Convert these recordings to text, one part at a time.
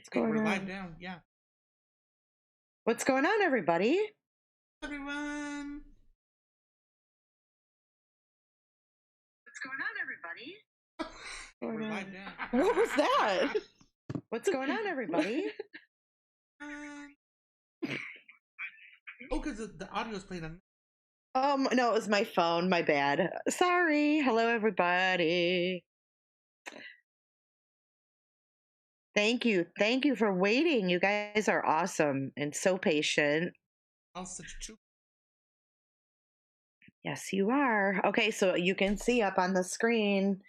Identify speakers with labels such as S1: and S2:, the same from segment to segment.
S1: What's going
S2: We're
S1: on?
S2: live now, yeah.
S1: What's going on, everybody?
S2: Everyone!
S1: What's going on, everybody?
S2: We're live now.
S1: What was that? What's going on, everybody?
S2: Oh, because the audio's played on.
S1: No, it was my phone. My bad. Sorry. Hello, everybody. Thank you. Thank you for waiting. You guys are awesome and so patient.
S2: Oh, such true.
S1: Yes, you are. Okay, so you can see up on the screen.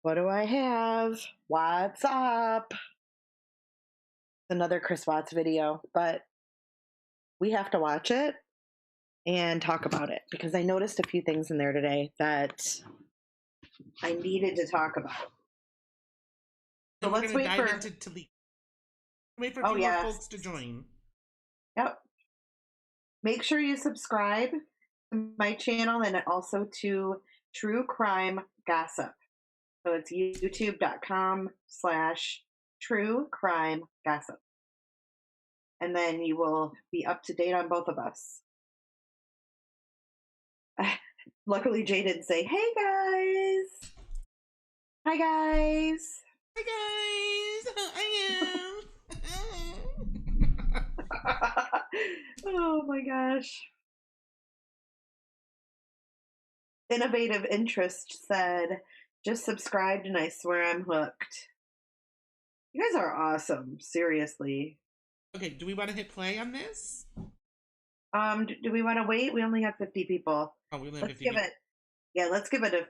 S1: What do I have? What's up? Another Chris Watts video, but we have to watch it and talk about it because I noticed a few things in there today that I needed to talk about.
S2: So
S1: let's
S2: we're
S1: wait
S2: dive
S1: for
S2: into Teleka. Wait for a few more folks to join.
S1: Yep. Make sure you subscribe to my channel and also to True Crime Gossip. So it's youtube.com/True Crime Gossip. And then you will be up to date on both of us. Luckily, Jay didn't say, "Hey guys." Hi guys.
S2: Hi guys. I am.
S1: Oh my gosh. Innovative Interest said, "Just subscribed and I swear I'm hooked." You guys are awesome. Seriously.
S2: Okay, do we want to hit play on this?
S1: Do we want to wait? We only have 50 people.
S2: Oh, we only have 50
S1: people. Let's give it a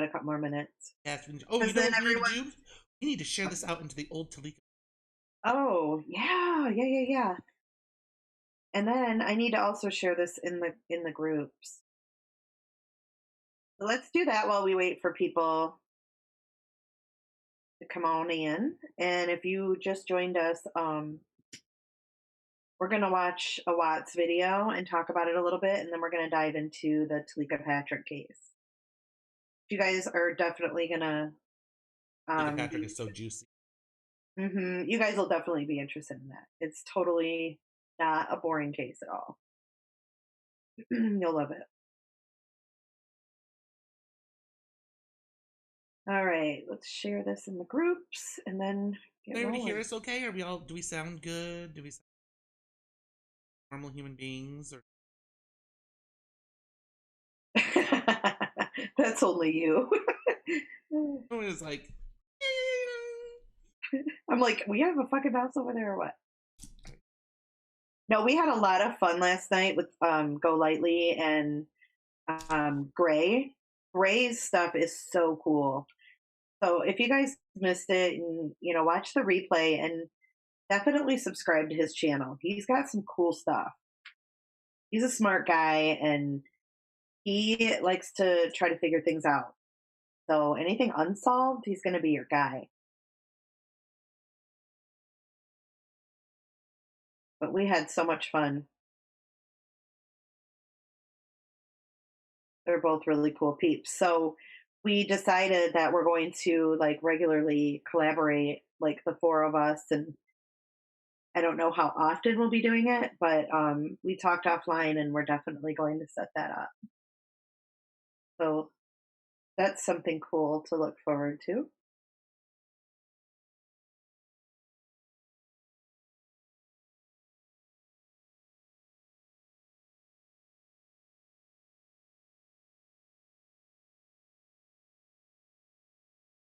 S1: couple more minutes.
S2: Yes. Oh, you know what we need to do? We need to share this out into the old Teleka.
S1: Oh, yeah. And then I need to also share this in the groups. So let's do that while we wait for people to come on in. And if you just joined us, we're going to watch a Watts video and talk about it a little bit, and then we're going to dive into the Teleka Patrick case. You guys are definitely going to...
S2: Teleka Patrick is so juicy.
S1: You guys will definitely be interested in that. It's totally not a boring case at all. You'll love it. All right, let's share this in the groups and then get
S2: Can everybody
S1: rolling.
S2: hear us okay? Are we all, do we sound good? Do we sound normal human beings? Or
S1: That's only you.
S2: it was like,
S1: I'm like, we have a fucking mouse over there or what? No, we had a lot of fun last night with Go Lightly and Gray. Gray's stuff is so cool. So if you guys missed it, and watch the replay and definitely subscribe to his channel. He's got some cool stuff. He's a smart guy and he likes to try to figure things out. So anything unsolved, he's going to be your guy. But we had so much fun. They're both really cool peeps. So we decided that we're going to regularly collaborate, like the four of us, and I don't know how often we'll be doing it, but we talked offline and we're definitely going to set that up. So that's something cool to look forward to.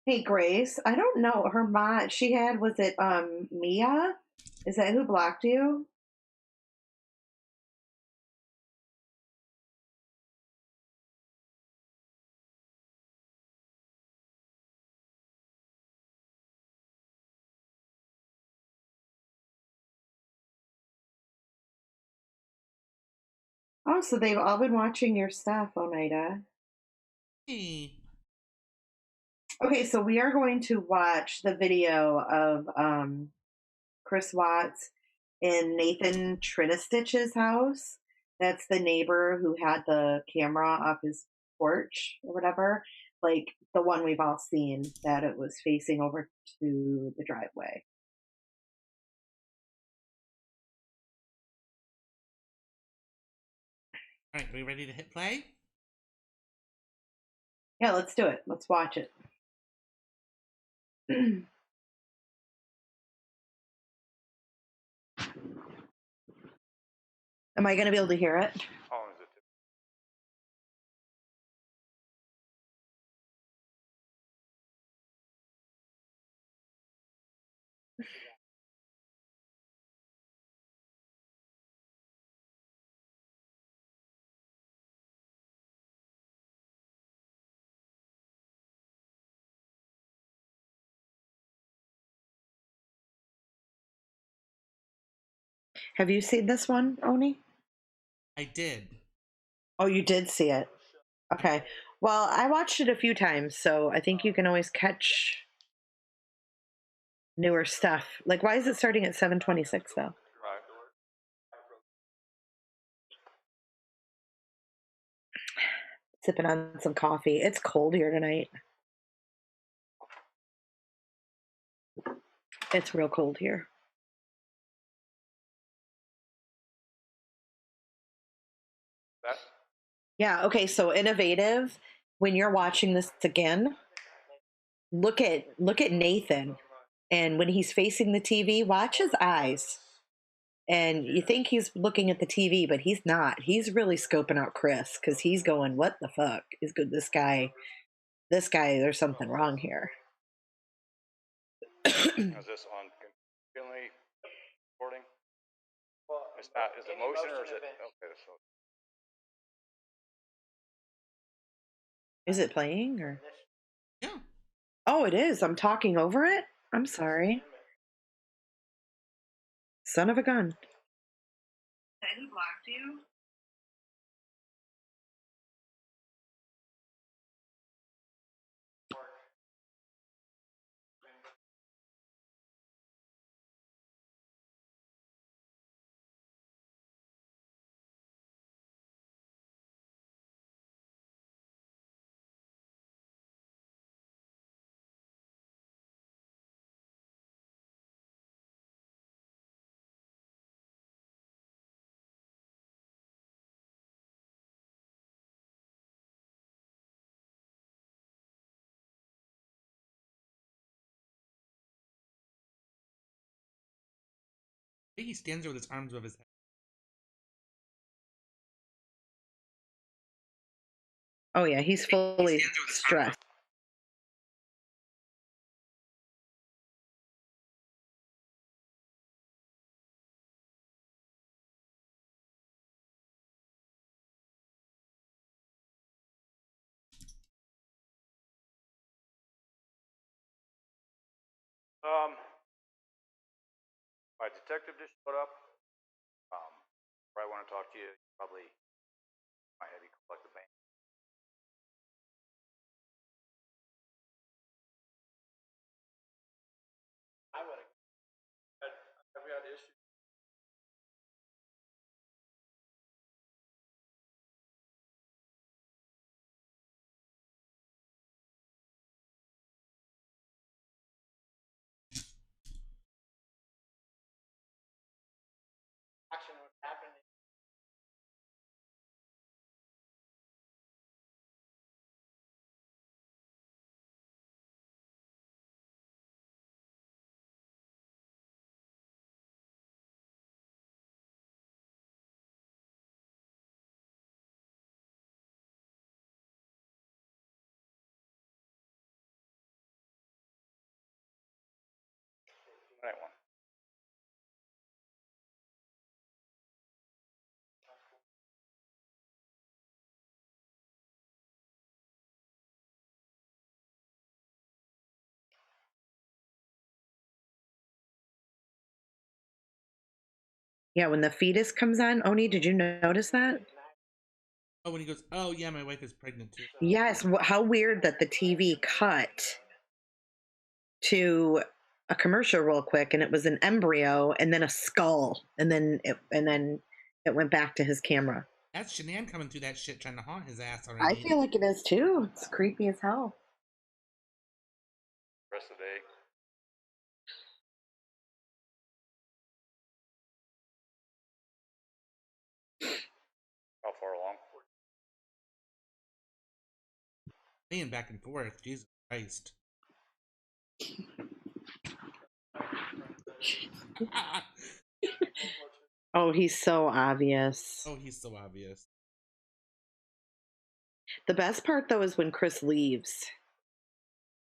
S1: Hey Grace, I don't know her mom. She had, was it Mia? Is that who blocked you? Oh, so they've all been watching your stuff, Oneida.
S2: hey.
S1: Okay, so we are going to watch the video of Chris Watts in Nathan Trinistitch's house. That's the neighbor who had the camera off his porch or whatever. Like the one we've all seen that it was facing over to the driveway.
S2: All right, are we ready to hit play?
S1: Yeah, let's do it. Let's watch it. Am I going to be able to hear it?
S3: How long is it?
S1: Have you seen this one, Oni?
S2: I did.
S1: Oh, you did see it. Okay. Well, I watched it a few times, so I think you can always catch newer stuff. Like, why is it starting at 7:26 though?
S3: Right.
S1: Sipping on some coffee. It's cold here tonight. It's real cold here.
S3: That
S1: Yeah, okay, so innovative. When you're watching this again, look at Nathan. And when he's facing the TV, watch his eyes. And you think he's looking at the TV, but he's not. He's really scoping out Chris because he's going, "What the fuck is good? This guy, There's something wrong here."
S3: is this on continually recording? It's not. Is it motion or is it? Okay, so
S1: Is it playing or?
S2: Yeah.
S1: Oh, it is. I'm talking over it. I'm sorry. Son of a gun. Who blocked you?
S2: I think he stands there with his arms above his head.
S1: Oh yeah, he's fully stressed.
S3: my detective just showed up. Probably want to talk to you. Probably might have you collect the bank. I would have. I've got issues. Action was happening. Right one.
S1: Yeah, when the fetus comes on, Oni, did you notice that?
S2: Oh, when he goes, oh yeah, my wife is pregnant too.
S1: Yes. How weird that the TV cut to a commercial real quick, and it was an embryo, and then a skull, and then it went back to his camera.
S2: That's Shanann coming through that shit trying to haunt his ass
S1: I
S2: already.
S1: feel like it is too. It's creepy as hell.
S3: Rest of the day. How far along?
S2: Playing back and forth. Jesus Christ.
S1: Oh, he's so obvious.
S2: Oh, he's so obvious.
S1: The best part, though, is when Chris leaves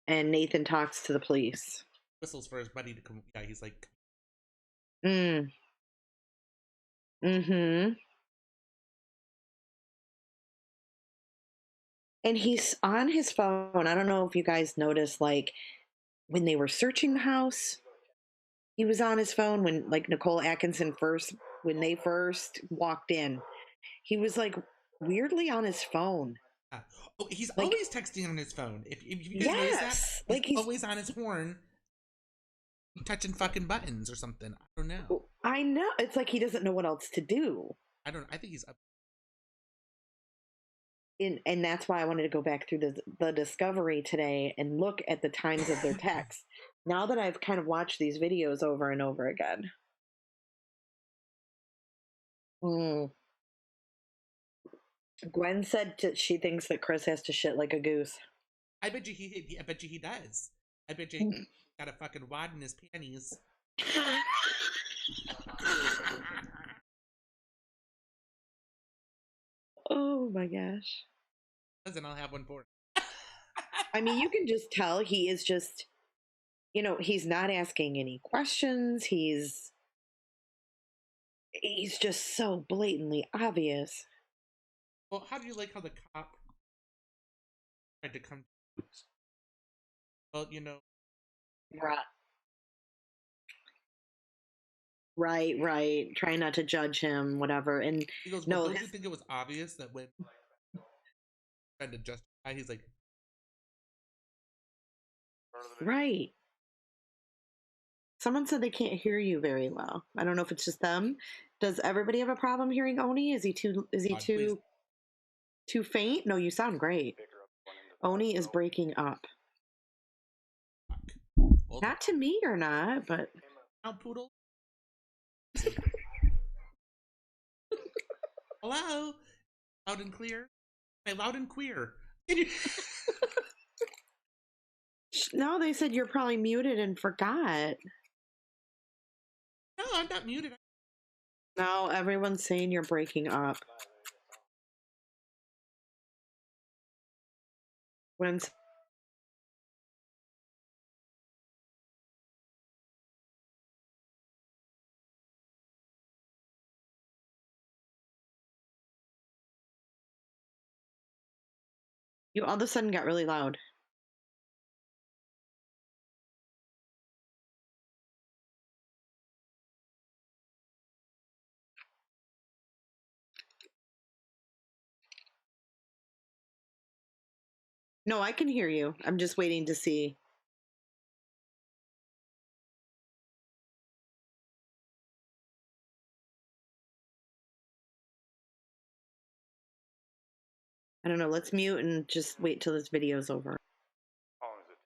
S1: and Nathan talks to the police.
S2: Whistles for his buddy to come. Yeah, he's like,
S1: Mm. Mm-hmm. And he's on his phone. I don't know if you guys noticed, like, when they were searching the house, he was on his phone when, like, Nicole Atkinson when they first walked in. He was, like, weirdly on his phone.
S2: oh, he's
S1: Like,
S2: always texting on his phone. If you guys notice that,
S1: yes.
S2: he's
S1: Like, he's
S2: always on his horn, touching fucking buttons or something. I don't know.
S1: I know. It's like he doesn't know what else to do.
S2: I think he's up.
S1: And that's why I wanted to go back through the discovery today and look at the times of their texts. Now that I've kind of watched these videos over and over again. Gwen said she thinks that Chris has to shit like a goose.
S2: I bet you he does. I bet you he got a fucking wad in his panties.
S1: Oh my gosh.
S2: Listen, I'll have one for him.
S1: I mean, you can just tell he is just, he's not asking any questions. He's just so blatantly obvious.
S2: Well, how do you like how the cop tried to come? Well,
S1: Right. Try not to judge him, whatever. And
S2: he goes,
S1: no,
S2: well, don't you think it was obvious that when trying to justify, he's like,
S1: right. Someone said they can't hear you very well. I don't know if it's just them. Does everybody have a problem hearing Oni? Is he too faint? No, you sound great. Oni is breaking up. Not to me or not, but
S2: out poodle. Hello, loud and clear. Hey, loud and queer. Can you?
S1: No, they said you're probably muted and forgot.
S2: No, I'm not muted.
S1: No, everyone's saying you're breaking up. When's you all of a sudden got really loud. No, I can hear you. I'm just waiting to see. I don't know. Let's mute and just wait till this video's over.
S3: How long is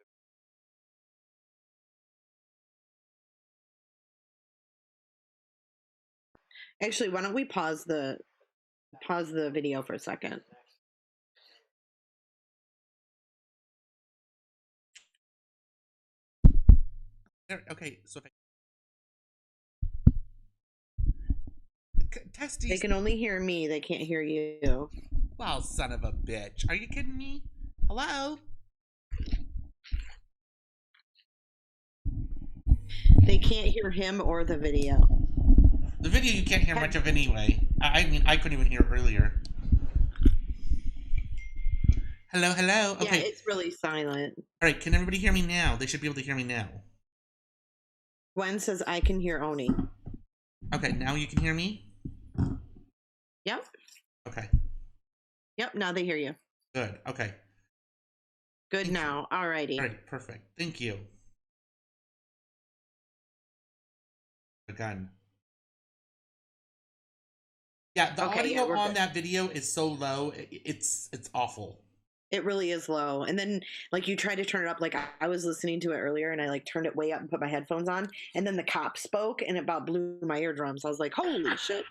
S3: it?
S1: Actually, why don't we pause the video for a second?
S2: Okay, so testes.
S1: They can only hear me. They can't hear you.
S2: Well, son of a bitch. Are you kidding me? Hello?
S1: They can't hear him or the video.
S2: The video you can't hear much of anyway. I mean, I couldn't even hear earlier. Hello? Okay.
S1: Yeah, it's really silent.
S2: All right, can everybody hear me now? They should be able to hear me now.
S1: Gwen says I can hear Oni.
S2: Okay, now you can hear me?
S1: Yep.
S2: Okay.
S1: Yep, now they hear you.
S2: Good, okay.
S1: Good Thank now. You. Alrighty.
S2: All right, perfect. Thank you. Again. Yeah, the audio on that video is so low. It's awful.
S1: It really is low. And then, like, you try to turn it up. Like, I was listening to it earlier, and I, like, turned it way up and put my headphones on. And then the cop spoke, and it about blew my eardrums. I was like, holy shit.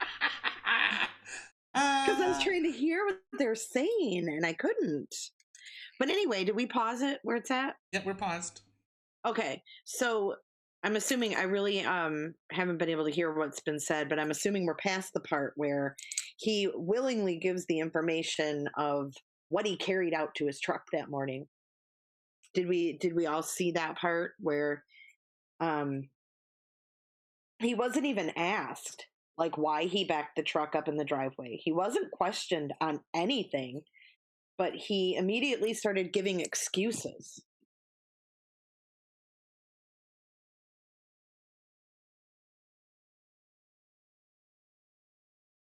S1: Because I was trying to hear what they're saying and I couldn't. But anyway, did we pause it where it's at?
S2: Yeah, we're paused.
S1: Okay, so I'm assuming I really haven't been able to hear what's been said, but I'm assuming we're past the part where he willingly gives the information of what he carried out to his truck that morning. Did we all see that part where he wasn't even asked like why he backed the truck up in the driveway. He wasn't questioned on anything, but he immediately started giving excuses.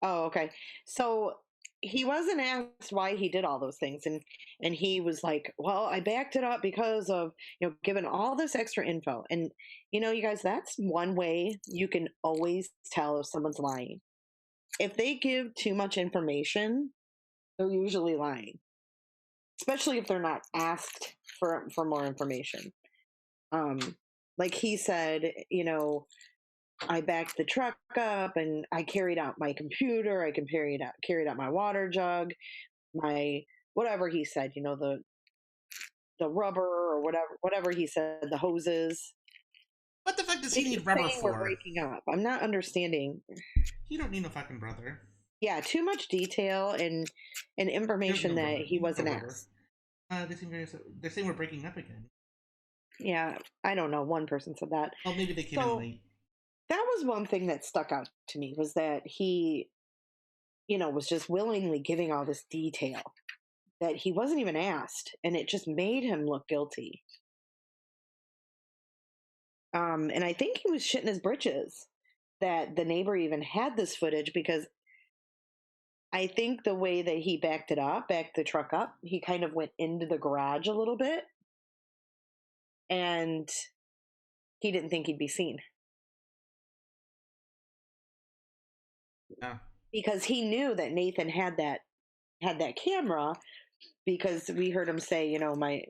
S1: Oh, okay. So he wasn't asked why he did all those things, and he was like, "Well, I backed it up because of given all this extra info." And you guys, that's one way you can always tell if someone's lying. If they give too much information, they're usually lying, especially if they're not asked for more information. Like he said, I backed the truck up and I carried out my computer. I carried out my water jug, my whatever he said. The rubber or whatever he said, the hoses.
S2: What the fuck does he
S1: They
S2: need
S1: keep
S2: rubber
S1: saying we're
S2: for?
S1: breaking up. I'm not understanding.
S2: You don't need no fucking brother.
S1: Yeah, too much detail and information
S2: No
S1: that
S2: rubber.
S1: he
S2: You need no
S1: wasn't
S2: rubber.
S1: asked.
S2: They're saying we're breaking up again.
S1: Yeah, I don't know. One person said that.
S2: Oh, maybe they came in late.
S1: That was one thing that stuck out to me was that he, was just willingly giving all this detail that he wasn't even asked, and it just made him look guilty. And I think he was shitting his britches that the neighbor even had this footage because I think the way that he backed the truck up, he kind of went into the garage a little bit, and he didn't think he'd be seen.
S2: Yeah.
S1: Because he knew that Nathan had that camera because we heard him say, my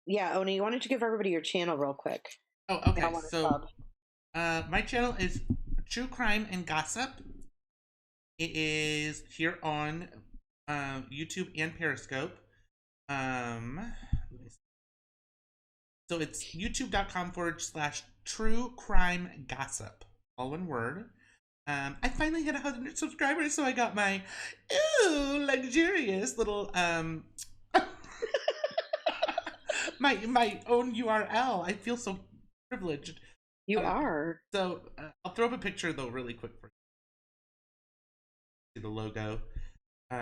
S1: yeah, Oni, why don't you give everybody your channel real quick?
S2: Oh, okay. So my channel is True Crime and Gossip. It is here on YouTube and Periscope. So it's youtube.com/True Crime Gossip. All one word. I finally hit 100 subscribers, so I got my luxurious little my own URL. I feel so privileged.
S1: You are.
S2: So I'll throw up a picture though, really quick for you. See the logo.
S1: All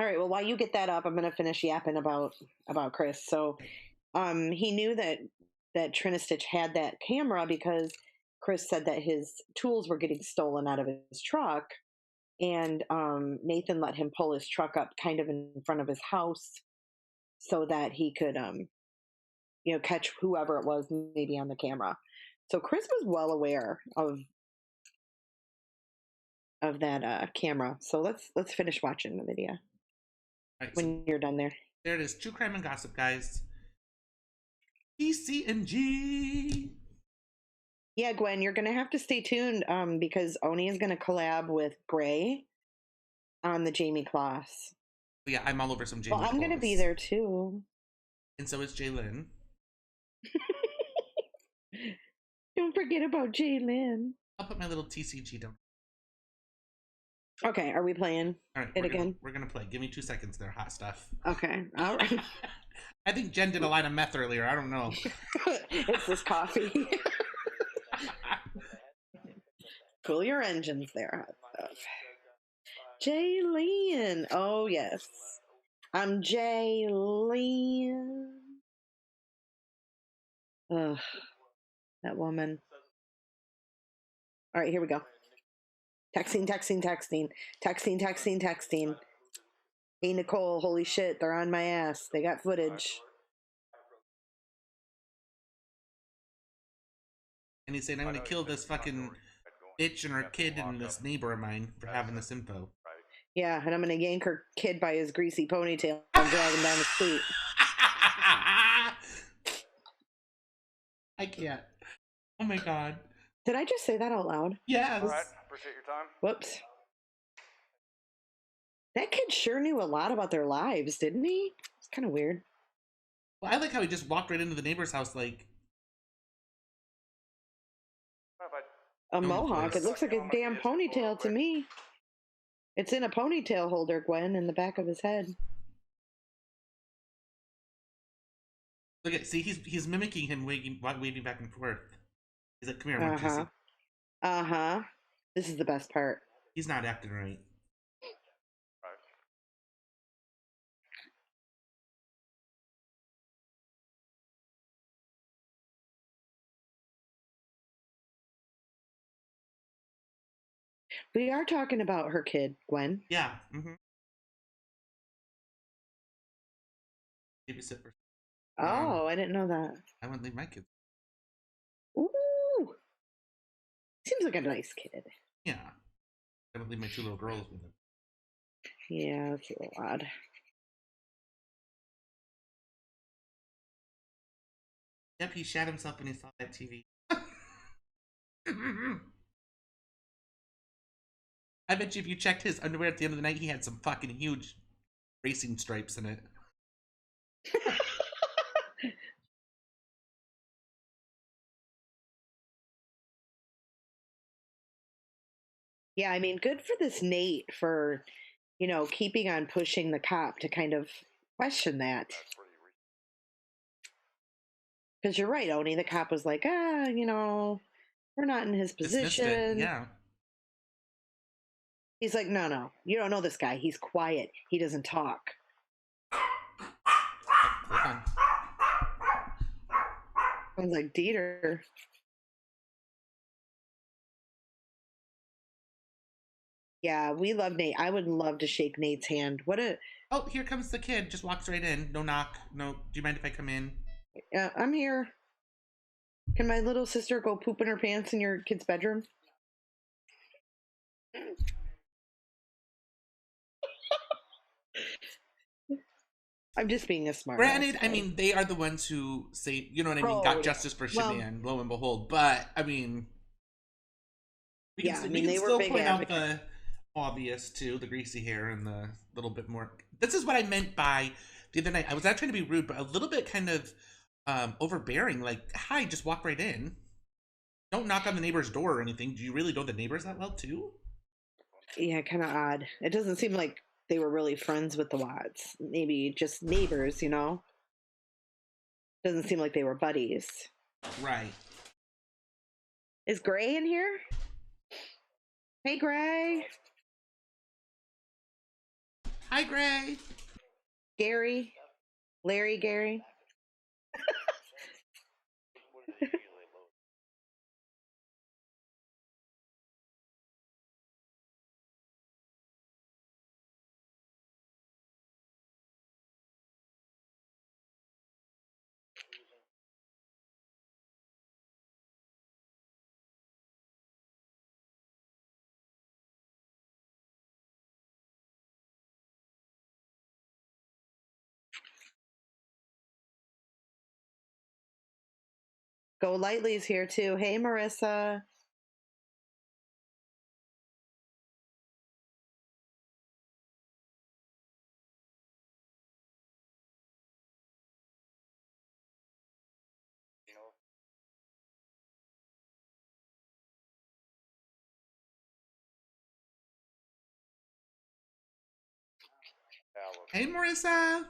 S1: right. Well, while you get that up, I'm going to finish yapping about Chris. So, he knew that Trinistitch had that camera because Chris said that his tools were getting stolen out of his truck, and Nathan let him pull his truck up kind of in front of his house so that he could, catch whoever it was maybe on the camera. So Chris was well aware of that camera. So let's finish watching the video. Right, when you're done there.
S2: There it is. True Crime and Gossip, guys. TCNG.
S1: Yeah, Gwen, you're gonna have to stay tuned because Oni is gonna collab with Gray on the Jamie class.
S2: Yeah, I'm all over some Jamie.
S1: Well, I'm gonna be there too.
S2: And so is Jaylyn.
S1: Don't forget about Jaylyn.
S2: I'll put my little TCG down.
S1: Okay, are we playing again?
S2: We're gonna play. Give me 2 seconds there, hot stuff.
S1: Okay, all right.
S2: I think Jen did a line of meth earlier. I don't know.
S1: It's this coffee. Cool your engines there, hot stuff. Jaylyn. Oh, yes. I'm Jaylyn. Ugh, that woman. All right, here we go. Texting. Hey, Nicole, holy shit, they're on my ass. They got footage.
S2: And he's saying, I'm gonna kill this fucking bitch and her kid and this neighbor of mine for having this info.
S1: Yeah, and I'm gonna yank her kid by his greasy ponytail and drag him down the street.
S2: I can't. Oh my god.
S1: Did I just say that out loud?
S2: Yes.
S3: All right. Appreciate your time.
S1: Whoops. That kid sure knew a lot about their lives, didn't he? It's kind of weird.
S2: Well, I like how he just walked right into the neighbor's house like.
S1: A
S2: Going
S1: mohawk.
S2: place.
S1: It looks like a damn ponytail to me. It's in a ponytail holder, Gwen, in the back of his head.
S2: Look at, see, he's mimicking him waving back and forth. He's like, come here, I want you to see.
S1: Uh-huh. This is the best part.
S2: He's not acting right.
S1: We are talking about her kid, Gwen.
S2: Yeah. Mm-hmm. Babysit for.
S1: Oh, I didn't know that.
S2: I wouldn't leave my kids.
S1: Ooh. Seems like a nice kid.
S2: Yeah. I would leave my 2 little girls with him.
S1: Yeah, that's a little odd.
S2: Yep, he shat himself when he saw that TV. I bet you if you checked his underwear at the end of the night, he had some fucking huge racing stripes in it.
S1: Yeah, I mean, good for this Nate for, keeping on pushing the cop to kind of question that. Because you're right, Oni. The cop was like, we're not in his
S2: Dismissed it.
S1: position.
S2: Yeah.
S1: He's like, no, you don't know this guy. He's quiet. He doesn't talk.
S2: Hold on.
S1: Sounds like Dieter. Yeah, we love Nate. I would love to shake Nate's hand.
S2: Oh, here comes the kid. Just walks right in. No knock. No. Do you mind if I come in?
S1: I'm here. Can my little sister go poop in her pants in your kid's bedroom? I'm just being a smart.
S2: Granted, I mean, they are the ones who say, you know what I mean, got justice for Shitman, lo and behold. But, I mean, we can still point out the obvious, too, the greasy hair and the little bit more. This is what I meant by the other night. I was not trying to be rude, but a little bit kind of overbearing. Like, hi, just walk right in. Don't knock on the neighbor's door or anything. Do you really know the neighbors that well, too?
S1: Yeah, kind of odd. It doesn't seem like they were really friends with the Watts. Maybe just neighbors, Doesn't seem like they were buddies.
S2: Right.
S1: Is Gray in here? Hey, Gray.
S2: Hi, Gray.
S1: Gary. Larry Gary. Go Lightly's here too. Hey, Marissa.
S2: Hey, Marissa.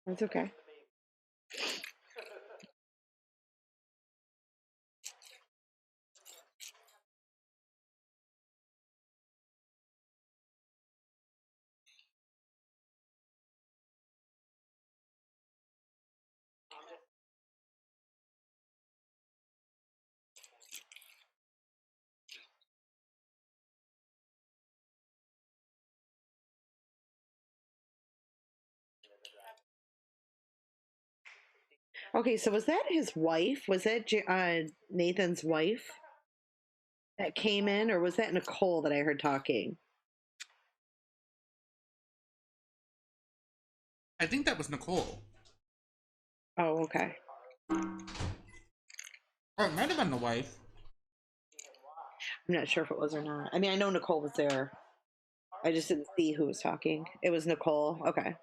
S1: That's okay. Okay, so was that his wife? Was that Nathan's wife that came in, or was that Nicole that I heard talking?
S2: I think that was Nicole.
S1: Oh, okay.
S2: Or it might have been the wife.
S1: I'm not sure if it was or not. I mean, I know Nicole was there. I just didn't see who was talking. It was Nicole. Okay.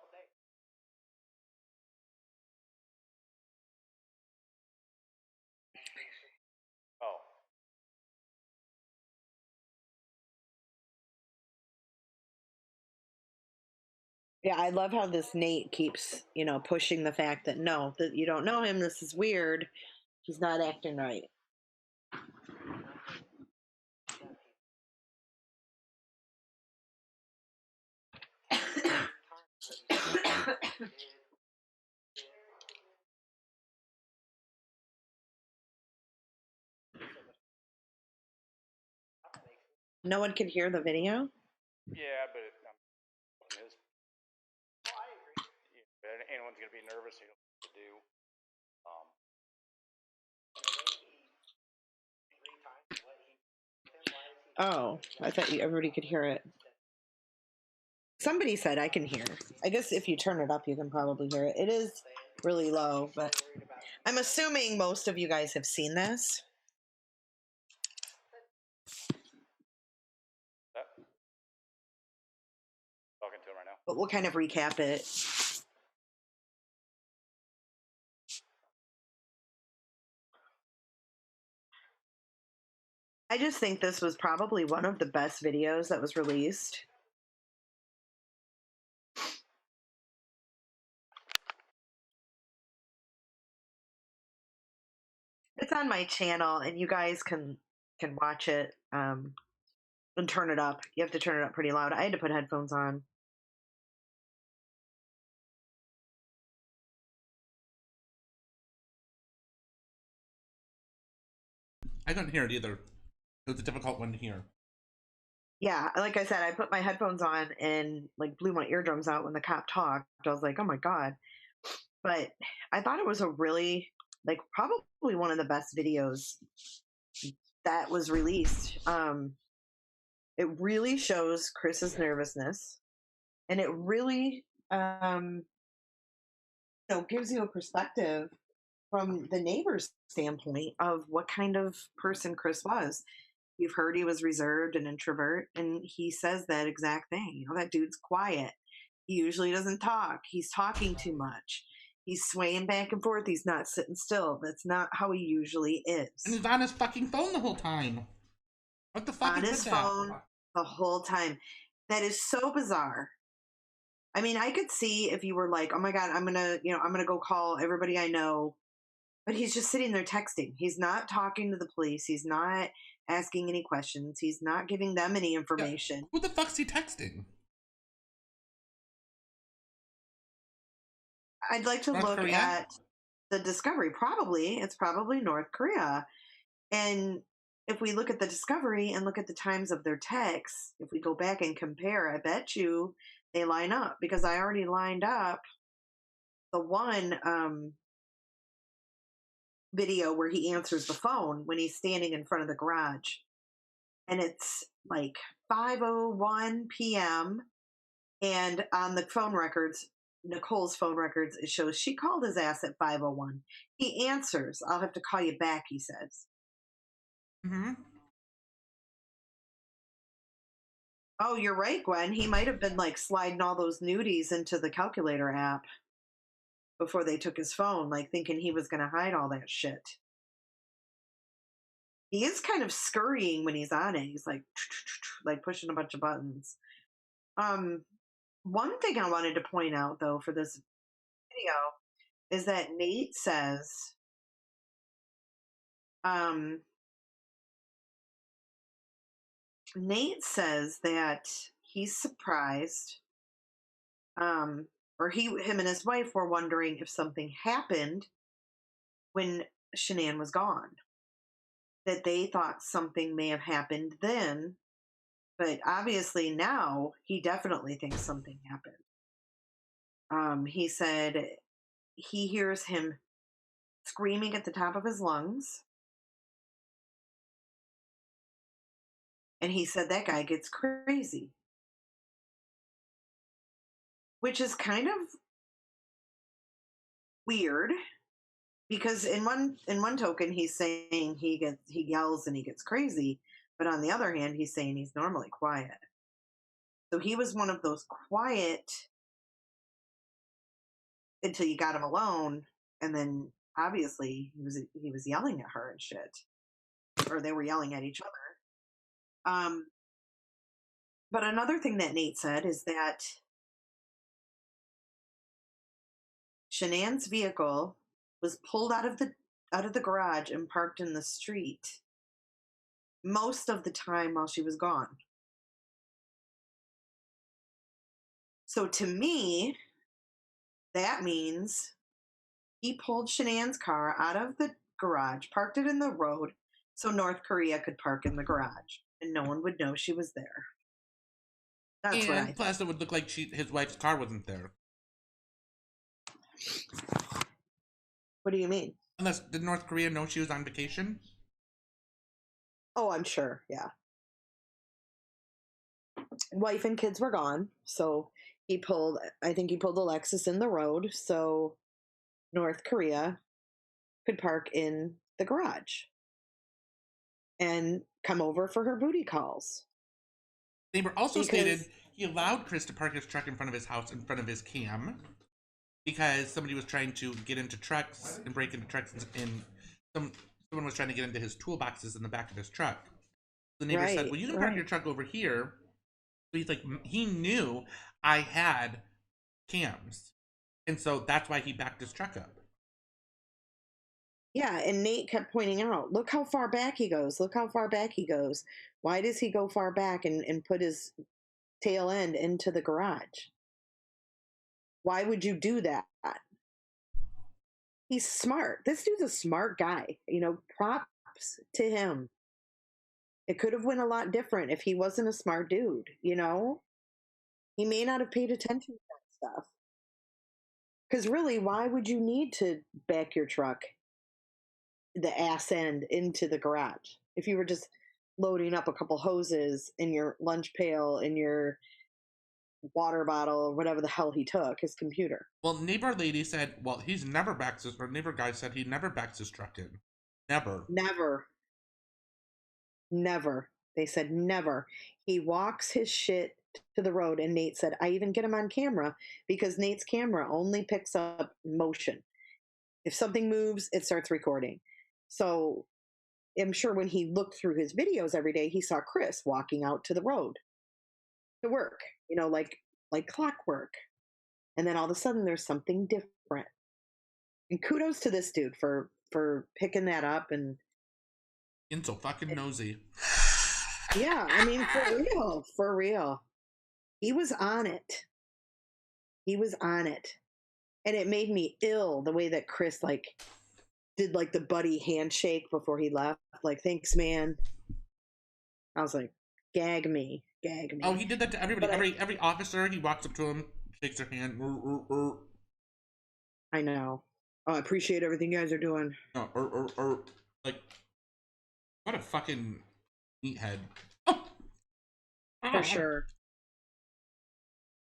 S3: Oh.
S1: Yeah, I love how this Nate keeps, pushing the fact that no, that you don't know him. This is weird. He's not acting right. No one can hear the video?
S3: Yeah, but is. Anyone's going to be nervous. You don't know what to do.
S1: Oh, I thought everybody could hear it. Somebody said I can hear. I guess if you turn it up, you can probably hear it. It is really low, but I'm assuming most of you guys have seen this.
S3: Talking to him right now.
S1: But we'll kind of recap it. I just think this was probably one of the best videos that was released. It's on my channel, and you guys can watch it and turn it up. You have to turn it up pretty loud. I had to put headphones on.
S2: I couldn't hear it either. It was a difficult one to hear.
S1: Yeah, like I said, I put my headphones on and blew my eardrums out when the cop talked. I was like, oh my God. But I thought it was a really, probably one of the best videos that was released. It really shows Chris's nervousness, and it really gives you a perspective from the neighbor's standpoint of what kind of person Chris was. You've heard he was reserved and introvert, and he says that exact thing. That dude's quiet. He usually doesn't talk. He's talking too much. He's swaying back and forth. He's not sitting still. That's not how he usually is.
S2: And he's on his fucking phone the whole time. What the fuck
S1: on
S2: is
S1: his
S2: that?
S1: phone the whole time. That is so bizarre. I mean, I could see if you were like, oh my God, I'm gonna go call everybody I know. But he's just sitting there texting. He's not talking to the police. He's not asking any questions. He's not giving them any information.
S2: Yeah. Who the fuck's he texting?
S1: I'd like to look at the discovery. It's probably North Korea. And if we look at the discovery and look at the times of their texts, if we go back and compare, I bet you they line up, because I already lined up the one video where he answers the phone when he's standing in front of the garage. And it's 5:01 p.m. And on the phone records, Nicole's phone records, it shows she called his ass at 5:01. He answers, I'll have to call you back, he says.
S2: Mm-hmm.
S1: Oh, you're right, Gwen. He might have been sliding all those nudies into the calculator app before they took his phone, thinking he was going to hide all that shit. He is kind of scurrying when he's on it. He's pushing a bunch of buttons. One thing I wanted to point out, though, for this video is that Nate says, that he's surprised, or him and his wife were wondering if something happened when Shanann was gone. That they thought something may have happened then, but obviously now he definitely thinks something happened. He said he hears him screaming at the top of his lungs. And he said that guy gets crazy. Which is kind of weird because in one token he's saying he yells and he gets crazy, but on the other hand he's saying he's normally quiet. So he was one of those quiet until you got him alone, and then obviously he was yelling at her and shit, or they were yelling at each other. But another thing that Nate said is that Shanann's vehicle was pulled out of the garage and parked in the street most of the time while she was gone. So to me, that means he pulled Shanann's car out of the garage, parked it in the road so North Korea could park in the garage and no one would know she was there. That's what I think.
S2: Plus it would look like his wife's car wasn't there.
S1: What do you mean?
S2: Unless, did North Korea know she was on vacation?
S1: Oh, I'm sure, yeah. Wife and kids were gone, so I think he pulled the Lexus in the road so North Korea could park in the garage and come over for her booty calls.
S2: Neighbor also stated he allowed Chris to park his truck in front of his house in front of his cam because somebody was trying to get into trucks and break into trucks, and someone was trying to get into his toolboxes in the back of his truck. The neighbor said, well, you can park your truck over here. So he's like, he knew I had cams. And so that's why he backed his truck up.
S1: Yeah, and Nate kept pointing out, look how far back he goes. Look how far back he goes. Why does he go far back and put his tail end into the garage? Why would you do that? He's smart. This dude's a smart guy. You know, props to him. It could have went a lot different if he wasn't a smart dude, you know? He may not have paid attention to that stuff. Because really, why would you need to back your truck, the ass end, into the garage? If you were just loading up a couple hoses in your lunch pail, in your water bottle, or whatever the hell he took, his computer.
S2: Well, neighbor lady said, well, he's never backs his, or neighbor guy said he never backs his truck in. Never.
S1: Never. They said never. He walks his shit to the road, and Nate said, I even get him on camera because Nate's camera only picks up motion. If something moves, it starts recording. So I'm sure when he looked through his videos every day, he saw Chris walking out to the road to work, you know, like clockwork. And then all of a sudden there's something different. And kudos to this dude for picking that up and
S2: so fucking nosy.
S1: Yeah, I mean, for real. He was on it. And it made me ill the way that Chris did the buddy handshake before he left. Like, thanks, man. I was like, gag me.
S2: Oh, he did that to everybody. Every officer, he walks up to him, shakes their hand.
S1: I know. Oh, I appreciate everything you guys are doing.
S2: Like, what a fucking meathead.
S1: For sure.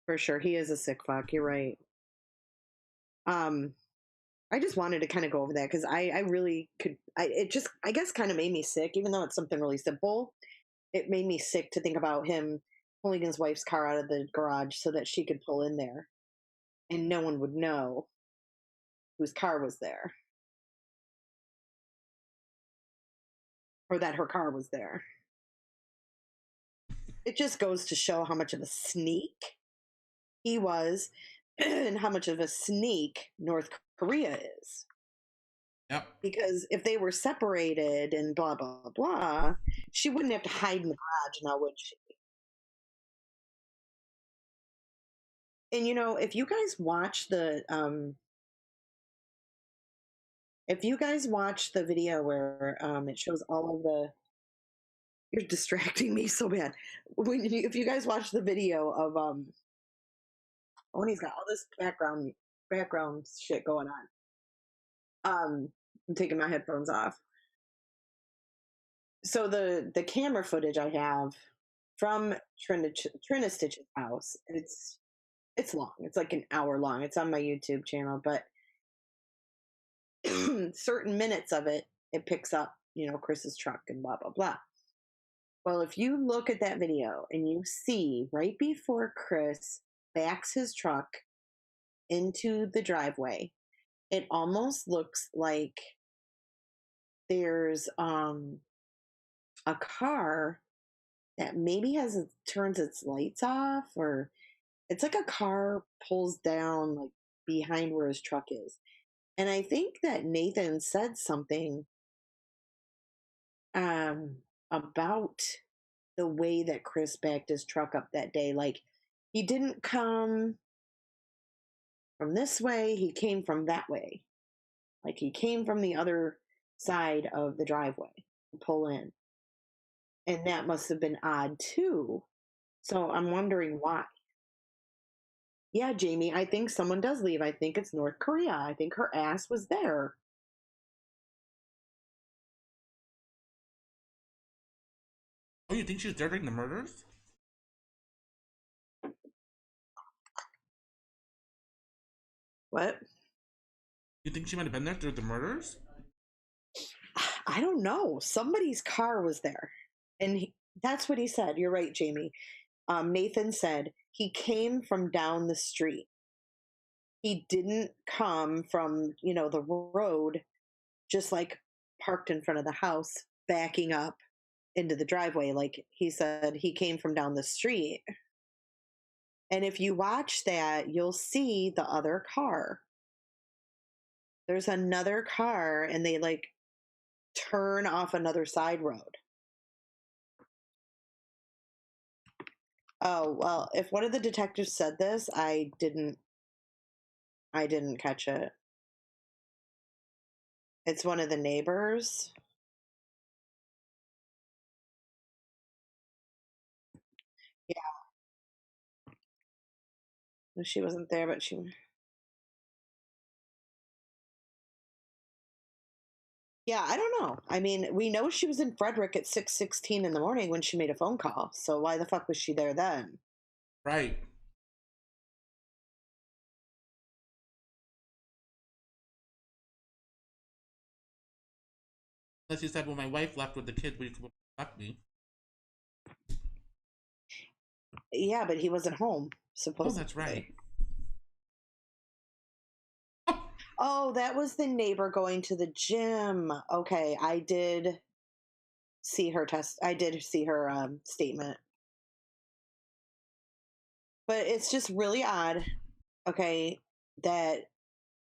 S1: For sure. He is a sick fuck. You're right. I just wanted to kind of go over that because I really could. It just, I guess, kind of made me sick, even though it's something really simple. It made me sick to think about him pulling his wife's car out of the garage so that she could pull in there and no one would know whose car was there or that her car was there. It just goes to show how much of a sneak he was and how much of a sneak North Korea is.
S2: Yep.
S1: Because if they were separated and blah, blah, blah, she wouldn't have to hide in the garage now, would she? And, you know, if you guys watch the video where it shows all of the, you're distracting me so bad. If you guys watch the video of when he's got all this background shit going on.
S4: I'm taking my headphones off. So the camera footage I have from Trinistitch's house, it's long. It's like an hour long. It's on my YouTube channel, but certain minutes of it picks up, Chris's truck and blah blah blah. Well, if you look at that video and you see right before Chris backs his truck into the driveway, it almost looks like there's a car that maybe turns its lights off, or it's like a car pulls down like behind where his truck is. And I think that Nathan said something about the way that Chris backed his truck up that day. Like, he didn't come from this way, he came from that way. Like, he came from the other side of the driveway to pull in. And that must have been odd too. So I'm wondering why. Yeah, Jamie, I think someone does leave. I think it's North Korea. I think her ass was there.
S2: Oh, you think she was there during the murders?
S4: What?
S2: You think she might have been there through the murders?
S4: I don't know. Somebody's car was there. And that's what he said. You're right, Jamie. Nathan said he came from down the street. He didn't come from, the road, just like parked in front of the house, backing up into the driveway. Like he said, he came from down the street. And if you watch that, you'll see the other car. There's another car, and they like turn off another side road. Oh, well, if one of the detectives said this, I didn't catch it. It's one of the neighbors. Yeah. She wasn't there, but she... Yeah, I don't know. I mean, we know she was in Frederick at 6:16 in the morning when she made a phone call. So why the fuck was she there then?
S2: Right. Unless you said, well, my wife left with the kids, but you left me.
S4: Yeah, but he wasn't home, supposedly.
S2: Oh, that's right.
S4: Oh, that was the neighbor going to the gym. Okay, I did see her statement. But it's just really odd, okay, that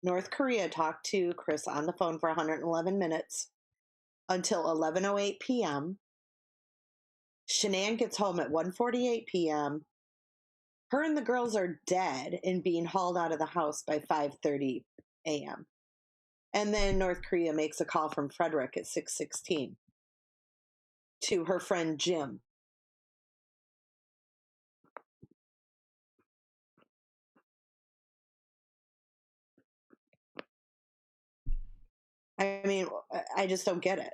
S4: North Korea talked to Chris on the phone for 111 minutes until 11:08 p.m. Shanann gets home at 1:48 p.m. Her and the girls are dead and being hauled out of the house by 5:30 a.m. And then North Korea makes a call from Frederick at 6:16 to her friend Jim. I mean, I just don't get it.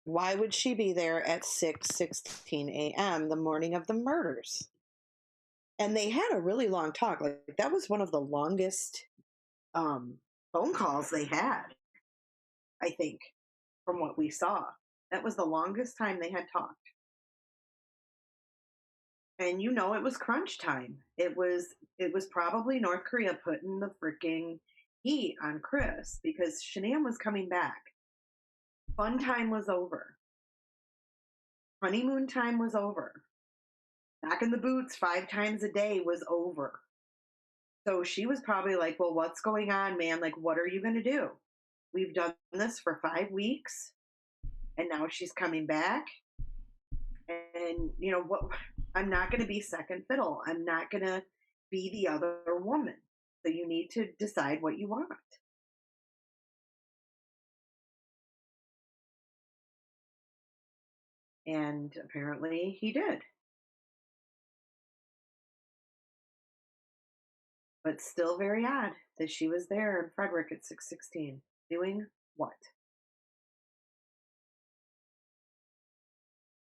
S4: Why would she be there at 6:16 a.m. the morning of the murders? And they had a really long talk. Like, that was one of the longest phone calls they had, I think, from what we saw. That was the longest time they had talked. And it was crunch time. It was probably North Korea putting the freaking heat on Chris because Shanann was coming back. Fun time was over. Honeymoon time was over. Back in the boots 5 times a day was over. So she was probably like, well, what's going on, man? Like, what are you going to do? We've done this for 5 weeks, and now she's coming back. And, what? I'm not going to be second fiddle. I'm not going to be the other woman. So you need to decide what you want. And apparently he did. But still very odd that she was there in Frederick at 6:16 doing
S1: What?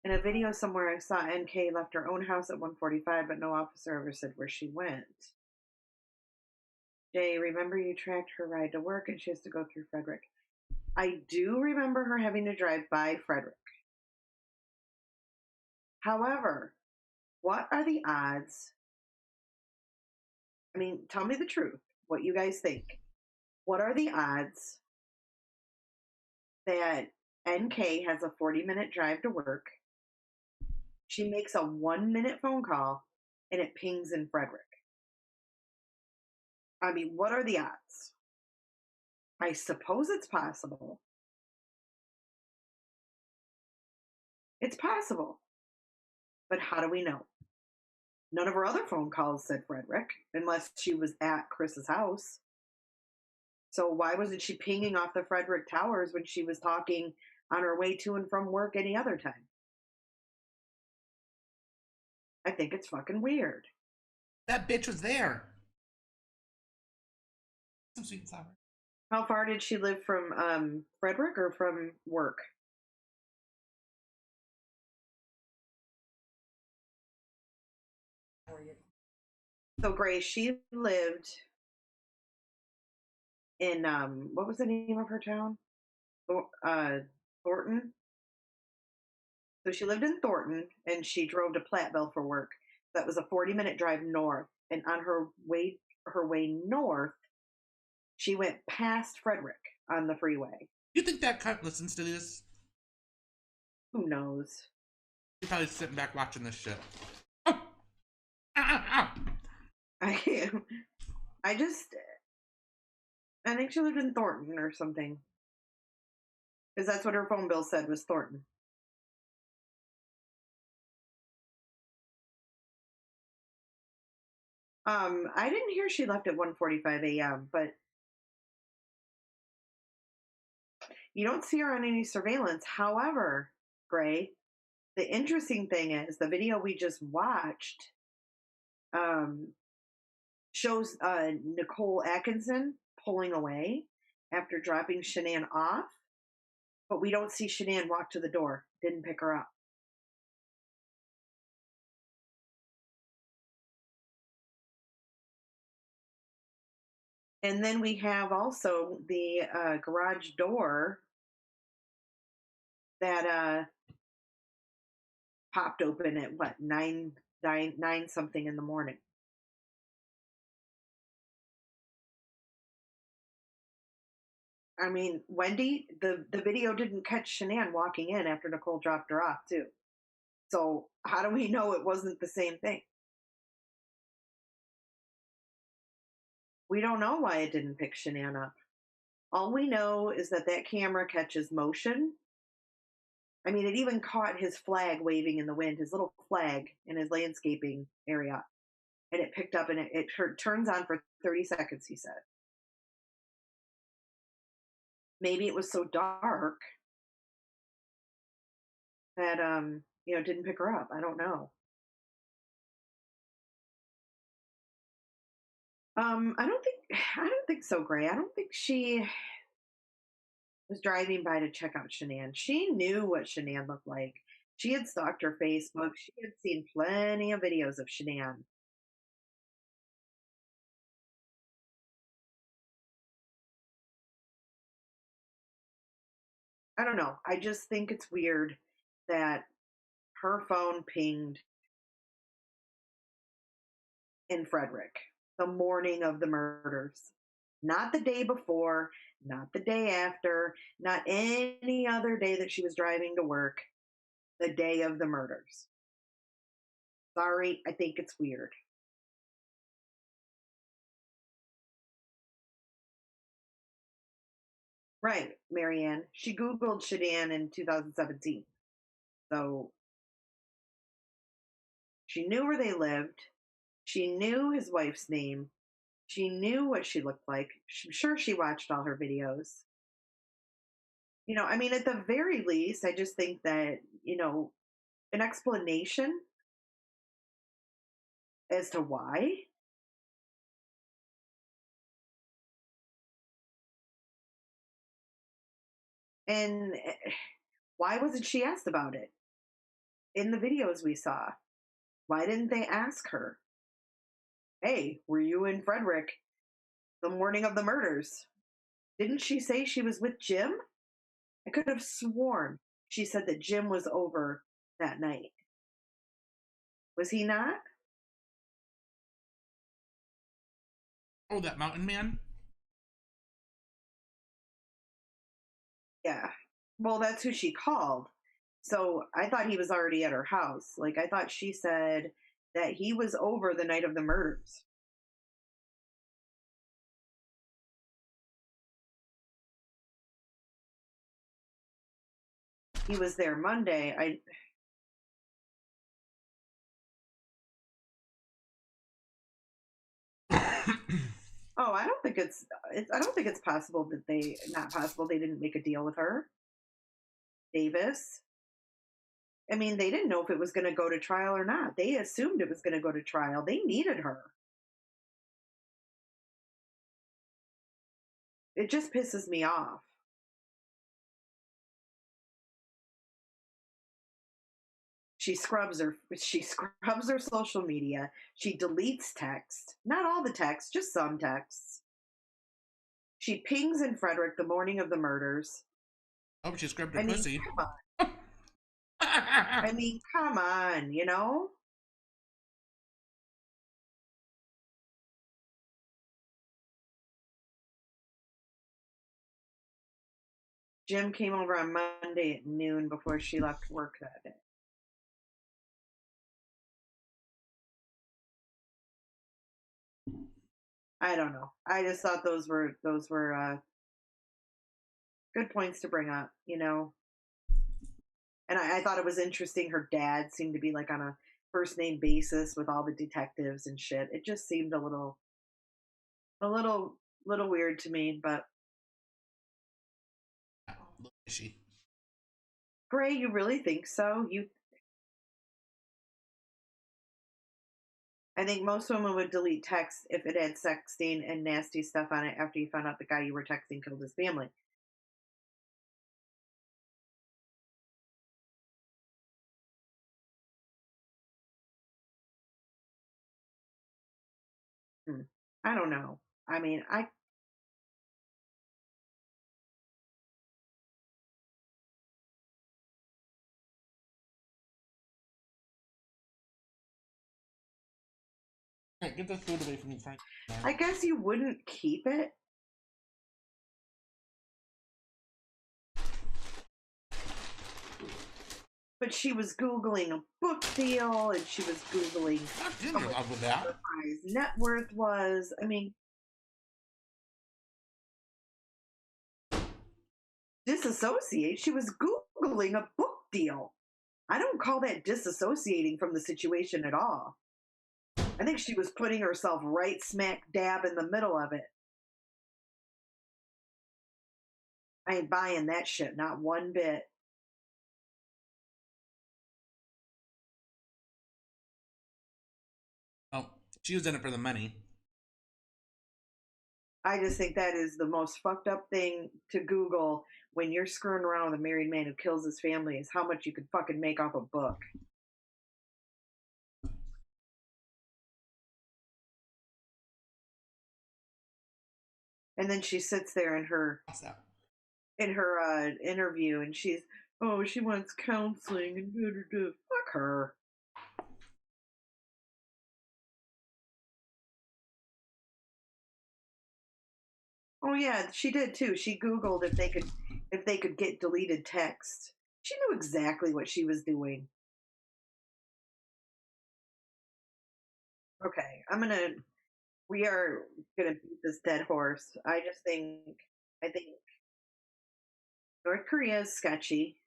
S1: In a video somewhere, I saw NK left her own house at 1:45, but no officer ever said where she went. Jay, remember you tracked her ride to work and she has to go through Frederick. I do remember her having to drive by Frederick. However, what are the odds? I mean, tell me the truth, what you guys think. What are the odds that NK has a 40-minute drive to work? She makes a 1-minute phone call and it pings in Frederick. I mean, what are the odds? I suppose it's possible. It's possible. But how do we know? None of her other phone calls said Frederick, unless she was at Chris's house. So why wasn't she pinging off the Frederick Towers when she was talking on her way to and from work any other time? I think it's fucking weird.
S2: That bitch was there. Some sweet and sour.
S1: How far did she live from Frederick or from work? So Grace, she lived in what was the name of her town? Thornton. So she lived in Thornton and she drove to Platteville for work. That was a 40-minute drive north. And on her way north, she went past Frederick on the freeway.
S2: You think that cunt listens to this?
S1: Who knows?
S2: She's probably sitting back watching this shit.
S1: I think she lived in Thornton or something. Because that's what her phone bill said was Thornton. I didn't hear she left at 1:45 a.m., but you don't see her on any surveillance. However, Gray, the interesting thing is the video we just watched shows Nicole Atkinson pulling away after dropping Shanann off, but we don't see Shanann walk to the door. Didn't pick her up. And then we have also the garage door that popped open at what, 9 something in the morning. I mean, Wendy, the video didn't catch Shanann walking in after Nicole dropped her off too. So how do we know it wasn't the same thing? We don't know why it didn't pick Shanann up. All we know is that camera catches motion. I mean, it even caught his flag waving in the wind, his little flag in his landscaping area. And it picked up and it turns on for 30 seconds, he said. Maybe it was so dark that, didn't pick her up. I don't know. I don't think so, Gray. I don't think she was driving by to check out Shanann. She knew what Shanann looked like. She had stalked her Facebook. She had seen plenty of videos of Shanann. I don't know. I just think it's weird that her phone pinged in Frederick the morning of the murders. Not the day before, not the day after, not any other day that she was driving to work, the day of the murders. Sorry, I think it's weird. Right, Marianne. She Googled Shanann in 2017. So she knew where they lived. She knew his wife's name. She knew what she looked like. I'm sure she watched all her videos. I mean, at the very least, I just think that, an explanation as to why. And why wasn't she asked about it in the videos we saw? Why didn't they ask her? Hey, were you in Frederick the morning of the murders? Didn't she say she was with Jim? I could have sworn she said that Jim was over that night. Was he not?
S2: Oh, that mountain man?
S1: Yeah. Well, that's who she called. So I thought he was already at her house. Like, I thought she said that he was over the night of the murders. He was there Monday. Oh, I don't think I don't think it's possible that not possible they didn't make a deal with her. Davis. I mean, they didn't know if it was going to go to trial or not. They assumed it was going to go to trial. They needed her. It just pisses me off. She scrubs her social media. She deletes text. Not all the texts, just some texts. She pings in Frederick the morning of the murders.
S2: Oh, she scrubbed her pussy.
S1: Come on. I mean, come on, you know? Jim came over on Monday at noon before she left work that day. I don't know. I just thought those were good points to bring up, you know. And I thought it was interesting. Her dad seemed to be like on a first name basis with all the detectives and shit. It just seemed a little weird to me. But
S2: She.
S1: Gray, you really think so? I think most women would delete text if it had sexting and nasty stuff on it after you found out the guy you were texting killed his family. I don't know. I mean,
S2: Right, get the food away from me, Frank.
S1: I guess you wouldn't keep it. But she was Googling a book deal and she was Googling
S2: how much with that.
S1: her net worth was. I mean, disassociate. She was Googling a book deal. I don't call that disassociating from the situation at all. I think she was putting herself right smack dab in the middle of it. I ain't buying that shit, not one bit.
S2: Oh, she was in it for the money.
S1: I just think that is the most fucked up thing to Google when you're screwing around with a married man who kills his family is how much you could fucking make off a book. And then she sits there in her interview and she wants counseling and fuck her. Oh yeah, she did too. She Googled if they could get deleted text. She knew exactly what she was doing. Okay, we are gonna beat this dead horse. I think North Korea is sketchy.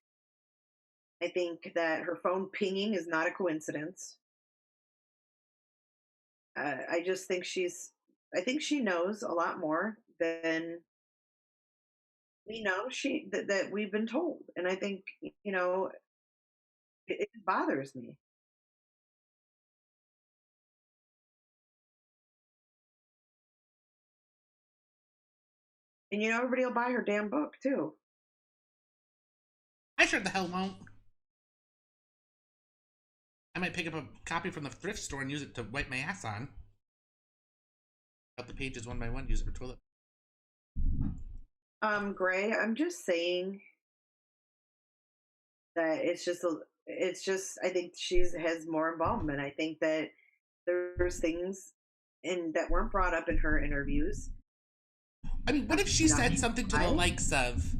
S1: I think that her phone pinging is not a coincidence. I just think I think she knows a lot more than we know that we've been told, and I think it bothers me. And everybody will buy her damn book too.
S2: I sure the hell won't. I might pick up a copy from the thrift store and use it to wipe my ass on. Cut the pages one by one, use it for toilet.
S1: Gray, I'm just saying that it's just I think has more involvement. I think that there's things that weren't brought up in her interviews.
S2: I mean, what if she said something to the likes of,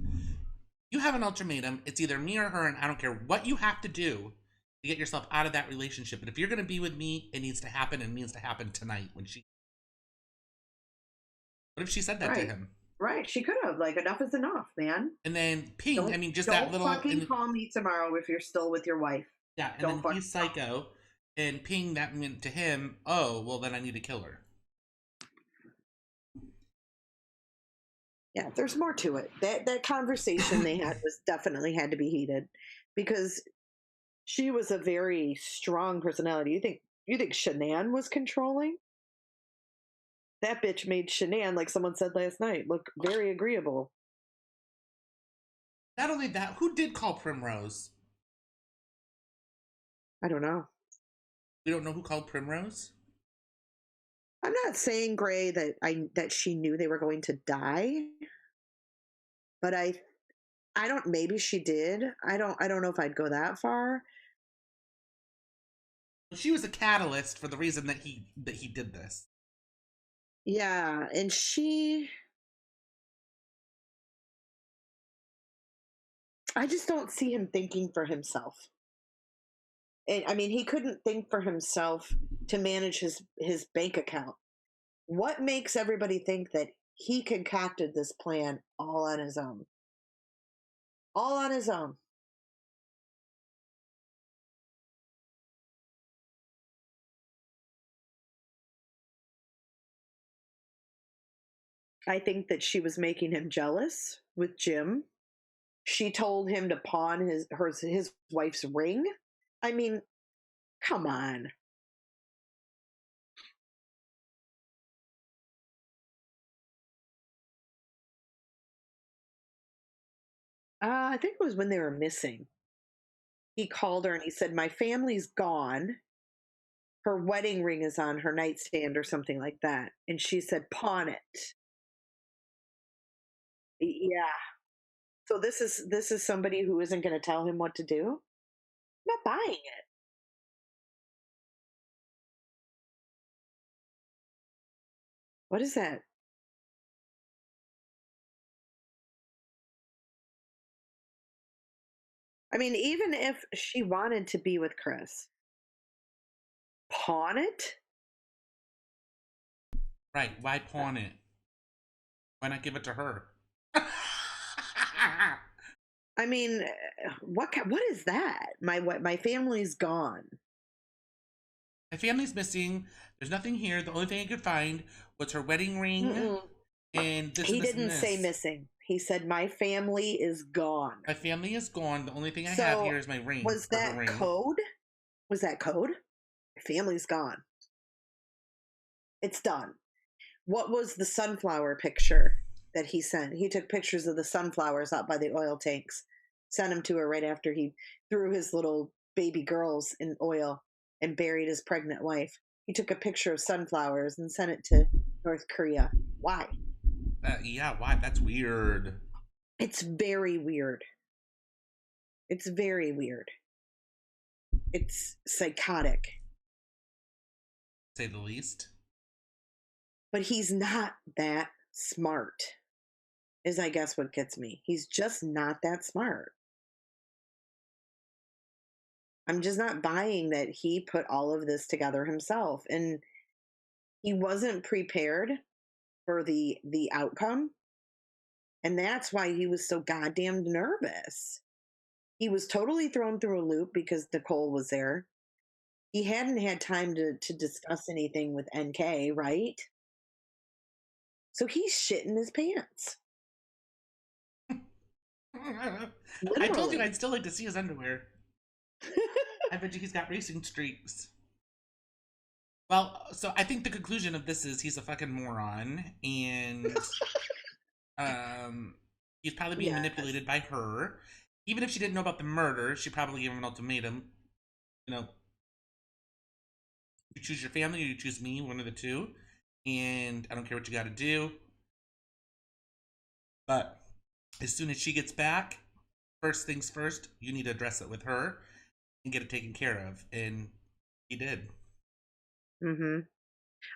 S2: you have an ultimatum, it's either me or her, and I don't care what you have to do to get yourself out of that relationship, but if you're going to be with me, it needs to happen, and it needs to happen tonight. What if she said that to him?
S1: Right, she could have. Like, enough is enough, man.
S2: And then Ping, I mean, just that little...
S1: Don't fucking call me tomorrow if you're still with your wife.
S2: Yeah, and then he's psycho, and Ping, that meant to him, oh, well, then I need to kill her.
S4: Yeah, there's more to it. That conversation they had was definitely had to be heated, because she was a very strong personality. You think Shanann was controlling? That bitch made Shanann, like someone said last night, look very agreeable.
S2: Not only that, who did call Primrose?
S4: I don't know.
S2: We don't know who called Primrose?
S4: I'm not saying, Gray, that she knew they were going to die, but I don't. Maybe she did. I don't know if I'd go that far.
S2: She was a catalyst for the reason that he did this.
S4: Yeah, and I just don't see him thinking for himself. And I mean, he couldn't think for himself to manage his bank account. What makes everybody think that he concocted this plan all on his own? All on his own. I think that she was making him jealous with Jim. She told him to pawn his wife's ring. I mean, come on. I think it was when they were missing. He called her and he said, "My family's gone. Her wedding ring is on her nightstand," or something like that. And she said, "Pawn it." Yeah. So this is somebody who isn't going to tell him what to do? I'm not buying it. What is that? I mean, even if she wanted to be with Chris, pawn it?
S2: Right. Why pawn it? Why not give it to her?
S4: I mean, what is that? My family's gone.
S2: My family's missing. There's nothing here. The only thing I could find was her wedding ring.
S4: Mm-mm.
S2: And this.
S4: He didn't say missing. He said, "My family is gone."
S2: My family is gone. The only thing I have here is my ring.
S4: Was that code? Was that code? My family's gone. It's done. What was the sunflower picture that he sent? He took pictures of the sunflowers out by the oil tanks, sent them to her right after he threw his little baby girls in oil and buried his pregnant wife. He took a picture of sunflowers and sent it to North Korea. Why?
S2: Yeah, why? That's weird.
S4: It's very weird. It's very weird. It's psychotic.
S2: To say the least.
S4: But he's not that smart, is I guess what gets me. He's just not that smart. I'm just not buying that he put all of this together himself. And he wasn't prepared for the outcome. And that's why he was so goddamn nervous. He was totally thrown through a loop because Nicole was there. He hadn't had time to discuss anything with NK, right? So he's shitting his pants.
S2: I told you I'd still like to see his underwear. I bet you he's got racing streaks. Well, so I think the conclusion of this is he's a fucking moron, and he's probably being manipulated by her. even if she didn't know about the murder, she probably gave him an ultimatum. You know, you choose your family or you choose me, one of the two. And I don't care what you got to do. But as soon as she gets back, first things first, you need to address it with her and get it taken care of. And he did.
S4: Mm-hmm.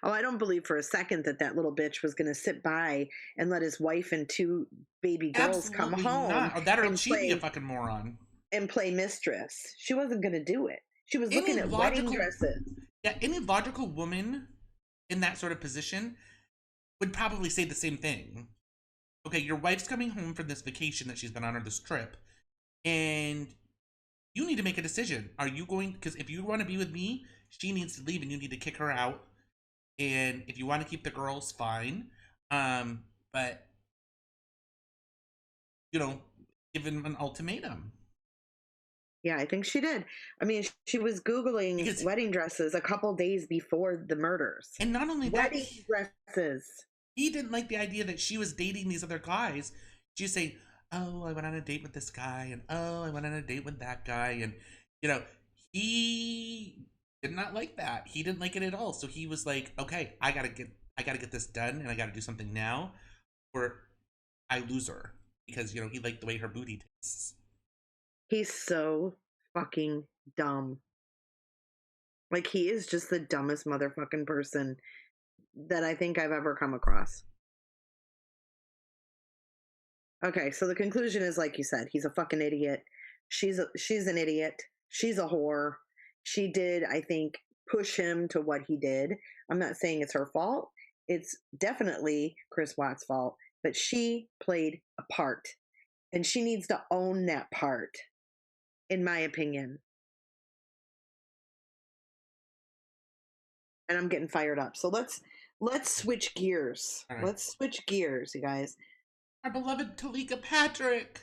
S4: Oh, I don't believe for a second that little bitch was going to sit by and let his wife and 2 baby girls come home.
S2: Not. Or that, or she'd be a fucking moron.
S4: And play mistress. She wasn't going to do it. She was looking at wedding dresses.
S2: Yeah, any logical woman in that sort of position would probably say the same thing. Okay, your wife's coming home from this vacation that she's been on, or this trip, and you need to make a decision. Are you going, because if you want to be with me, she needs to leave and you need to kick her out. And if you want to keep the girls, fine. But, you know, give him an ultimatum.
S4: Yeah, I think she did. I mean, she was Googling wedding dresses a couple days before the murders.
S2: And not only
S4: wedding dresses.
S2: He didn't like the idea that she was dating these other guys. She was saying, oh, I went on a date with this guy, and oh, I went on a date with that guy. And, you know, he did not like that. He didn't like it at all. So he was like, okay, I gotta get this done, and I gotta do something now, or I lose her. Because, you know, he liked the way her booty tastes.
S4: He's so fucking dumb. Like, he is just the dumbest motherfucking person that I think I've ever come across. Okay, so the conclusion is, like you said, he's a fucking idiot. She's an idiot. She's a whore. She did, I think, push him to what he did. I'm not saying it's her fault. It's definitely Chris Watts' fault. But she played a part. And she needs to own that part, in my opinion. And I'm getting fired up. So let's switch gears. Right. Let's switch gears, you guys.
S2: Our beloved Teleka Patrick.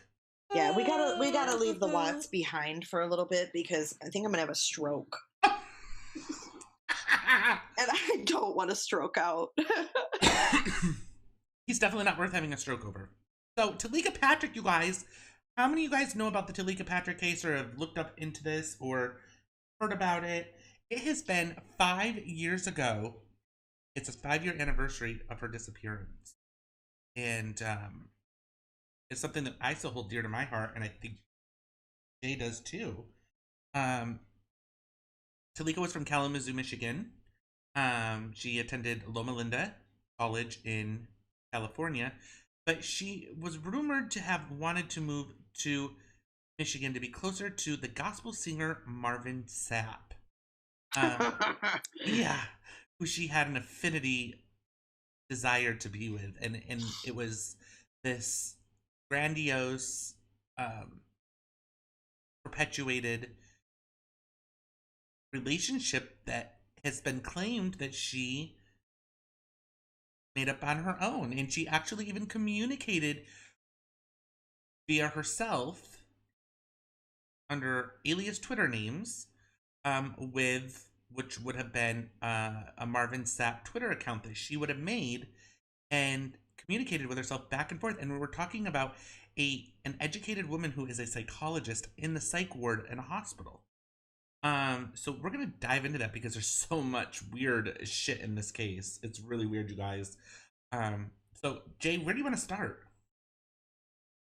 S4: Yeah, we gotta leave the Watts behind for a little bit because I think I'm gonna have a stroke. And I don't want to stroke out.
S2: He's definitely not worth having a stroke over. So, Teleka Patrick, you guys. How many of you guys know about the Teleka Patrick case or have looked up into this or heard about it? It has been 5 years ago. It's a 5-year anniversary of her disappearance. And it's something that I still hold dear to my heart, and I think Jay does too. Teleka was from Kalamazoo, Michigan. She attended Loma Linda College in California, but she was rumored to have wanted to move to Michigan to be closer to the gospel singer Marvin Sapp. Yeah, who she had an affinity desire to be with, and it was this grandiose, perpetuated relationship that has been claimed that she made up on her own, and she actually even communicated via herself under alias Twitter names with which would have been a Marvin Sapp Twitter account that she would have made and communicated with herself back and forth. And we're talking about an educated woman who is a psychologist in the psych ward in a hospital. So we're gonna dive into that because there's so much weird shit in this case. It's really weird, you guys. So Jay, where do you want to start?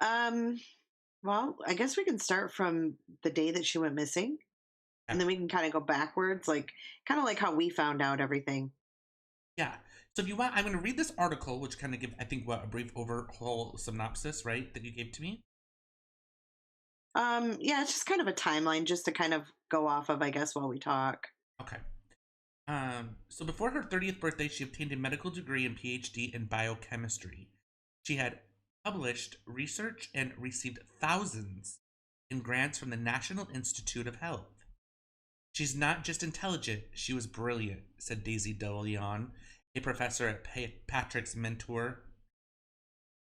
S4: Well, I guess we can start from the day that she went missing. And then we can kind of go backwards, kind of like how we found out everything.
S2: Yeah. So if you want, I'm going to read this article, which kind of give, I think, a brief overhaul synopsis, right, that you gave to me?
S4: Yeah, it's just kind of a timeline just to kind of go off of, I guess, while we talk.
S2: Okay. So before her 30th birthday, she obtained a medical degree and PhD in biochemistry. She had published research and received thousands in grants from the National Institute of Health. She's not just intelligent, she was brilliant, said Daisy DeLeon, a professor and Patrick's mentor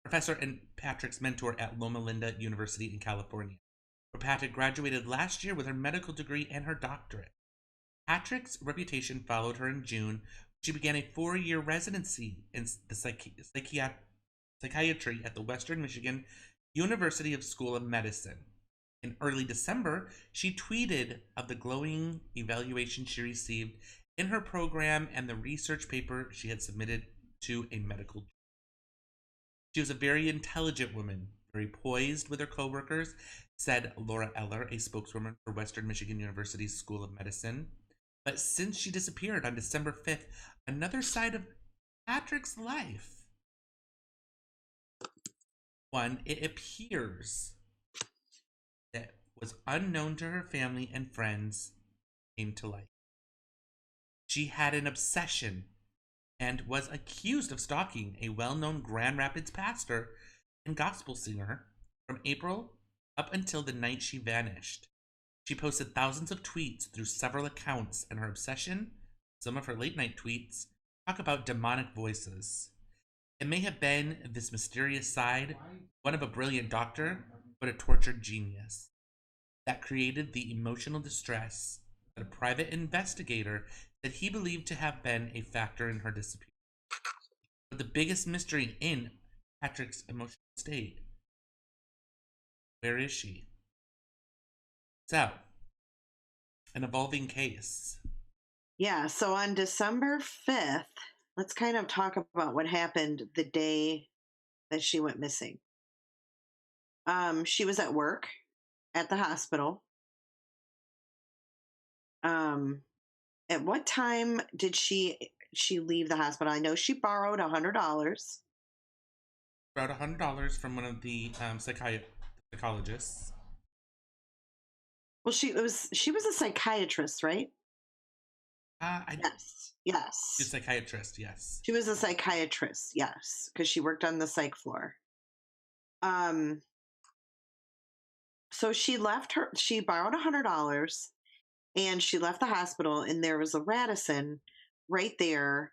S2: at Loma Linda University in California, where Patrick graduated last year with her medical degree and her doctorate. Patrick's reputation followed her in June. She began a 4-year residency in the psychiatry at the Western Michigan University School of Medicine. In early December, she tweeted of the glowing evaluation she received in her program and the research paper she had submitted to a medical journal. She was a very intelligent woman, very poised with her coworkers, said Laura Eller, a spokeswoman for Western Michigan University's School of Medicine. But since she disappeared on December 5th, another side of Patrick's life. One, it appears that was unknown to her family and friends came to light. She had an obsession and was accused of stalking a well-known Grand Rapids pastor and gospel singer from April up until the night she vanished. She posted thousands of tweets through several accounts, and her obsession, some of her late-night tweets, talk about demonic voices. It may have been this mysterious side, one of a brilliant doctor, but a tortured genius, that created the emotional distress that a private investigator that he believed to have been a factor in her disappearance. But the biggest mystery in Patrick's emotional state, where is she? So, an evolving case.
S4: Yeah, so on December 5th, let's kind of talk about what happened the day that she went missing. She was at work at the hospital. At what time did she leave the hospital? I know she borrowed $100.
S2: Borrowed $100 from one of the psychologists.
S4: Well, she was a psychiatrist, right? Yes.
S2: She's a psychiatrist, yes.
S4: She was a psychiatrist, yes, because she worked on the psych floor. So she borrowed $100 and she left the hospital, and there was a Radisson right there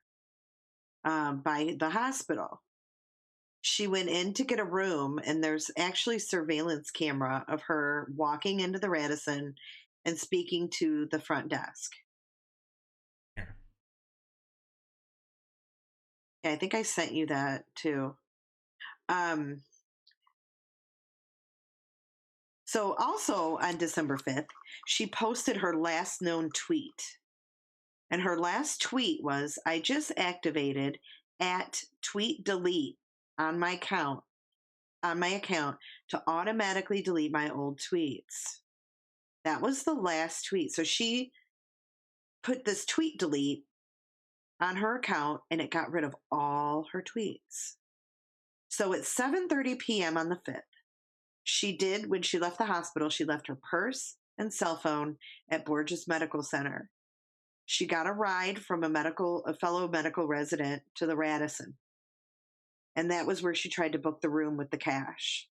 S4: by the hospital. She went in to get a room, and there's actually surveillance camera of her walking into the Radisson and speaking to the front desk.
S2: Here.
S4: Yeah, I think I sent you that too. So also on December 5th, she posted her last known tweet. And her last tweet was, "I just activated @tweet_delete on my account to automatically delete my old tweets." That was the last tweet. So she put this tweet delete on her account, and it got rid of all her tweets. So at 7:30 p.m. on the 5th, when she left the hospital, she left her purse and cell phone at Borges Medical Center. She got a ride from a fellow medical resident to the Radisson. And that was where she tried to book the room with the cash.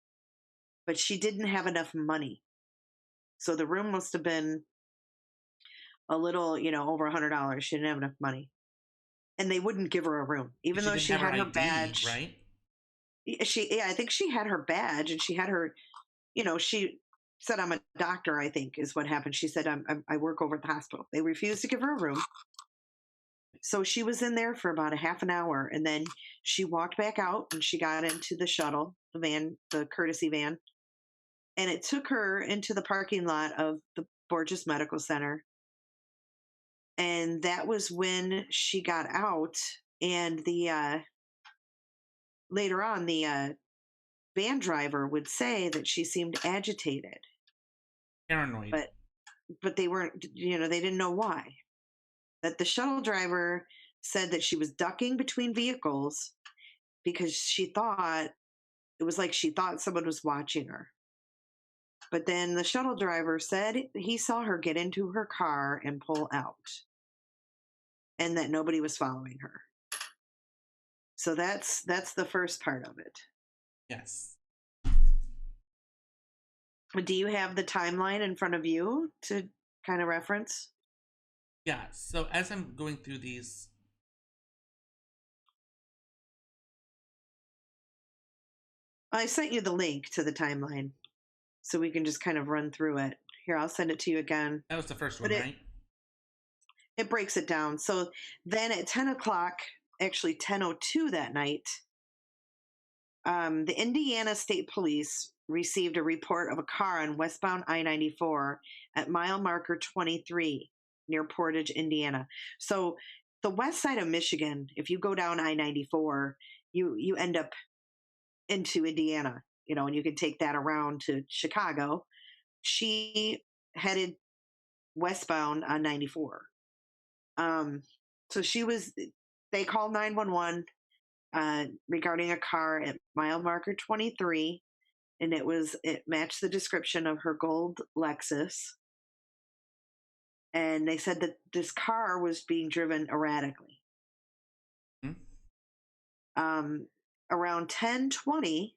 S4: But she didn't have enough money. So the room must have been a little, over $100. She didn't have enough money. And they wouldn't give her a room, even though she had her badge.
S2: Right?
S4: I think she had her badge, and she had her, she said, "I'm a doctor," I think is what happened. She said, I work over at the hospital. They refused to give her a room. So she was in there for about a half an hour, and then she walked back out, and she got into the shuttle, the van, the courtesy van, and it took her into the parking lot of the Borges Medical Center. And that was when she got out, and later on, the van driver would say that she seemed agitated.
S2: Paranoid.
S4: But they weren't, they didn't know why. That the shuttle driver said that she was ducking between vehicles because she thought someone was watching her. But then the shuttle driver said he saw her get into her car and pull out, and that nobody was following her. So that's the first part of it.
S2: Yes.
S4: Do you have the timeline in front of you to kind of reference?
S2: Yeah, so as I'm going through these,
S4: I sent you the link to the timeline, so we can just kind of run through it. Here, I'll send it to you again.
S2: That was the first one, right?
S4: It breaks it down. So then at 10 o'clock, actually 10:02 that night, the Indiana State Police received a report of a car on westbound I-94 at mile marker 23 near Portage, Indiana. So the west side of Michigan, if you go down I-94, you end up into Indiana, and you can take that around to Chicago. She headed westbound on 94. So they called 911 regarding a car at mile marker 23, and it matched the description of her gold Lexus. And they said that this car was being driven erratically. Around 10:20,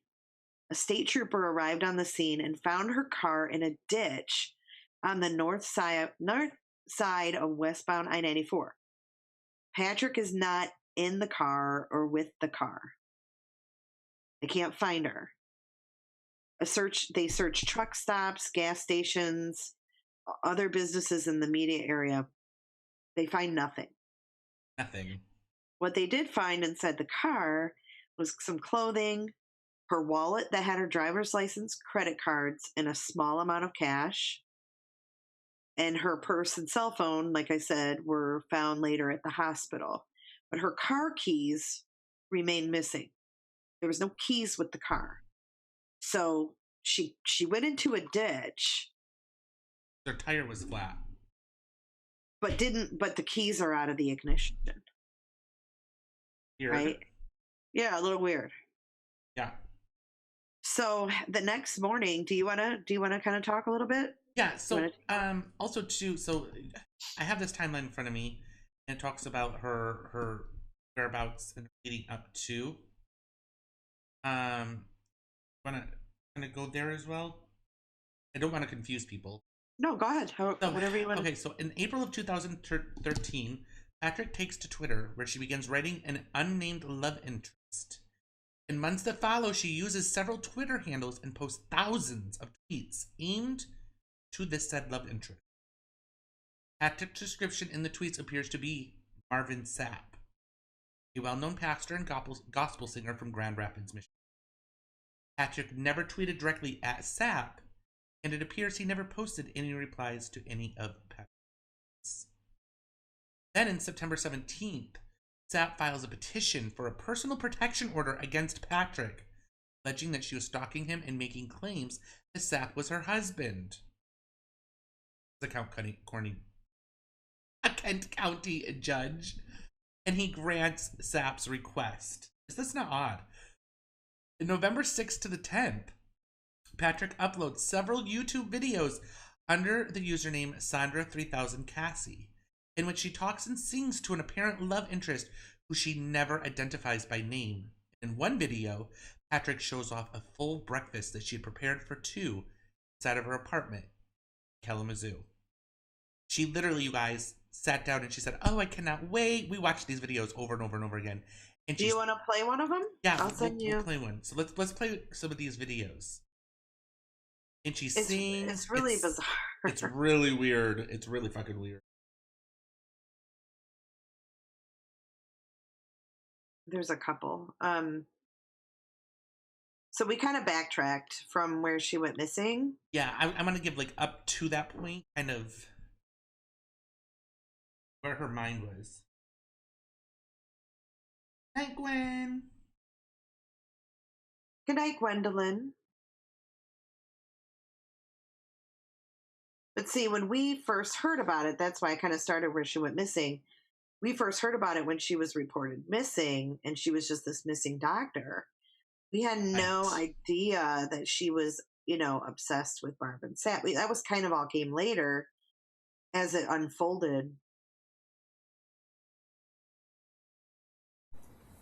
S4: a state trooper arrived on the scene and found her car in a ditch on the north side of westbound I-94. Patrick is not in the car or with the car. They can't find her. They searched truck stops, gas stations, other businesses in the immediate area. They find nothing.
S2: Nothing.
S4: What they did find inside the car was some clothing, her wallet that had her driver's license, credit cards, and a small amount of cash. And her purse and cell phone, like I said, were found later at the hospital. But her car keys remained missing. There was no keys with the car. So she went into a ditch.
S2: Their tire was flat.
S4: But the keys are out of the ignition.
S2: Weird.
S4: Right? Yeah, a little weird.
S2: Yeah.
S4: So the next morning, do you wanna kind of talk a little bit?
S2: Yeah, so also too, so I have this timeline in front of me, and it talks about her whereabouts and leading up to. Wanna go there as well? I don't want to confuse people.
S4: No, go ahead. Whatever you want.
S2: Okay, so in April of 2013, Patrick takes to Twitter, where she begins writing an unnamed love interest. In months that follow, she uses several Twitter handles and posts thousands of tweets aimed to this said love interest. Patrick's description in the tweets appears to be Marvin Sapp, a well-known pastor and gospel singer from Grand Rapids, Michigan. Patrick never tweeted directly at Sapp, and it appears he never posted any replies to any of Patrick's. Then, in September 17th, Sapp files a petition for a personal protection order against Patrick, alleging that she was stalking him and making claims that Sapp was her husband. The Kent County judge, and he grants Sapp's request. Is this not odd? In November 6th to the 10th, Patrick uploads several YouTube videos under the username Sandra3000Cassie, in which she talks and sings to an apparent love interest who she never identifies by name. In one video, Patrick shows off a full breakfast that she had prepared for two inside of her apartment in Kalamazoo. She literally, you guys, sat down and she said, "Oh, I cannot wait." We watched these videos over and over and over again. And
S4: do you want to play one of them?
S2: Yeah, we'll play one. So let's play some of these videos. And she sings.
S4: It's really bizarre.
S2: It's really weird. It's really fucking weird.
S4: There's a couple. So we kind of backtracked from where she went missing.
S2: Yeah, I'm gonna give like up to that point, kind of where her mind was. Night, Gwen.
S4: Good night, Gwendolyn. But see, when we first heard about it, that's why I kind of started where she went missing. We first heard about it when she was reported missing, and she was just this missing doctor. We had no idea that she was, obsessed with Marvin Sapp. That was kind of all came later as it unfolded.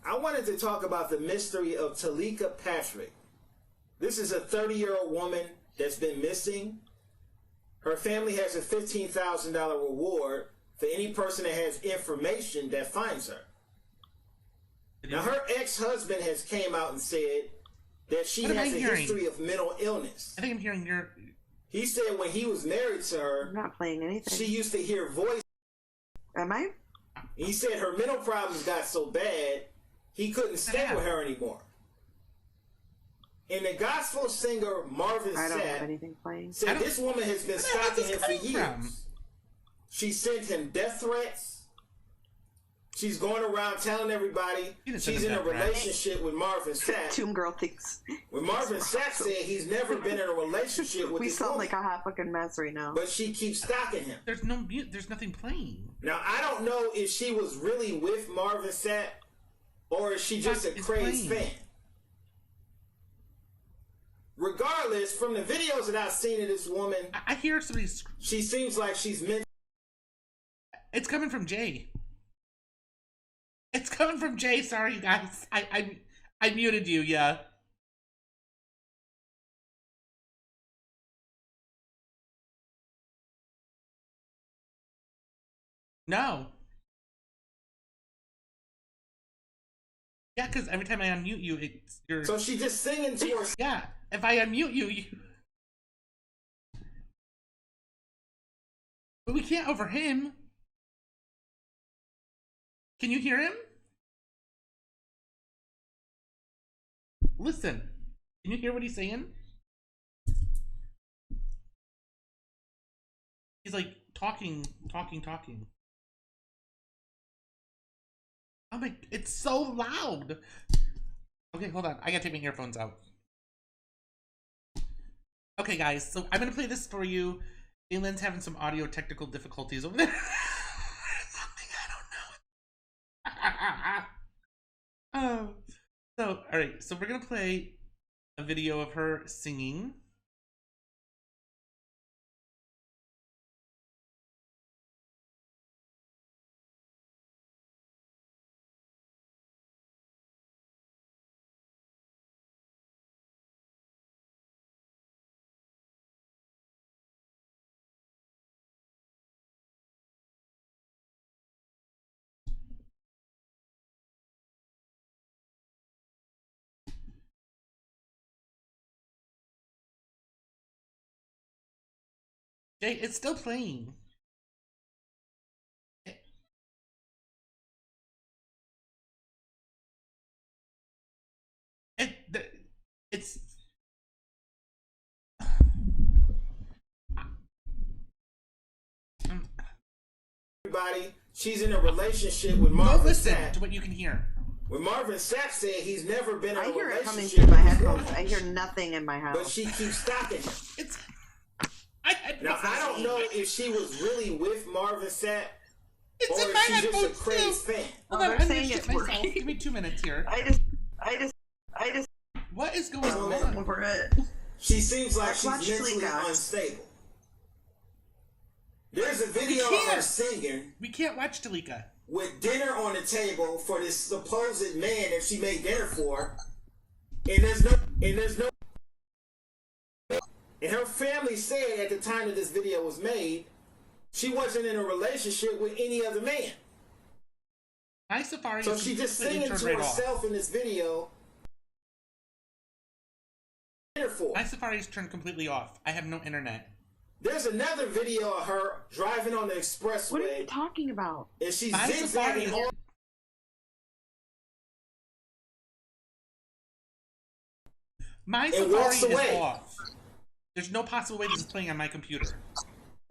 S5: I wanted to talk about the mystery of Teleka Patrick. This is a 30-year-old woman that's been missing. Her family has a $15,000 reward for any person that has information that finds her. Now, her ex-husband has came out and said that she has a history of mental illness.
S2: I think I'm hearing your...
S5: He said when he was married to her,
S4: I'm not playing anything.
S5: She used to hear voices.
S4: Am I?
S5: He said her mental problems got so bad, he couldn't stay with her anymore. And the gospel singer Marvin said this woman has been stalking him for years. She sent him death threats. She's going around telling everybody she's in a relationship with Marvin Sapp.
S4: Tomb Girl thinks.
S5: When Marvin Sapp said he's never been in a relationship with
S4: this woman. We sound like a hot fucking mess right now.
S5: But she keeps stalking him.
S2: There's nothing playing.
S5: Now, I don't know if she was really with Marvin Sapp or is she just a crazy fan. Regardless, from the videos that I've seen of this woman,
S2: I hear somebody.
S5: She seems like she's meant.
S2: It's coming from Jay. It's coming from Jay. Sorry, you guys. I muted you. Yeah. No. Yeah, because every time I unmute you, you're.
S5: So she just singing to her.
S2: Yeah. If I unmute you. But we can't over him. Can you hear him? Listen. Can you hear what he's saying? He's like talking. Oh my, it's so loud. Okay, hold on. I gotta take my earphones out. Okay, guys, so I'm gonna play this for you. Aylin's having some audio technical difficulties over there. Something I don't know. So, all right, so we're gonna play a video of her singing. Jay, it's still playing. It's
S5: everybody. She's in a relationship with Marvin.
S2: Don't listen
S5: Sapp.
S2: to what you can hear.
S5: When Marvin Sapp said he's never been in a relationship.
S4: I hear it coming through my headphones. I hear nothing in my house.
S5: But she keeps stalking him.
S2: It's.
S5: I don't know if she was really with Marvin Sapp
S2: or
S5: if she's just a crazy fan.
S2: Hold on, I'm saying it's myself. Give me 2 minutes here.
S4: I just.
S2: What is going on?
S4: Over it.
S5: She seems like she's mentally unstable. There's a video of her singing.
S2: We can't watch Teleka.
S5: With dinner on the table for this supposed man that she made dinner for, and there's no. And her family said at the time that this video was made, she wasn't in a relationship with any other man.
S2: My Safari.
S5: So she just singing to herself in this video.
S2: My Safari's turned completely off. I have no internet.
S5: There's another video of her driving on the expressway.
S4: What are you talking about?
S5: And she's zigzagging on.
S2: My Safari is off. There's no possible way this is playing on my computer.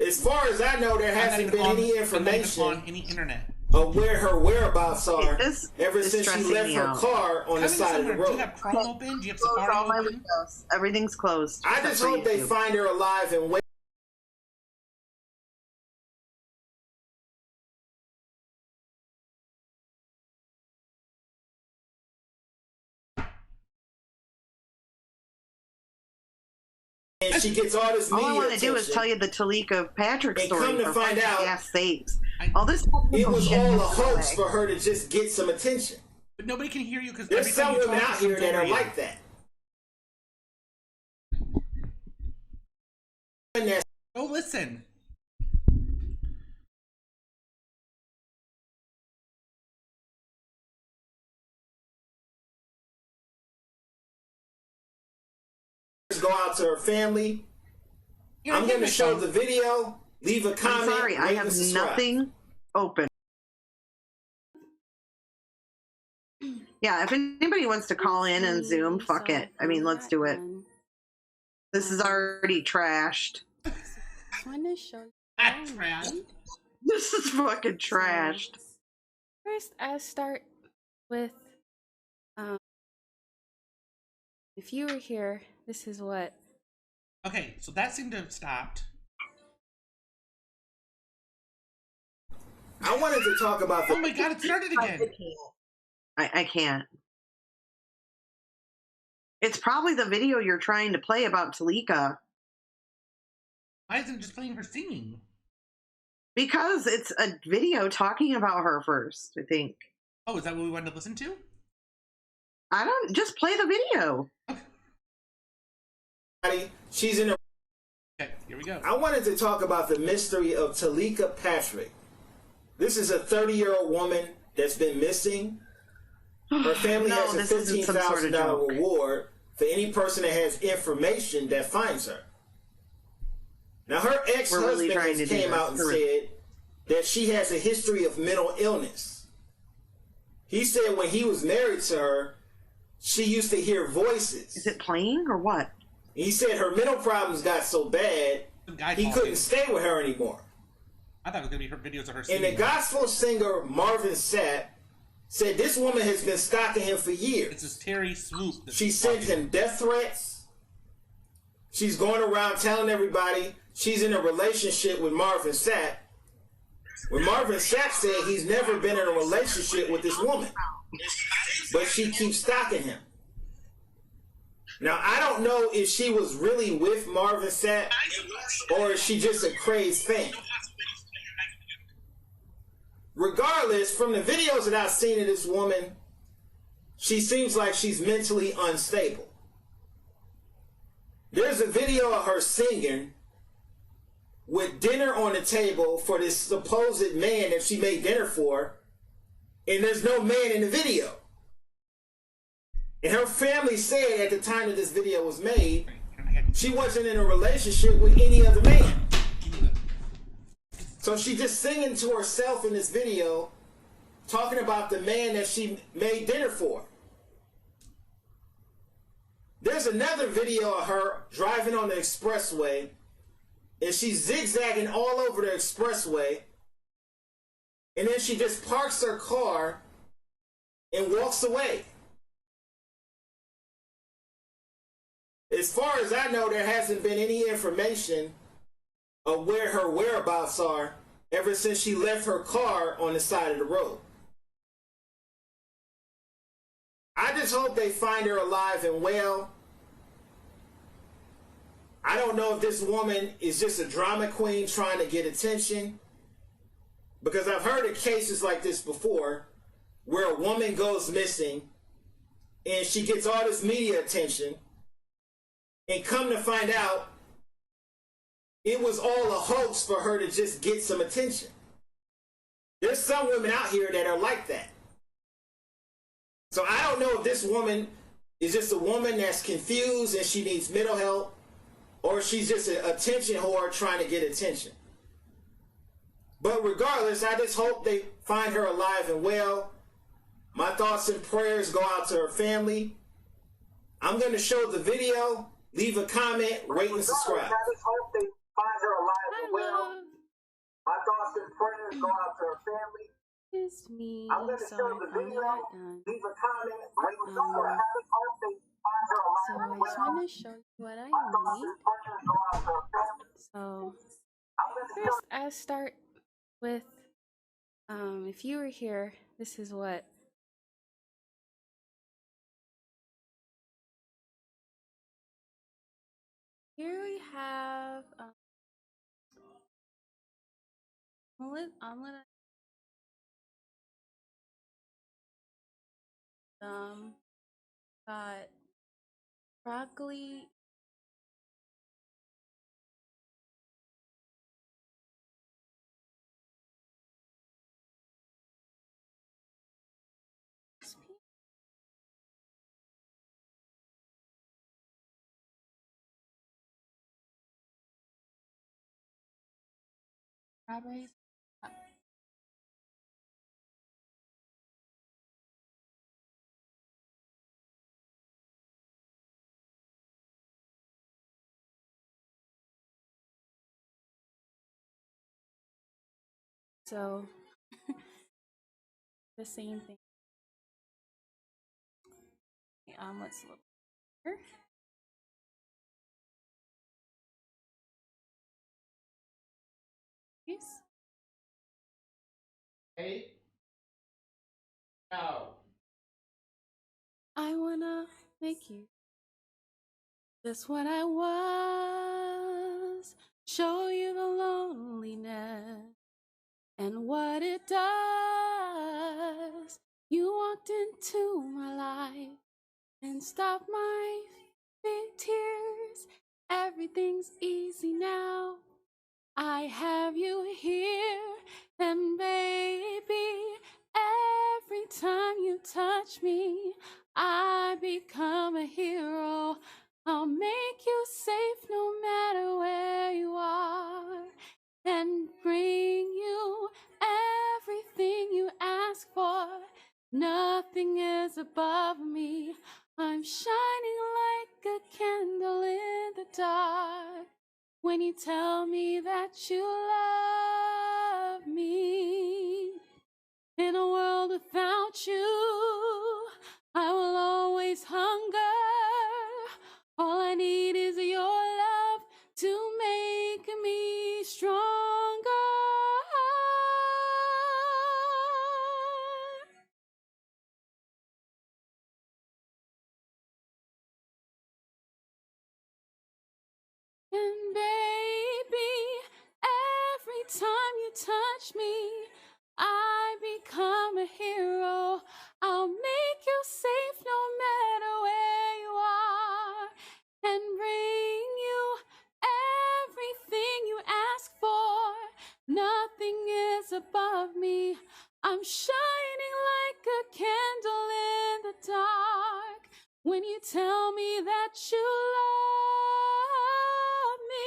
S5: As far as I know, there hasn't been any information
S2: on any internet
S5: of where her whereabouts are ever since she left her car on the side of the road.
S2: Do you have Chrome open? Do you have Safari
S4: all my
S2: open?
S4: windows. Everything's closed.
S5: I just hope they find her alive and wait. And she gets all this media
S4: All I want to do is tell you the Teleka Patrick story.
S5: Come to find out,
S4: all this
S5: it was all a hoax for her to just get some attention.
S2: But nobody can hear you because
S5: there's some women out here that are like that.
S2: Oh, listen.
S5: Go out to her family. I'm going to show the video. Leave a comment.
S4: I'm sorry, I have nothing open.
S1: Yeah, if anybody wants to call in and Zoom, fuck it. I mean, let's do it. This is already trashed.
S6: I just want to show you.
S2: Trashed.
S1: This is fucking trashed.
S6: So, first, I'll start with, if you were here, this is what.
S2: Okay, so that seemed to have stopped.
S5: I wanted to talk about
S2: Oh my god, it started again.
S1: I can't. It's probably the video you're trying to play about Teleka.
S2: Why isn't it just playing her singing?
S1: Because it's a video talking about her first, I think.
S2: Oh, is that what we wanted to listen to?
S1: I don't, just play the video.
S5: She's in a...
S2: Okay, here we go.
S5: I wanted to talk about the mystery of Teleka Patrick. This is a 30-year-old woman that's been missing. Her family has a $15,000 reward for any person that has information that finds her. Now, her ex-husband came out and said that she has a history of mental illness. He said when he was married to her, she used to hear voices.
S1: Is it playing or what?
S5: He said her mental problems got so bad, he couldn't stay with her anymore.
S2: I thought it was going to be her videos of her singing.
S5: And the gospel singer Marvin Sapp said this woman has been stalking him for years.
S2: It's this Terry Swoop.
S5: She sent him death threats. She's going around telling everybody she's in a relationship with Marvin Sapp. When Marvin Sapp said he's never been in a relationship with this woman. But she keeps stalking him. Now, I don't know if she was really with Marvin Sapp or is she just a crazed fan. Regardless, from the videos that I've seen of this woman, she seems like she's mentally unstable. There's a video of her singing with dinner on the table for this supposed man that she made dinner for, and there's no man in the video. And her family said at the time that this video was made, she wasn't in a relationship with any other man. So she just singing to herself in this video, talking about the man that she made dinner for. There's another video of her driving on the expressway, and she's zigzagging all over the expressway, and then she just parks her car and walks away. As far as I know, there hasn't been any information of where her whereabouts are ever since she left her car on the side of the road. I just hope they find her alive and well. I don't know if this woman is just a drama queen trying to get attention, because I've heard of cases like this before where a woman goes missing and she gets all this media attention, and come to find out it was all a hoax for her to just get some attention. There's some women out here that are like that. So I don't know if this woman is just a woman that's confused and she needs mental help, or she's just an attention whore trying to get attention. But regardless, I just hope they find her alive and well. My thoughts and prayers go out to her family. I'm going to show the video. Leave a comment, rate, and subscribe. I just hope they find her alive and well. My thoughts and prayers go out to her family.
S6: It's me.
S5: I'm going to show the video. Leave a comment, rate, and subscribe. I just hope they find her alive
S6: So
S5: and
S6: I
S5: well.
S6: just want to show you what I need. So first, I'll start with, if you were here, this is what. Here we have, omelet, got broccoli, strawberries, So the same thing. Let's look here. Yes.
S2: Hey. No.
S6: I wanna make you just what I was, show you the loneliness and what it does. You walked into my life and stopped my big tears. Everything's easy now. I have you here, and baby, every time you touch me, I become a hero. I'll make you safe no matter where you are, and bring you everything you ask for. Nothing is above me. I'm shining like a candle in the dark. When you tell me that you love me, in a world without you, I will always hunger. All I need is your love to make me stronger. And baby, every time you touch me, I become a hero. I'll make you safe no matter where you are, and bring you everything you ask for. Nothing is above me. I'm shining like a candle in the dark. When you tell me that you love me.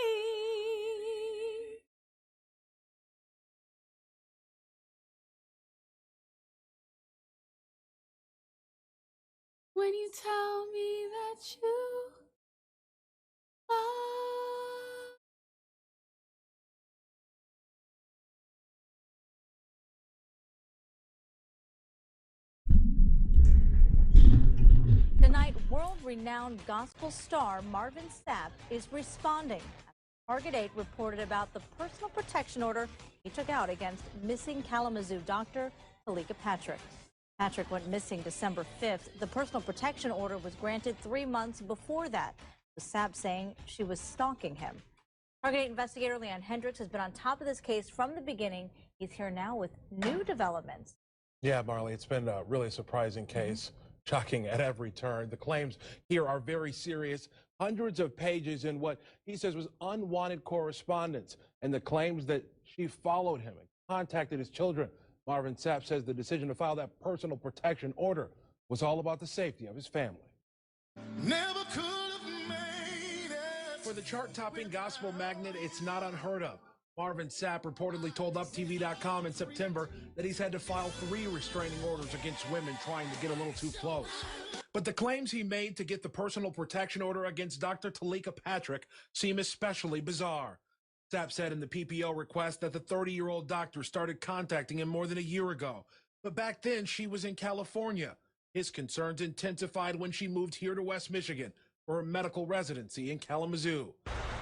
S6: When you tell me that you love.
S7: Tonight, world-renowned gospel star Marvin Sapp is responding. Target 8 reported about the personal protection order he took out against missing Kalamazoo doctor Teleka Patrick. Patrick went missing December 5th. The personal protection order was granted 3 months before that, with Sapp saying she was stalking him. Target 8 investigator Leanne Hendricks has been on top of this case from the beginning. He's here now with new developments.
S8: Yeah, Marley, it's been a really surprising case. Shocking at every turn. The claims here are very serious. Hundreds of pages in what he says was unwanted correspondence, and the claims that she followed him and contacted his children. Marvin Sapp says the decision to file that personal protection order was all about the safety of his family.
S9: Never could have made it.
S8: For the chart-topping gospel magnate, it's not unheard of. Marvin Sapp reportedly told UpTV.com in September that he's had to file 3 restraining orders against women trying to get a little too close. But the claims he made to get the personal protection order against Dr. Teleka Patrick seem especially bizarre. Sapp said in the PPO request that the 30-year-old doctor started contacting him more than a year ago. But back then, she was in California. His concerns intensified when she moved here to West Michigan for a medical residency in Kalamazoo.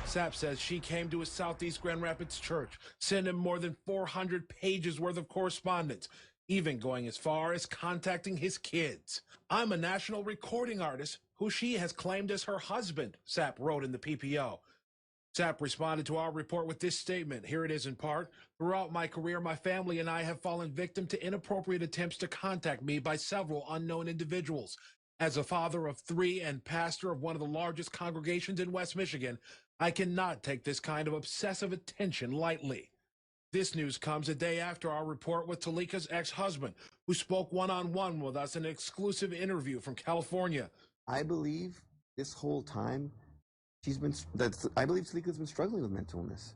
S8: Sapp says she came to his Southeast Grand Rapids church, sent him more than 400 pages worth of correspondence, even going as far as contacting his kids. I'm a national recording artist who she has claimed as her husband, Sapp wrote in the PPO. Sapp responded to our report with this statement. Here it is in part. Throughout my career, my family and I have fallen victim to inappropriate attempts to contact me by several unknown individuals. As a father of 3 and pastor of one of the largest congregations in West Michigan, I cannot take this kind of obsessive attention lightly. This news comes a day after our report with Teleka's ex-husband, who spoke one-on-one with us in an exclusive interview from California.
S10: I believe this whole time I believe Teleka's been struggling with mental illness.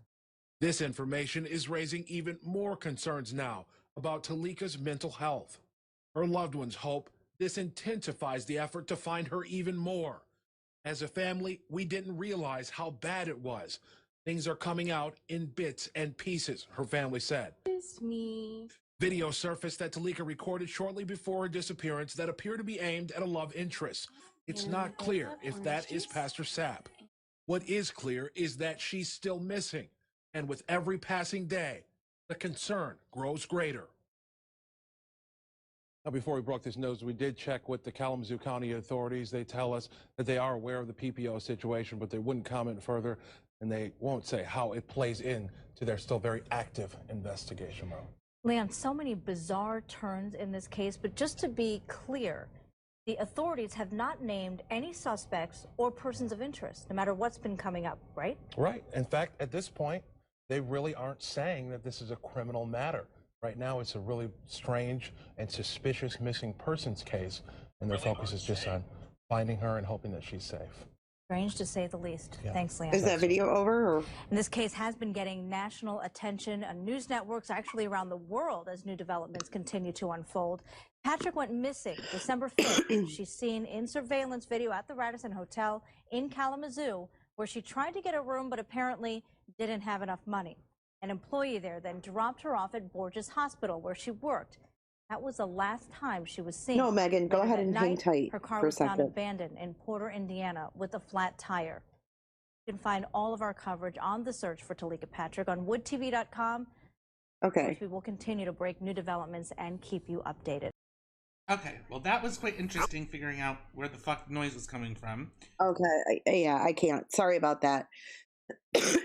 S8: This information is raising even more concerns now about Teleka's mental health. Her loved ones hope this intensifies the effort to find her even more. As a family, we didn't realize how bad it was. Things are coming out in bits and pieces, her family said.
S6: It's me.
S8: Video surfaced that Teleka recorded shortly before her disappearance that appear to be aimed at a love interest. It's not clear if that is Pastor Sapp. What is clear is that she's still missing, and with every passing day, the concern grows greater. Now, before we broke this news, we did check with the Kalamazoo County authorities. They tell us that they are aware of the PPO situation, but they wouldn't comment further, and they won't say how it plays in to their still very active investigation.
S7: Leon, so many bizarre turns in this case, but just to be clear, the authorities have not named any suspects or persons of interest, no matter what's been coming up, right?
S8: Right. In fact, at this point, they really aren't saying that this is a criminal matter. Right now, it's a really strange and suspicious missing persons case, and their focus is just on finding her and hoping that she's safe.
S7: Strange to say the least.
S8: Yeah.
S7: Thanks, Leon.
S4: Is that video over? Or?
S7: And this case has been getting national attention on news networks actually around the world as new developments continue to unfold. Patrick went missing December 5th. She's seen in surveillance video at the Radisson Hotel in Kalamazoo, where she tried to get a room but apparently didn't have enough money. An employee there then dropped her off at Borges Hospital, where she worked. That was the last time she was seen.
S4: No, Megan, go ahead and hang tight
S7: her car
S4: for a
S7: was found
S4: second.
S7: abandoned in Porter, Indiana, with a flat tire. You can find all of our coverage on the search for Teleka Patrick on woodtv.com.
S4: Okay.
S7: Of course, we will continue to break new developments and keep you updated.
S2: Okay, well, that was quite interesting, figuring out where the fuck noise was coming from.
S4: Okay, yeah, I can't. Sorry about that.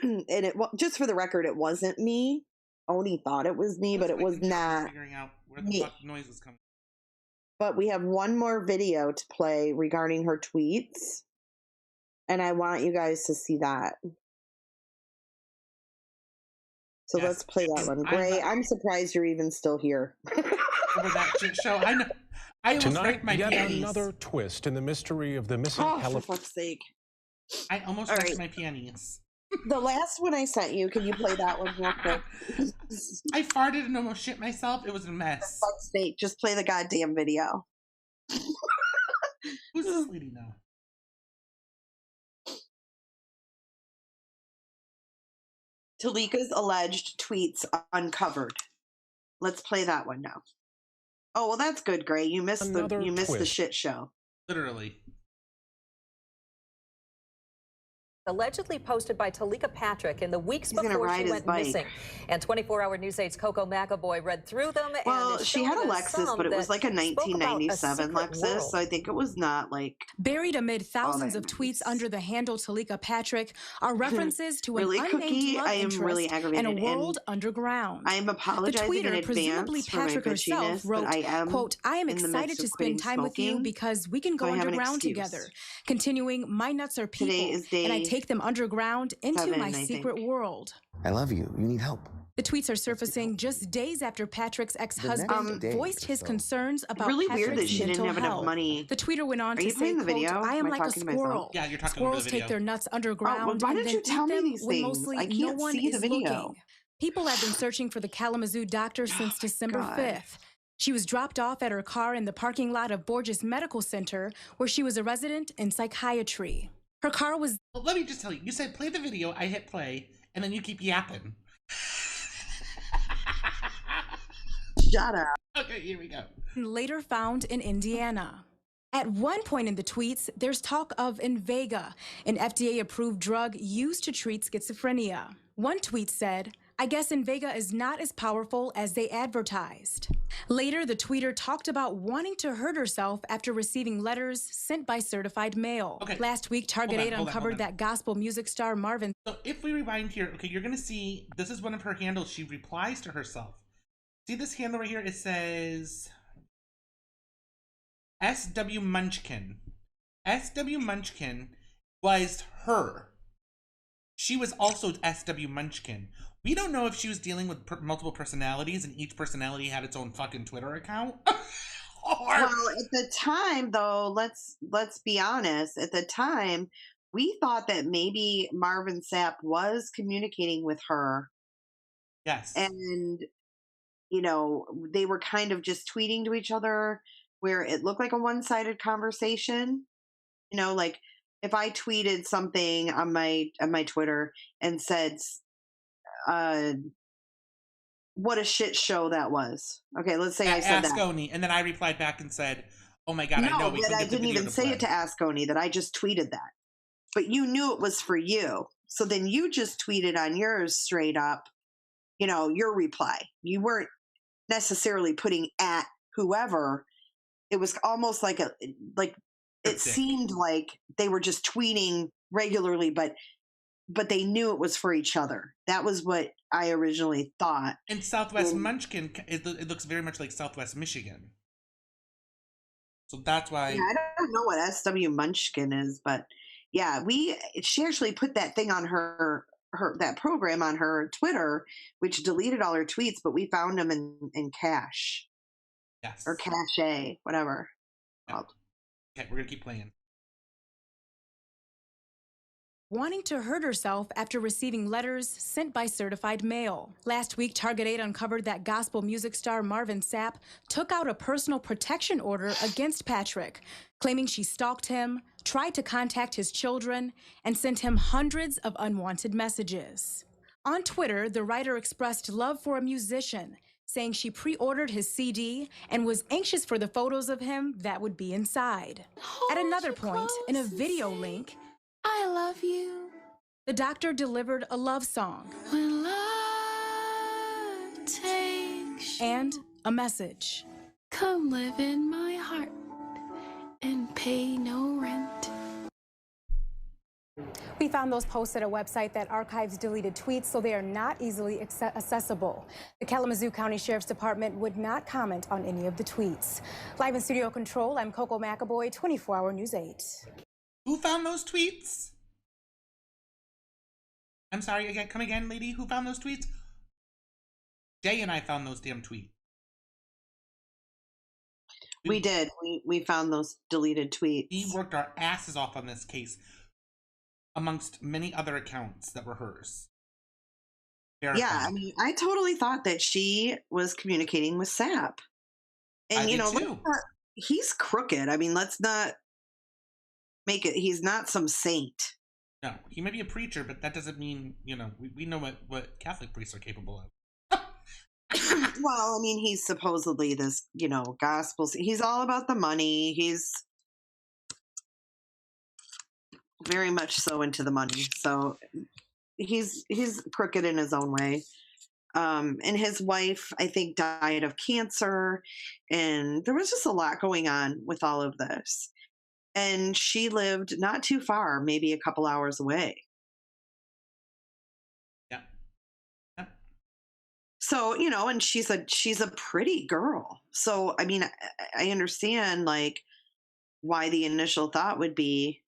S4: And just for the record, it wasn't me. Oni thought it was me, but it was not.
S2: Figuring out where the fuck noise was coming.
S4: But we have one more video to play regarding her tweets, and I want you guys to see that. So yes. Let's play that one. Gray, I'm surprised you're even still here.
S2: Over that shit show. I know. I almost wrecked my peonies.
S8: Another twist in the mystery of the missing
S4: for fuck's sake.
S2: I almost wrecked my peonies.
S4: The last one I sent you, can you play that one real quick?
S2: I farted and almost shit myself. It was a mess.
S4: For fuck's sake, just play the goddamn video.
S2: Who's this lady now?
S4: Teleka's alleged tweets uncovered. Let's play that one now. Oh, well, that's good, Gray. You missed the shit show.
S2: Literally.
S11: Allegedly posted by Teleka Patrick in the weeks before she went missing. And 24-hour News 8's Coco McAvoy read through them.
S4: Well, she had a Lexus, but it was like a 1997 Lexus, so I think it was not like...
S12: Buried amid thousands of tweets under the handle Teleka Patrick are references to an unnamed love interest and a world underground.
S4: I am apologizing in advance
S12: presumably Patrick herself, wrote, quote, I am excited to spend time with you because we can go underground together. Continuing, my nuts are people, and I take them underground into my secret world.
S10: I love you. You need help.
S12: The tweets are surfacing just days after Patrick's ex-husband voiced his concerns about Patrick's mental health. The tweeter went on to say, quote, I am like a squirrel.
S2: Yeah, you're talking
S12: Squirrels
S2: about the video.
S12: take their nuts underground
S4: why
S12: and
S4: did
S12: then
S4: you tell
S12: eat
S4: me
S12: them
S4: these
S12: when
S4: things?
S12: mostly
S4: I
S12: no
S4: can't
S12: one
S4: see
S12: is
S4: the video.
S12: looking. People have been searching for the Kalamazoo doctor since December 5th. She was dropped off at her car in the parking lot of Borges Medical Center, where she was a resident in psychiatry. Her car was...
S2: Well, let me just tell you. You said play the video, I hit play, and then you keep yapping.
S4: Shut up.
S2: Okay, here we go.
S12: Later found in Indiana. At one point in the tweets, there's talk of Invega, an FDA-approved drug used to treat schizophrenia. One tweet said, I guess Invega is not as powerful as they advertised. Later, the tweeter talked about wanting to hurt herself after receiving letters sent by certified mail.
S2: Okay.
S12: Last week, Target 8 uncovered that gospel music star Marvin.
S2: So if we rewind here, okay, you're going to see, this is one of her handles. She replies to herself. See this handle right here? It says SW Munchkin. SW Munchkin was her. She was also SW Munchkin. We don't know if she was dealing with multiple personalities and each personality had its own fucking Twitter account.
S4: Well, at the time, though, let's be honest. At the time, we thought that maybe Marvin Sapp was communicating with her.
S2: Yes.
S4: And, you know, they were kind of just tweeting to each other where it looked like a one-sided conversation. You know, like if I tweeted something on my Twitter and said, what a shit show that was. Okay, let's say I said
S2: Ask
S4: that.
S2: Oni, and then I replied back and said, "Oh my god, I know we
S4: but
S2: couldn't
S4: I
S2: get the
S4: didn't
S2: video
S4: even
S2: to
S4: say
S2: play."
S4: it to Ask Oni, that I just tweeted that. But you knew it was for you. So then you just tweeted on yours straight up, you know, your reply. You weren't necessarily putting at whoever. It was almost like it seemed like they were just tweeting regularly, but they knew it was for each other. That was what I originally thought.
S2: And Southwest Munchkin, it looks very much like Southwest Michigan. So that's why.
S4: Yeah, I don't know what SW Munchkin is, but yeah, she actually put that thing on her that program on her Twitter, which deleted all her tweets, but we found them in cache.
S2: Yes.
S4: Or cache, whatever.
S2: Yeah. Okay, we're gonna keep playing.
S12: Wanting to hurt herself after receiving letters sent by certified mail. Last week, Target 8 uncovered that gospel music star Marvin Sapp took out a personal protection order against Patrick, claiming she stalked him, tried to contact his children, and sent him hundreds of unwanted messages. On Twitter, the writer expressed love for a musician, saying she pre-ordered his CD and was anxious for the photos of him that would be inside. At another point, in a video link,
S6: I love you.
S12: The doctor delivered a love song.
S6: When love takes you.
S12: And a message.
S6: Come live in my heart and pay no rent.
S12: We found those posts at a website that archives deleted tweets, so they are not easily accessible. The Kalamazoo County Sheriff's Department would not comment on any of the tweets. Live in studio control, I'm Coco McAvoy, 24-Hour News 8.
S2: Who found those tweets? I'm sorry, again, come again, lady. Who found those tweets? Jay and I found those damn tweets.
S4: We did. We found those deleted tweets.
S2: We worked our asses off on this case, amongst many other accounts that were hers. Verified.
S4: Yeah, I mean, I totally thought that she was communicating with Sapp. And, you know, he's crooked. I mean, let's not make it, he's not some saint.
S2: No, he may be a preacher, but that doesn't mean, you know, we know what Catholic priests are capable of.
S4: Well, I mean, he's supposedly this, you know, gospel. He's all about the money. He's very much so into the money. So he's crooked in his own way. And his wife, I think, died of cancer. And there was just a lot going on with all of this. And she lived not too far, maybe a couple hours away.
S2: Yeah. Yeah.
S4: So, you know, and she's a pretty girl. So, I mean, I understand, like, why the initial thought would be,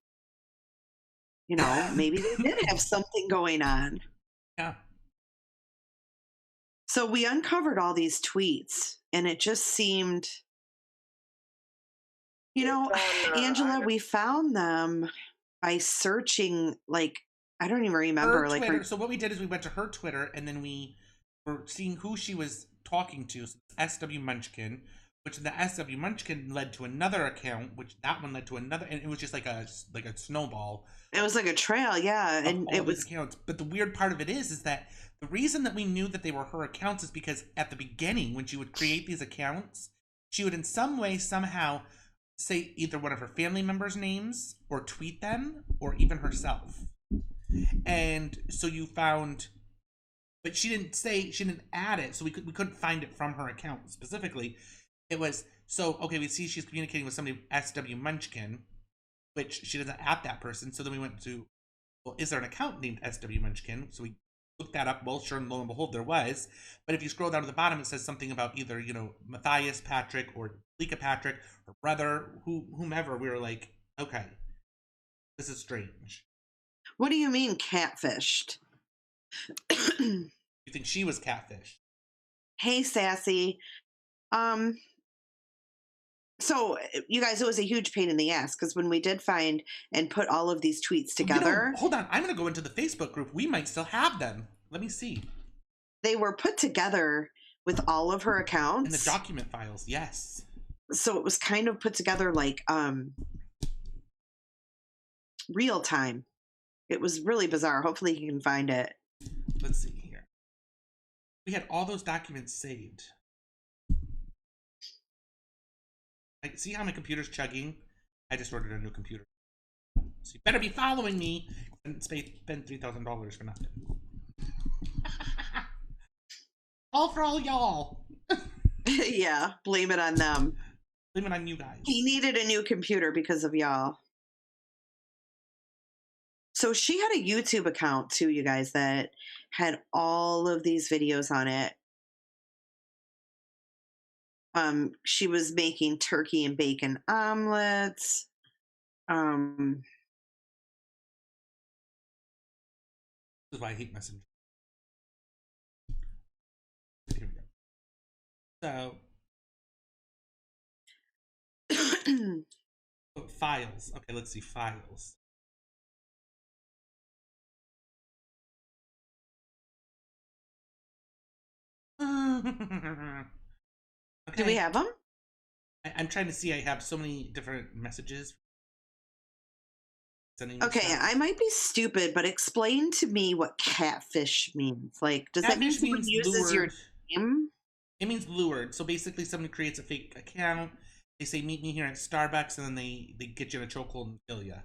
S4: you know, maybe they did have something going on.
S2: Yeah.
S4: So we uncovered all these tweets, and it just seemed... You know, Angela, we found them by searching, like, I don't even remember.
S2: Her Twitter. So what we did is we went to her Twitter, and then we were seeing who she was talking to. So SW Munchkin, which the SW Munchkin led to another account, which that one led to another, and it was just like a snowball.
S4: It was like a trail, yeah, and it was
S2: accounts. But the weird part of it is that the reason that we knew that they were her accounts is because at the beginning, when she would create these accounts, she would in some way somehow say either one of her family members' names or tweet them or even herself. And so you found, but she didn't add it, so we couldn't find it from her account specifically. It was, so, okay, we see she's communicating with somebody, SW Munchkin, which she doesn't add that person. So then we went to, well, is there an account named SW Munchkin? So we looked that up. Well, sure, and lo and behold, there was. But if you scroll down to the bottom, it says something about either, you know, Matthias Patrick or Teleka Patrick, her brother, whomever. We were like, okay, this is strange.
S4: What do you mean catfished?
S2: You think she was catfished?
S4: Hey, Sassy. So, you guys, it was a huge pain in the ass, because when we did find and put all of these tweets together...
S2: You know, hold on, I'm going to go into the Facebook group. We might still have them. Let me see.
S4: They were put together with all of her accounts.
S2: In the document files, yes.
S4: So it was kind of put together like real time. It was really bizarre. Hopefully he can find it.
S2: Let's see here. We had all those documents saved. I see how my computer's chugging. I just ordered a new computer. So you better be following me and spend $3,000 for nothing. All for all y'all.
S4: Yeah, blame it on them.
S2: Blame it on you guys.
S4: He needed a new computer because of y'all. So she had a YouTube account too, you guys, that had all of these videos on it. She was making turkey and bacon omelets.
S2: This is why I hate Messenger. Here we go. So, files. Okay, let's see, files.
S4: Okay. Do we have them?
S2: I'm trying to see. I have so many different messages.
S4: Okay, I might be stupid, but explain to me what catfish means. Like, does that mean someone uses your name?
S2: It means lured. So basically, someone creates a fake account. They say, "Meet me here at Starbucks," and then they get you in a chokehold and kill you.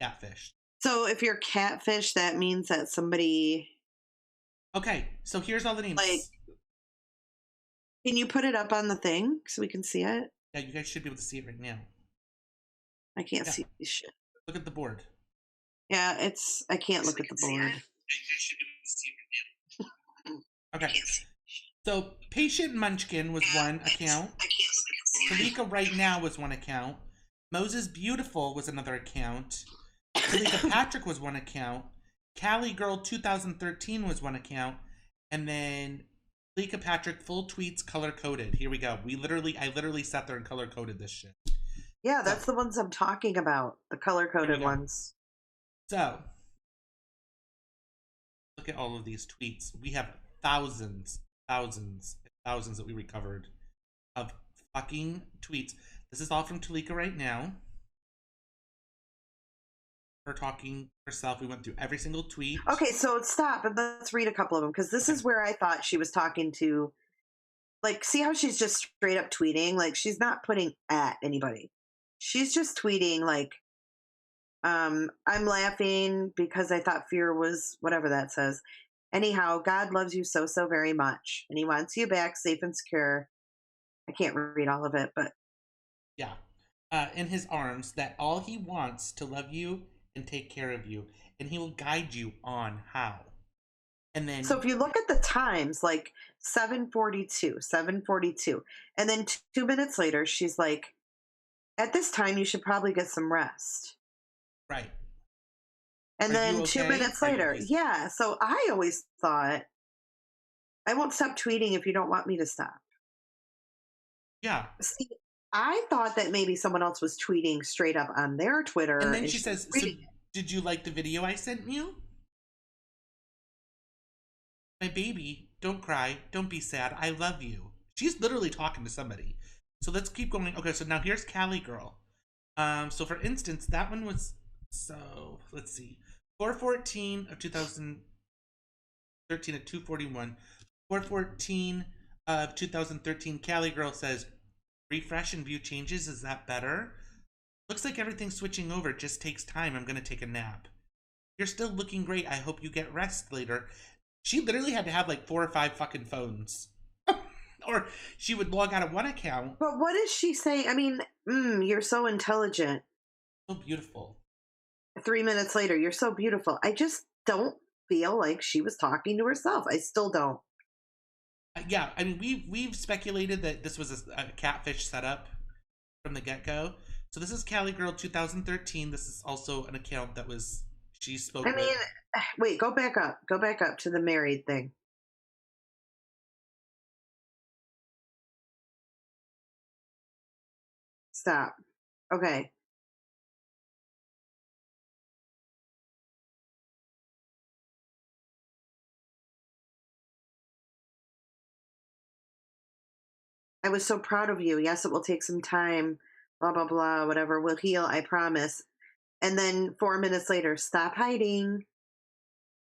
S2: Catfish.
S4: So if you're catfish, that means that somebody.
S2: Okay, so here's all the names.
S4: Like, can you put it up on the thing so we can see it?
S2: Yeah, you guys should be able to see it right now.
S4: I can't see this shit.
S2: Look at the board.
S4: Yeah, I can't look at the board.
S2: Okay. So Patient Munchkin was one account. Teleka Right Now was one account. Moses Beautiful was another account. Teleka Patrick was one account. Cali Girl 2013 was one account. And then Teleka Patrick full tweets color coded. Here we go. I literally sat there and color coded this shit.
S4: Yeah, that's the ones I'm talking about. The color coded ones.
S2: So look at all of these tweets. We have thousands that we recovered of fucking tweets. This is all from Teleka Right Now. Her talking herself. We went through every single tweet.
S4: Okay, so stop and let's read a couple of them, because this is where I thought she was talking to. Like, see how she's just straight up tweeting? Like, she's not putting at anybody. She's just tweeting like, I'm laughing because I thought fear was whatever that says. Anyhow, God loves you so very much, and he wants you back safe and secure. I can't read all of it, but
S2: yeah, in his arms, that all he wants to love you and take care of you, and he will guide you on how. And then,
S4: so if you look at the times, like 7:42, and then 2 minutes later, she's like, at this time, you should probably get some rest.
S2: Right.
S4: And then 2 minutes later, yeah. So I always thought, I won't stop tweeting if you don't want me to stop.
S2: Yeah.
S4: See, I thought that maybe someone else was tweeting straight up on their Twitter.
S2: And then she says, so did you like the video I sent you? My baby, don't cry. Don't be sad. I love you. She's literally talking to somebody. So let's keep going. Okay, so now here's Cali Girl. So for instance, that one was, so let's see. 4/14 of 2013 at 2:41. 4/14 of 2013, Cali Girl says, refresh and view changes. Is that better? Looks like everything's switching over. Just takes time. I'm going to take a nap. You're still looking great. I hope you get rest later. She literally had to have like 4 or 5 fucking phones. Or she would log out of one account.
S4: But what is she saying? I mean, you're so intelligent.
S2: So beautiful.
S4: 3 minutes later, you're so beautiful. I just don't feel like she was talking to herself. I still don't.
S2: Yeah, I mean, we've speculated that this was a catfish setup from the get-go. So this is Cali Girl 2013. This is also an account that was, she spoke with.
S4: Wait, go back up. Go back up to the married thing. Stop. Okay. I was so proud of you. Yes, it will take some time. Blah, blah, blah, whatever. We'll heal, I promise. And then 4 minutes later, stop hiding.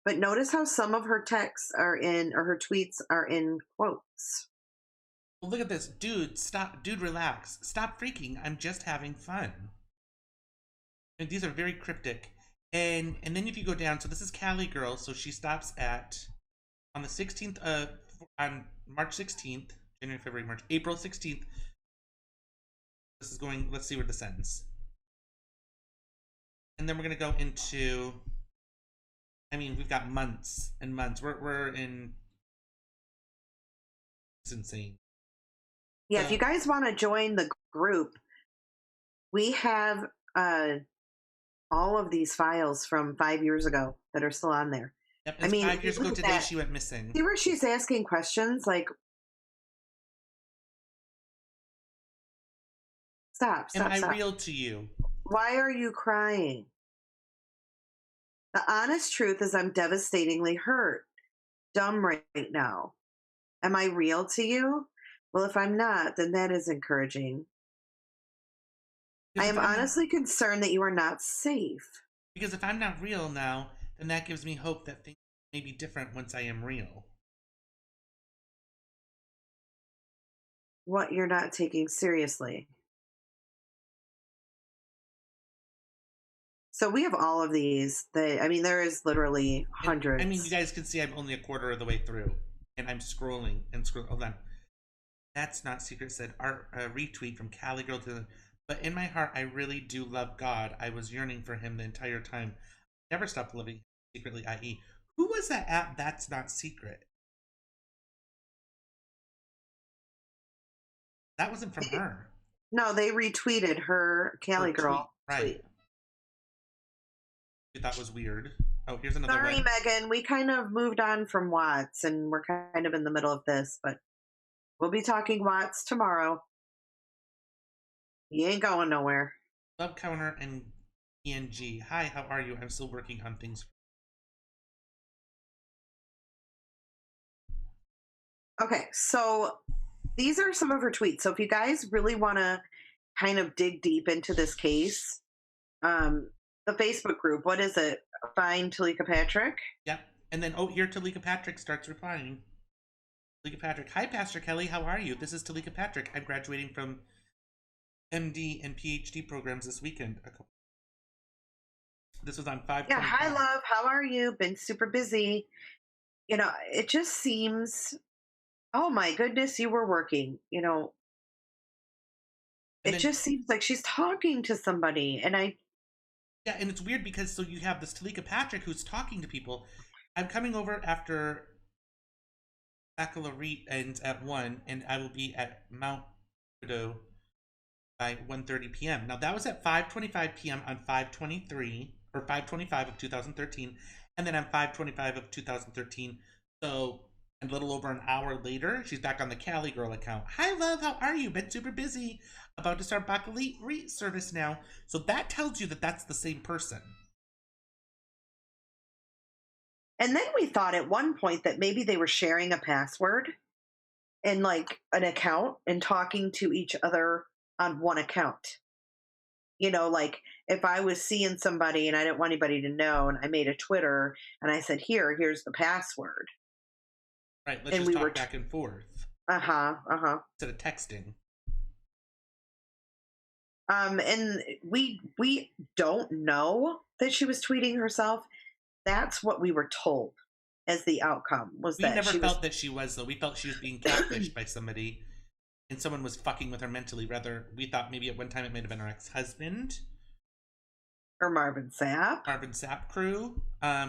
S4: But notice how some of her texts are in, or her tweets are in quotes.
S2: Well, look at this. Dude, stop. Dude, relax. Stop freaking. I'm just having fun. And these are very cryptic. And then if you go down, so this is Cali Girl. So she stops at, on the 16th, on March 16th, January, February, March, April 16th. This is going, let's see where this ends. And then we're going to go into, I mean, we've got months and months. We're in, it's insane.
S4: Yeah, if you guys want to join the group, we have all of these files from 5 years ago that are still on there.
S2: Yep, I mean, 5 years ago today she went missing.
S4: See where she's asking questions like, stop.
S2: Am I real to you?
S4: Why are you crying? The honest truth is I'm devastatingly hurt. Dumb right now. Am I real to you? Well, if I'm not, then that is encouraging. I am honestly concerned that you are not safe.
S2: Because if I'm not real now, then that gives me hope that things may be different once I am real.
S4: What you're not taking seriously. So we have all of these. I mean, there is literally hundreds.
S2: I mean, you guys can see I'm only a quarter of the way through. And I'm scrolling and scrolling. Hold on. That's not secret, said retweet from Cali Girl to the... But in my heart, I really do love God. I was yearning for him the entire time. Never stopped living secretly, i.e. Who was that at That's Not Secret? That wasn't from her.
S4: No, they retweeted her Cali Girl
S2: tweet. Right. That was weird. Oh, here's another
S4: Sorry,
S2: one.
S4: Megan. We kind of moved on from Watts, and we're kind of in the middle of this, but we'll be talking Watts tomorrow. He ain't going nowhere.
S2: Love Counter and ENG. Hi, how are you? I'm still working on things.
S4: Okay, so these are some of her tweets. So if you guys really want to kind of dig deep into this case, the Facebook group, what is it? Find Teleka Patrick?
S2: Yep. And then, oh, here Teleka Patrick starts replying. Teleka Patrick. Hi, Pastor Kelly. How are you? This is Teleka Patrick. I'm graduating from MD and PhD programs this weekend. This was on 5/25.
S4: Yeah, hi, love. How are you? Been super busy. You know, it just seems, oh my goodness, you were working. You know, it just seems like she's talking to somebody. And
S2: yeah, and it's weird because so you have this Teleka Patrick who's talking to people. I'm coming over after baccalaureate ends at 1, and I will be at Mount Widow by 1:30 p.m. Now that was at 5:25 p.m. on 5/23 or 5/25 of 2013, and then on 5/25 of 2013. So a little over an hour later, she's back on the Cali Girl account. Hi, love. How are you? Been super busy. About to start baccalaureate service now. So that tells you that that's the same person.
S4: And then we thought at one point that maybe they were sharing a password and like an account and talking to each other on one account. You know, like if I was seeing somebody and I didn't want anybody to know and I made a Twitter and I said, here's the password.
S2: Right, let's just talk back and forth.
S4: Instead
S2: of texting.
S4: And we don't know that she was tweeting herself. That's what we were told as the outcome was
S2: we
S4: that
S2: never felt that she was, though. We felt she was being catfished by somebody and someone was fucking with her mentally. Rather, we thought maybe at one time it might have been her ex-husband.
S4: Or Marvin Sapp.
S2: Marvin Sapp crew.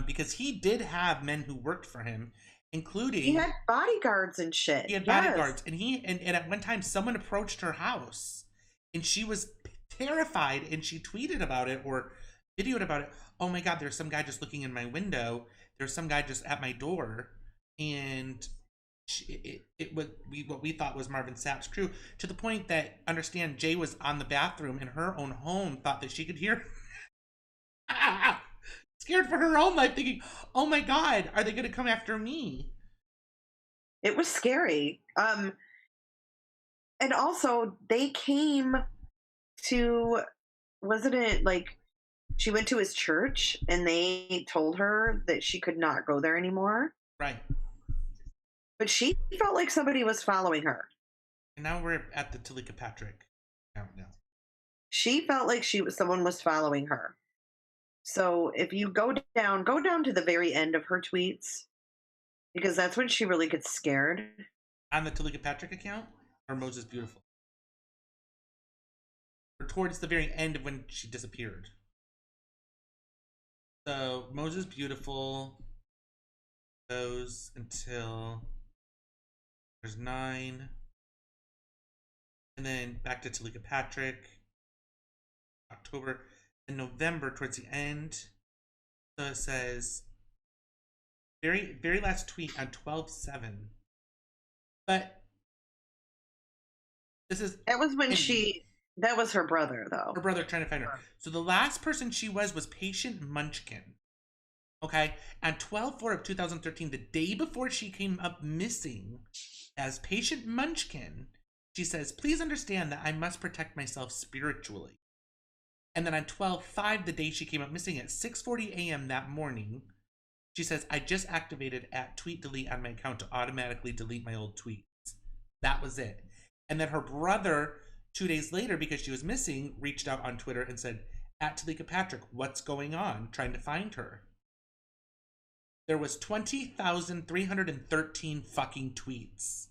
S2: Because he did have men who worked for him, including...
S4: He had bodyguards and shit.
S2: He had bodyguards. And and at one time someone approached her house and she was terrified and she tweeted about it or videoed about it. Oh my God, there's some guy just looking in my window. There's some guy just at my door. And what we thought was Marvin Sapp's crew, to the point that, understand, Jay was on the bathroom in her own home, thought that she could hear. Scared for her own life, thinking, oh my God, are they going to come after me?
S4: It was scary. And also, they came to, wasn't it like she went to his church and they told her that she could not go there anymore.
S2: Right.
S4: But she felt like somebody was following her.
S2: And now we're at the Teleka Patrick account now.
S4: She felt like someone was following her. So if you go down to the very end of her tweets, because that's when she really gets scared.
S2: On the Teleka Patrick account or Moses Beautiful? Or towards the very end of when she disappeared. So Moses Beautiful goes until there's 9. And then back to Teleka Patrick. October and November towards the end. So it says very last tweet on 12/7. But
S4: that was when that was her brother though.
S2: Her brother trying to find her. So the last person she was Patient Munchkin. Okay, on 12/4 of 2013, the day before she came up missing as Patient Munchkin, she says, "Please understand that I must protect myself spiritually." And then on 12/5, the day she came up missing at 6:40 a.m. that morning, she says, "I just activated @tweet_delete on my account to automatically delete my old tweets." That was it. And then her brother, 2 days later, because she was missing, reached out on Twitter and said, @Teleka Patrick, what's going on? Trying to find her. There was 20,313 fucking tweets.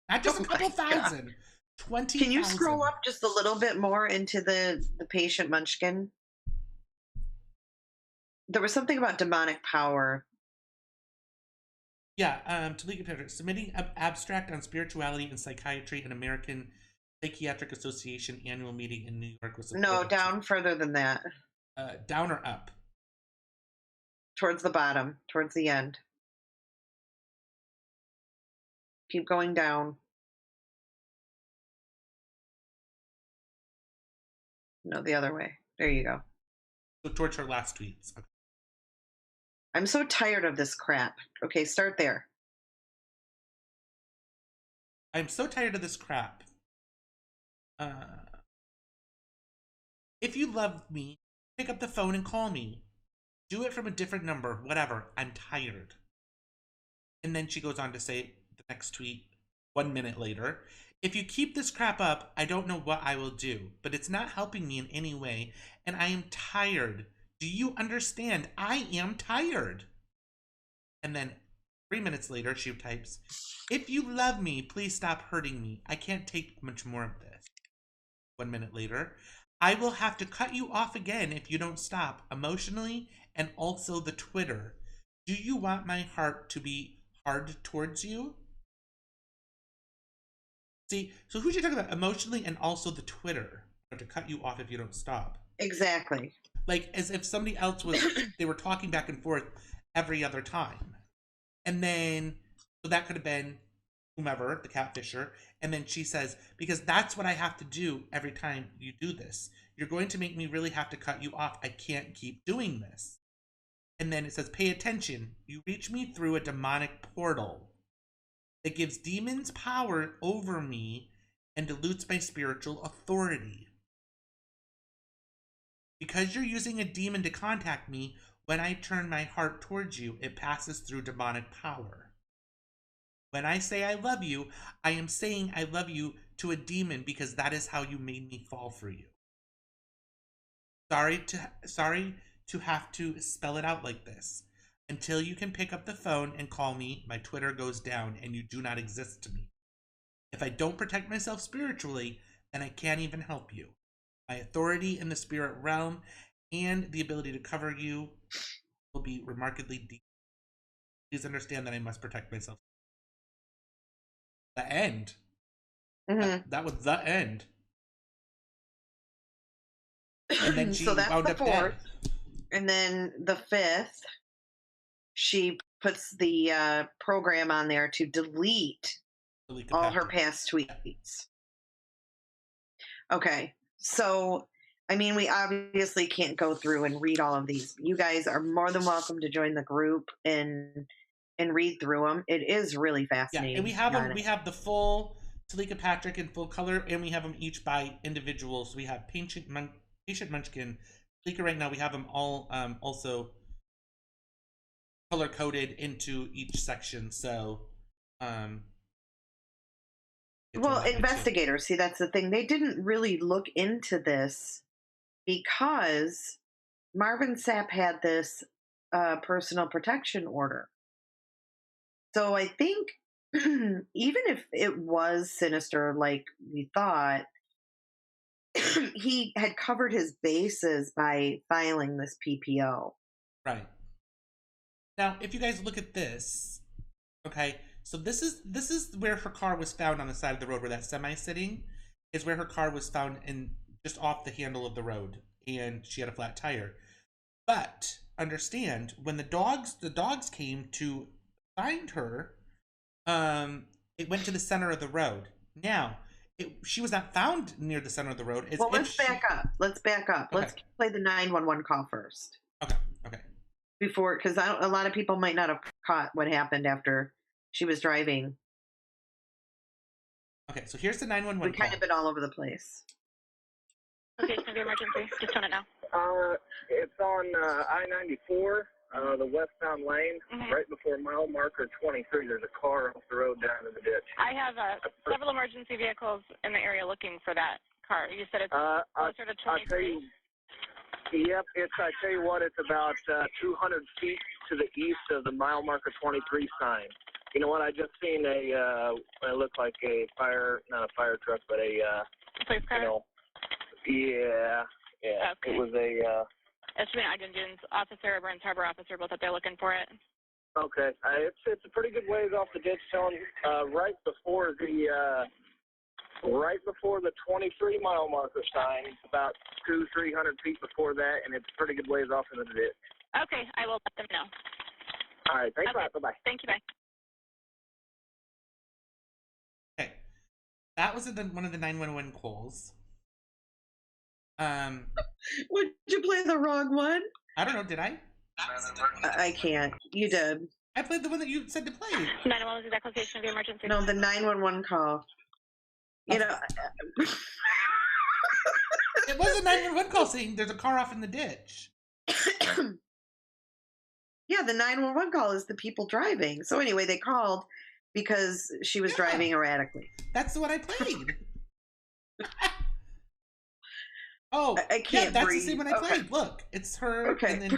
S2: Not just a couple thousand. 20,000.
S4: Can you scroll up just a little bit more into the Patient Munchkin? There was something about demonic power.
S2: Yeah, Teleka Patrick, submitting abstract on spirituality and psychiatry in American Psychiatric Association annual meeting in New York.
S4: No, down further than that.
S2: Down or up?
S4: Towards the bottom, towards the end. Keep going down. No, the other way. There you go.
S2: So towards her last tweets. Okay.
S4: I'm so tired of this crap. Okay, start there.
S2: I'm so tired of this crap. If you love me, pick up the phone and call me. Do it from a different number, whatever. I'm tired. And then she goes on to say, the next tweet, 1 minute later, "If you keep this crap up, I don't know what I will do, but it's not helping me in any way, and I am tired. Do you understand? I am tired." And then 3 minutes later, she types, "If you love me, please stop hurting me. I can't take much more of this." 1 minute later, "I will have to cut you off again if you don't stop, emotionally and also the Twitter. Do you want my heart to be hard towards you?" See, so who's she talking about? Emotionally and also the Twitter. I have to cut you off if you don't stop.
S4: Exactly.
S2: Like as if somebody else was, they were talking back and forth every other time. And then, so that could have been whomever, the catfisher. And then she says, "Because that's what I have to do every time you do this. You're going to make me really have to cut you off. I can't keep doing this." And then it says, "Pay attention. You reach me through a demonic portal that gives demons power over me and dilutes my spiritual authority. Because you're using a demon to contact me, when I turn my heart towards you, it passes through demonic power. When I say I love you, I am saying I love you to a demon because that is how you made me fall for you. Sorry to have to spell it out like this. Until you can pick up the phone and call me, my Twitter goes down and you do not exist to me. If I don't protect myself spiritually, then I can't even help you. My authority in the spirit realm and the ability to cover you will be remarkably deep. Please understand that I must protect myself." The end.
S4: Mm-hmm.
S2: That was the end. And then she
S4: so that's
S2: wound
S4: the
S2: up
S4: 4th.
S2: dead.
S4: And then the 5th, she puts the program on there to delete all her past tweets. Okay, so I mean, we obviously can't go through and read all of these. You guys are more than welcome to join the group and read through them. It is really fascinating.
S2: Yeah, and we have them. We have the full Teleka Patrick in full color, and we have them each by individual. So we have Patient Munchkin right now we have them all also color coded into each section. So
S1: well, investigators, see, that's the thing. They didn't really look into this because Marvin Sapp had this personal protection order. So I think even if it was sinister like we thought, he had covered his bases by filing this PPO.
S2: Right. Now, if you guys look at this, okay, so this is where her car was found on the side of the road, where that semi sitting is where her car was found, in just off the handle of the road, and she had a flat tire. But understand, when the dogs came to find her, it went to the center of the road. Now, she was not found near the center of the road.
S1: Well, let's back up. Okay. Let's play the 911 call first.
S2: Okay.
S1: Before, because a lot of people might not have caught what happened after she was driving.
S2: Okay, so here's the 911
S1: We've kind of been all over the place.
S13: Okay, it's going to be emergency. Just tone it now.
S14: It's on I-94, the westbound lane, right before mile marker 23. There's a car off the road down in the ditch.
S13: I have several emergency vehicles in the area looking for that car. You said it's closer to 23?
S14: Yep, I tell you what, it's about 200 feet to the east of the mile marker 23 sign. You know what? I just seen it looked like a not a fire truck, but a
S13: police car.
S14: Yeah.
S13: Okay.
S14: It was a.
S13: It should be an Ogden Dunes officer, a Burns Harbor officer, both up there looking for it.
S14: Okay, it's a pretty good ways off the ditch, telling right before the 23 mile marker sign, about 200-300 feet before that, and it's a pretty good ways off in the ditch.
S13: Okay, I will let them know.
S14: All right, thanks a lot. Bye-bye.
S13: Thank you, bye.
S2: Okay, that was one of the 911 calls.
S1: Would you play the wrong one?
S2: I don't know, did I?
S1: I can't. You did.
S2: I played the one that you said to play.
S13: 911 is exact location of the emergency.
S1: No, the 911 call. You know,
S2: it was a 911 call saying there's a car off in the ditch.
S1: Yeah, the 911 call is the people driving. So anyway, they called because she was driving erratically.
S2: That's what I played. Oh,
S1: I can't
S2: that's
S1: breathe.
S2: the same one I played. Look, it's her.
S1: Okay.
S2: And then,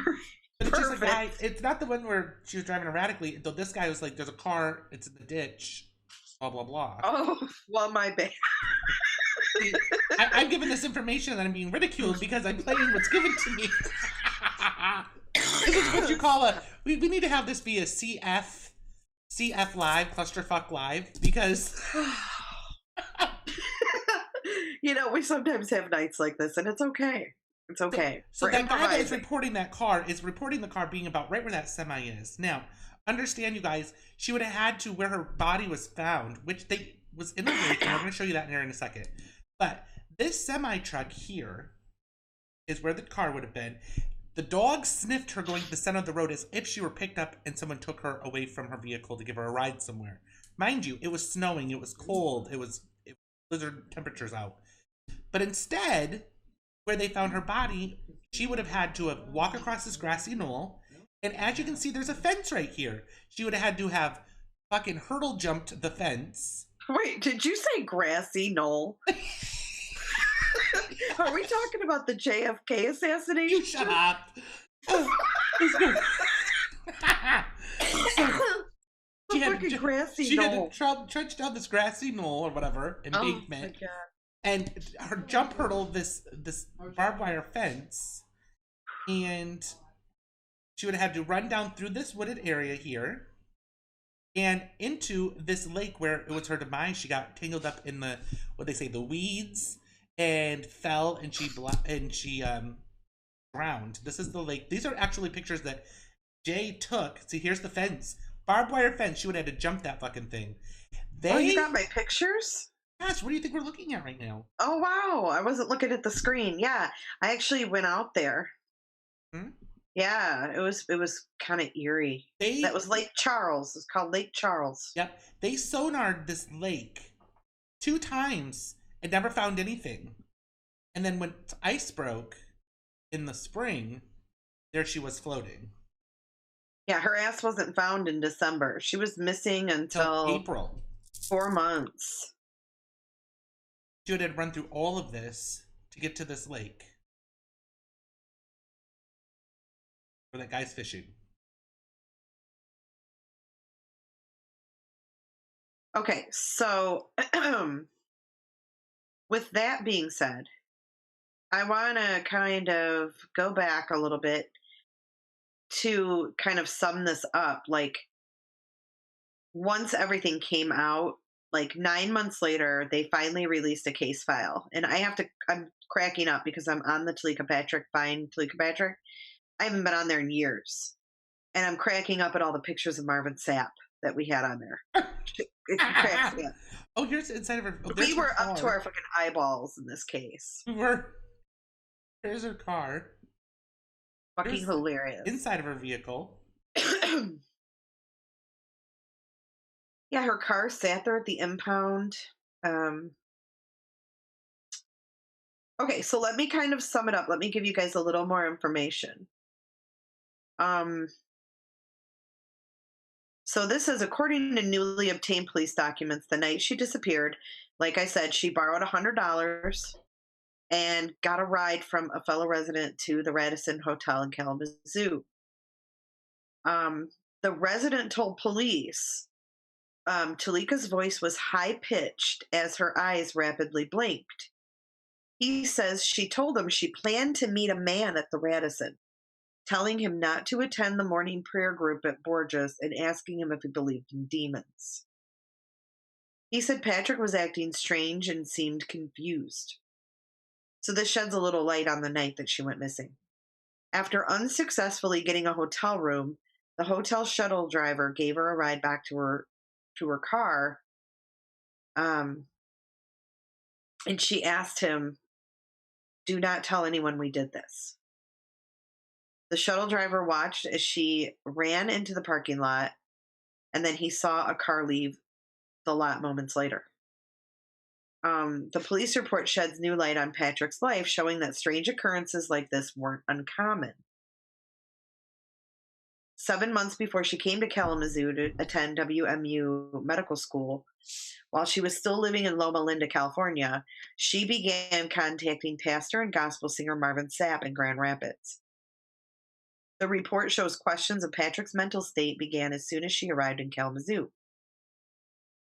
S2: but it's just a guy. It's not the one where she was driving erratically. Though this guy was like, "There's a car. It's in the ditch." Blah blah blah.
S1: Oh, well, my bad.
S2: See, I'm given this information and I'm being ridiculed because I'm playing what's given to me. This is what you call a. We need to have this be a CF live, clusterfuck live, because.
S1: You know, we sometimes have nights like this, and it's okay. It's okay.
S2: So that guy that is reporting that car is reporting the car being about right where that semi is. Now, understand, you guys, she would have had to where her body was found, which was in the lake, and we're going to show you that in a second. But this semi truck here is where the car would have been. The dog sniffed her going to the center of the road as if she were picked up and someone took her away from her vehicle to give her a ride somewhere. Mind you, it was snowing, it was cold, it was blizzard temperatures out. But instead, where they found her body, she would have had to have walked across this grassy knoll. And as you can see, there's a fence right here. She would have had to have fucking hurdle jumped the fence.
S1: Wait, did you say grassy knoll? Are we talking about the JFK assassination?
S2: You shut up.
S1: Grassy
S2: she
S1: knoll.
S2: had to trudge down this grassy knoll or whatever, embankment.
S1: Oh,
S2: and her jump hurdle this barbed wire fence, and she would have had to run down through this wooded area here and into this lake where it was her demise. She got tangled up in the the weeds and fell, and she drowned. This is the lake. These are actually pictures that Jay took. See, here's the fence, barbed wire fence. She would have had to jump that fucking thing.
S1: Oh, you got my pictures?
S2: Gosh, what do you think we're looking at right now?
S1: Oh, wow. I wasn't looking at the screen. Yeah, I actually went out there. Yeah, it was kind of eerie. That was Lake Charles. It's called Lake Charles.
S2: Yep. They sonared this lake 2 times and never found anything. And then when ice broke, in the spring, there she was floating.
S4: Yeah, her ass wasn't found in December. She was missing until
S2: April.
S4: 4 months.
S2: She had run through all of this to get to this lake where that guy's fishing.
S4: Okay, so with that being said, I want to kind of go back a little bit to kind of sum this up. Like, once everything came out, like 9 months later, they finally released a case file. And I'm cracking up because I'm on the Teleka Patrick, find Teleka Patrick. I haven't been on there in years. And I'm cracking up at all the pictures of Marvin Sapp that we had on there. It cracks me up.
S2: Oh, here's inside of her. Oh,
S4: we were up to our fucking eyeballs in this case.
S2: Here's her car.
S4: Fucking hilarious.
S2: Inside of her vehicle.
S4: Yeah, her car sat there at the impound. Okay, so let me kind of sum it up. Let me give you guys a little more information. So this is according to newly obtained police documents. The night she disappeared, like I said, she borrowed $100 and got a ride from a fellow resident to the Radisson Hotel in Kalamazoo. The resident told police Teleka's voice was high-pitched as her eyes rapidly blinked. He says she told him she planned to meet a man at the Radisson, telling him not to attend the morning prayer group at Borges and asking him if he believed in demons. He said Patrick was acting strange and seemed confused. So this sheds a little light on the night that she went missing. After unsuccessfully getting a hotel room, the hotel shuttle driver gave her a ride back to her car, and she asked him, "Do not tell anyone we did this." The shuttle driver watched as she ran into the parking lot, and then he saw a car leave the lot moments later. The police report sheds new light on Patrick's life, showing that strange occurrences like this weren't uncommon. 7 months before she came to Kalamazoo to attend WMU medical school, while she was still living in Loma Linda, California, she began contacting pastor and gospel singer Marvin Sapp in Grand Rapids. The report shows questions of Patrick's mental state began as soon as she arrived in Kalamazoo,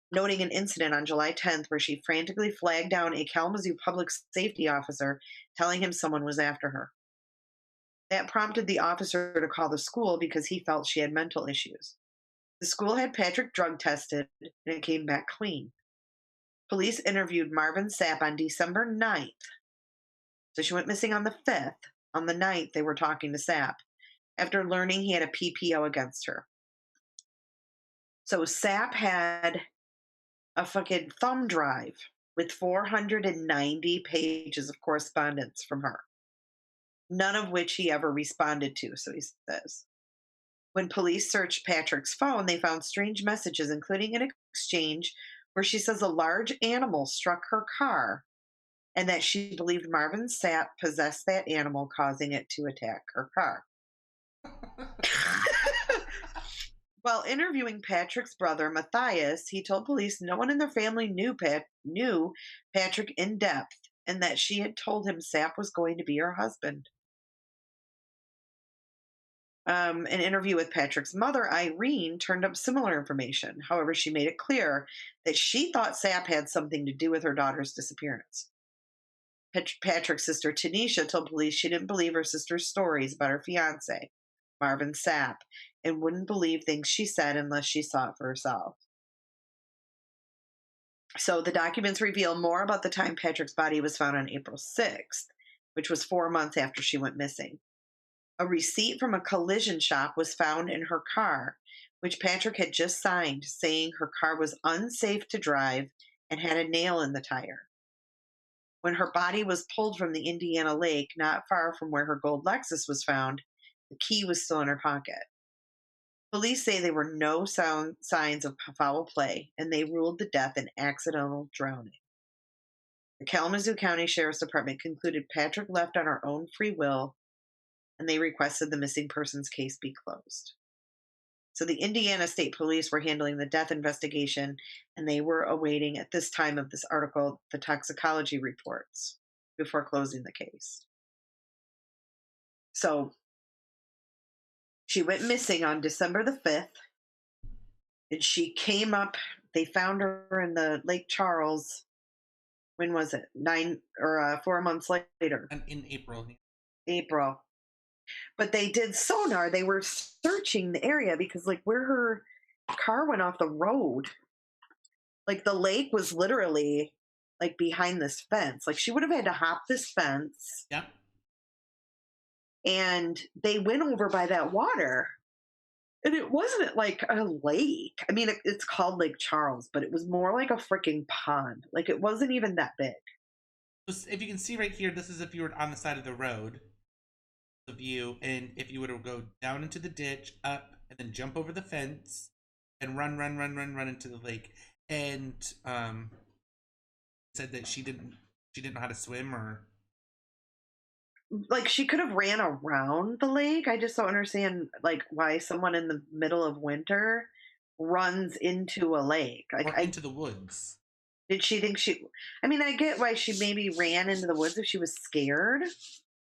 S4: noting an incident on July 10th where she frantically flagged down a Kalamazoo public safety officer, telling him someone was after her. That prompted the officer to call the school because he felt she had mental issues. The school had Patrick drug tested, and it came back clean. Police interviewed Marvin Sapp on December 9th. So she went missing on the 5th. On the 9th, they were talking to Sapp after learning he had a PPO against her. So Sapp had a fucking thumb drive with 490 pages of correspondence from her, none of which he ever responded to, so he says. When police searched Patrick's phone, they found strange messages, including an exchange where she says a large animal struck her car and that she believed Marvin Sapp possessed that animal, causing it to attack her car. While interviewing Patrick's brother, Matthias, he told police no one in their family knew Patrick in depth and that she had told him Sapp was going to be her husband. An interview with Patrick's mother, Irene, turned up similar information. However, she made it clear that she thought Sapp had something to do with her daughter's disappearance. Patrick's sister, Tanisha, told police she didn't believe her sister's stories about her fiancé, Marvin Sapp, and wouldn't believe things she said unless she saw it for herself. So the documents reveal more about the time Patrick's body was found on April 6th, which was 4 months after she went missing. A receipt from a collision shop was found in her car, which Patrick had just signed, saying her car was unsafe to drive and had a nail in the tire. When her body was pulled from the Indiana lake, not far from where her gold Lexus was found, the key was still in her pocket. Police say there were no signs of foul play, and they ruled the death an accidental drowning. The Kalamazoo County Sheriff's Department concluded Patrick left on her own free will and they requested the missing persons case be closed. So the Indiana State Police were handling the death investigation, and they were awaiting, at this time of this article, the toxicology reports before closing the case. So she went missing on December the 5th, and she came up. They found her in the Lake Charles. When was it? 4 months later.
S2: In April.
S4: April. But they did sonar. They were searching the area because, like, where her car went off the road, like, the lake was literally, like, behind this fence. Like, she would have had to hop this fence.
S2: Yep.
S4: And they went over by that water. And it wasn't like a lake. I mean, it's called Lake Charles, but it was more like a freaking pond. Like, it wasn't even that big.
S2: If you can see right here, this is if you were on the side of the road, the view, and if you were to go down into the ditch, up, and then jump over the fence, and run into the lake. And said that she didn't know how to swim, or
S4: like, she could have ran around the lake. I just don't understand, like, why someone in the middle of winter runs into a lake. Like,
S2: or into the woods.
S4: Did she think she... I mean, I get why she maybe ran into the woods if she was scared.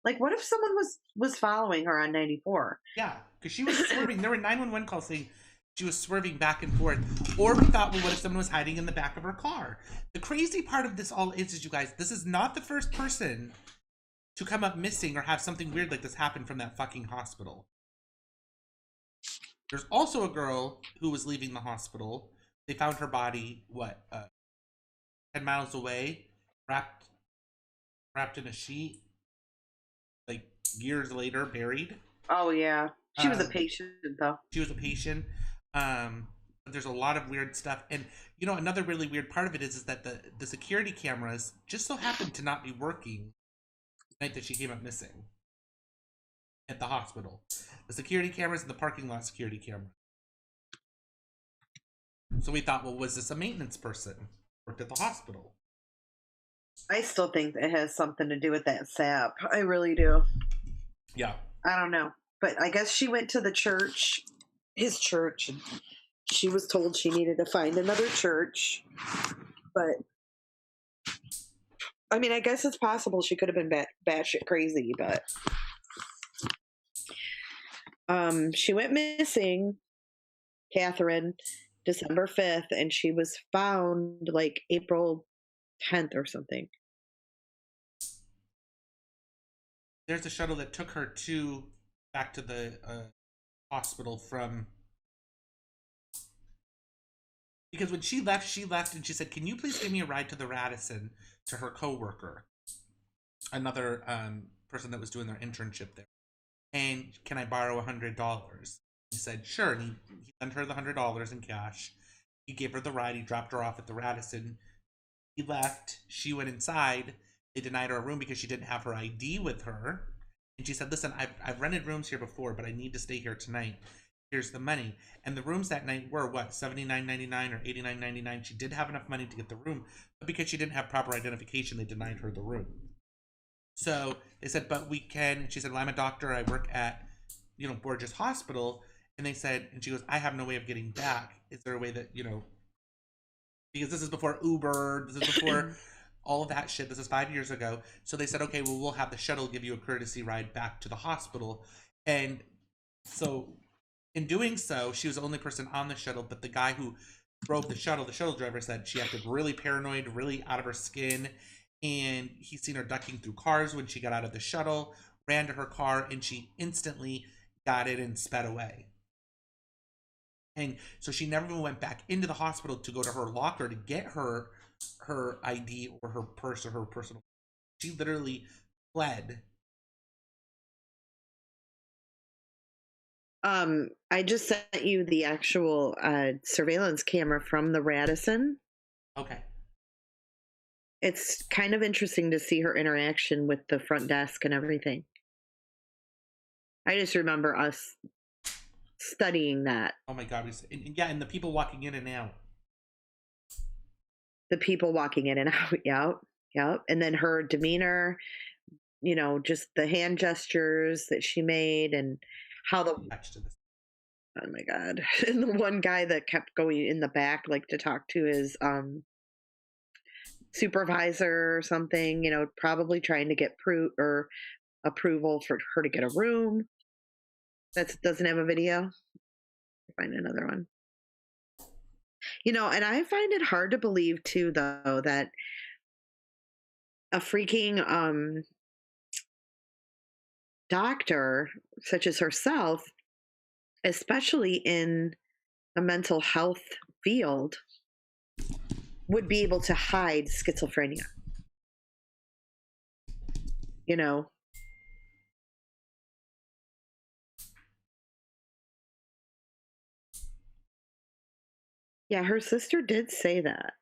S4: Like, what if someone was following her on 94?
S2: Yeah, because she was swerving. There were 911 calls saying she was swerving back and forth. Or we thought, well, what if someone was hiding in the back of her car? The crazy part of this all is you guys, this is not the first person to come up missing or have something weird like this happen from that fucking hospital. There's also a girl who was leaving the hospital. They found her body, 10 miles away, wrapped in a sheet, like years later, buried.
S4: Oh, yeah. She was a patient, though.
S2: She was a patient. But there's a lot of weird stuff. And, you know, another really weird part of it is that the security cameras just so happened to not be working the night that she came up missing at the hospital. The security cameras and the parking lot security camera. So we thought, well, was this a maintenance person who worked at the hospital?
S4: I still think it has something to do with that sap. I really do.
S2: Yeah.
S4: I don't know. But I guess she went to the church, his church, and she was told she needed to find another church. But, I mean, I guess it's possible she could have been batshit crazy, but... she went missing, Catherine, December 5th, and she was found, like, April 10th or something.
S2: There's a shuttle that took her back to the hospital from... Because when she left and she said, can you please give me a ride to the Radisson, to her coworker, another person that was doing their internship there. And can I borrow $100? He said, sure. And he sent her the $100 in cash. He gave her the ride. He dropped her off at the Radisson. He left. She went inside. They denied her a room because she didn't have her ID with her. And she said, listen, I've rented rooms here before, but I need to stay here tonight. Here's the money. And the rooms that night were, what, $79.99 or $89.99? She did have enough money to get the room, but because she didn't have proper identification, they denied her the room. So they said, but we can. She said, well, I'm a doctor. I work at, Borges Hospital. And they said, and she goes, I have no way of getting back. Is there a way that, because this is before Uber, this is before all of that shit. This is 5 years ago. So they said, okay, well, we'll have the shuttle give you a courtesy ride back to the hospital. And so in doing so, she was the only person on the shuttle, but the guy who drove the shuttle driver, said she acted really paranoid, really out of her skin. And he's seen her ducking through cars when she got out of the shuttle, ran to her car, and she instantly got in and sped away. And so she never even went back into the hospital to go to her locker to get her ID or her purse or her personal. She literally fled.
S4: I just sent you the actual surveillance camera from the Radisson.
S2: Okay.
S4: It's kind of interesting to see her interaction with the front desk and everything. I just remember us studying that.
S2: Oh my God. And the people walking in and out.
S4: The people walking in and out, yep. And then her demeanor, you know, just the hand gestures that she made and how the, oh my God. And the one guy that kept going in the back, like to talk to his supervisor or something, you know, probably trying to get approval for her to get a room. That doesn't have a video. Find another one. You know, and I find it hard to believe too, though, that a freaking doctor such as herself, especially in a mental health field, would be able to hide schizophrenia. You know? Yeah, her sister did say that.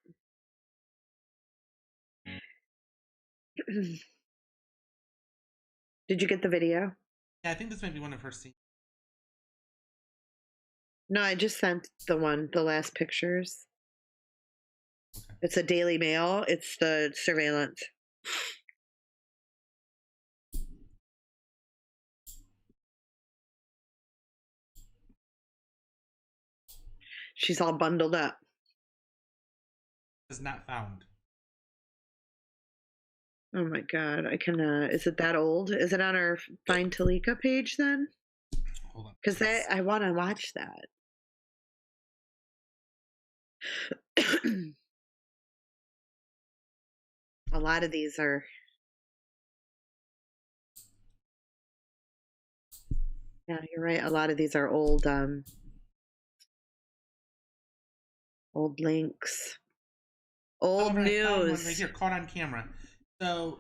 S4: Did you get the video?
S2: Yeah, I think this might be one of her scenes.
S4: No, I just sent the last pictures. Okay. It's a Daily Mail. It's the surveillance. She's all bundled up.
S2: Is not found.
S4: Oh my God, I cannot. Is it that old? Is it on our Find Teleka page then?
S2: Hold on.
S4: Because I want to watch that. A lot of these are. Yeah, you're right. A lot of these are old links. Old news.
S2: Right here, caught on camera. So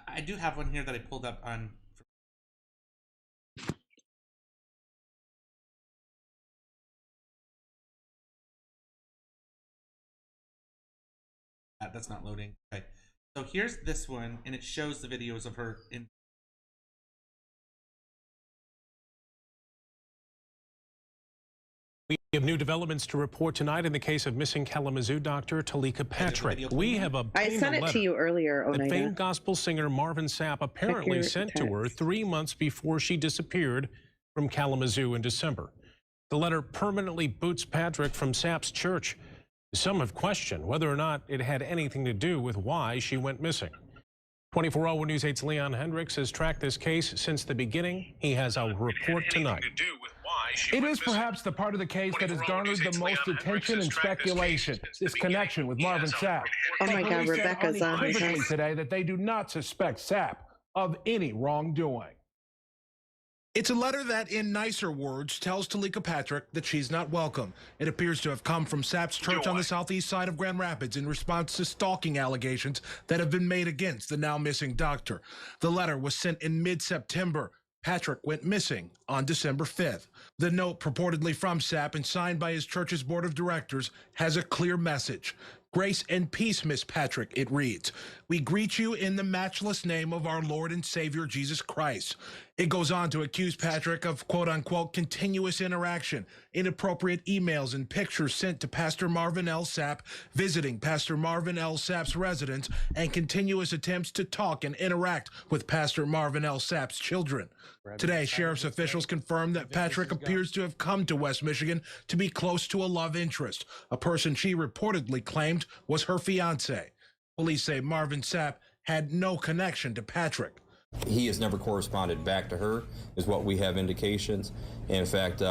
S2: I do have one here that I pulled up on. That's not loading. Okay. So here's this one, and it shows the videos of her in.
S8: We have new developments to report tonight in the case of missing Kalamazoo doctor Teleka Patrick. We have obtained
S4: I sent it to you earlier,
S8: that famed gospel singer Marvin Sapp apparently sent to her 3 months before she disappeared from Kalamazoo in December. The letter permanently boots Patrick from Sapp's church. Some have questioned whether or not it had anything to do with why she went missing. 24-Hour News 8's Leon Hendricks has tracked this case since the beginning. He has a report tonight. It is perhaps the part of the case that has garnered the most attention and speculation, this connection with Marvin Sapp.
S4: Oh my God, Rebecca's on
S8: today that they do not suspect Sapp of any wrongdoing. It's a letter that, in nicer words, tells Teleka Patrick that she's not welcome. It appears to have come from Sapp's church on the southeast side of Grand Rapids in response to stalking allegations that have been made against the now missing doctor. The letter was sent in mid-September. Patrick went missing on December 5th. The note, purportedly from Sapp and signed by his church's board of directors, has a clear message. Grace and peace, Miss Patrick, it reads. We greet you in the matchless name of our Lord and Savior, Jesus Christ. It goes on to accuse Patrick of, quote-unquote, continuous interaction, inappropriate emails and pictures sent to Pastor Marvin L. Sapp, visiting Pastor Marvin L. Sapp's residence, and continuous attempts to talk and interact with Pastor Marvin L. Sapp's children. Today, sheriff's officials confirmed that Patrick appears to have come to West Michigan to be close to a love interest, a person she reportedly claimed was her fiancé. Police say Marvin Sapp had no connection to Patrick.
S15: He has never corresponded back to her, is what we have indications. In fact,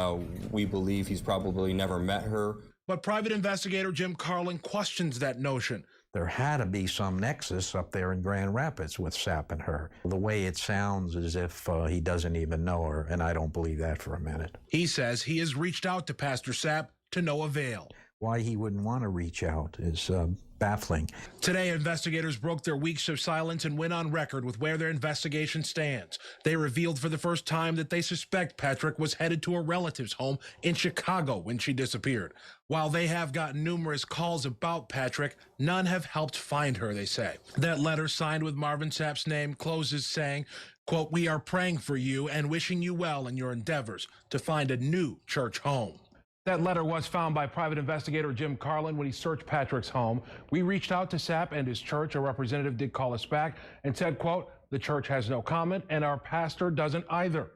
S15: we believe he's probably never met her.
S8: But private investigator Jim Carlin questions that notion.
S16: There had to be some nexus up there in Grand Rapids with Sapp and her. The way it sounds as if he doesn't even know her, and I don't believe that for a minute.
S8: He says he has reached out to Pastor Sapp to no avail.
S16: Why he wouldn't want to reach out is baffling.
S8: Today, investigators broke their weeks of silence and went on record with where their investigation stands. They revealed for the first time that they suspect Patrick was headed to a relative's home in Chicago when she disappeared. While they have gotten numerous calls about Patrick, none have helped find her, they say. That letter, signed with Marvin Sapp's name, closes saying, quote, we are praying for you and wishing you well in your endeavors to find a new church home. That letter was found by private investigator Jim Carlin when he searched Patrick's home. We reached out to Sapp and his church. A representative did call us back and said, quote, The church has no comment, and our pastor doesn't either.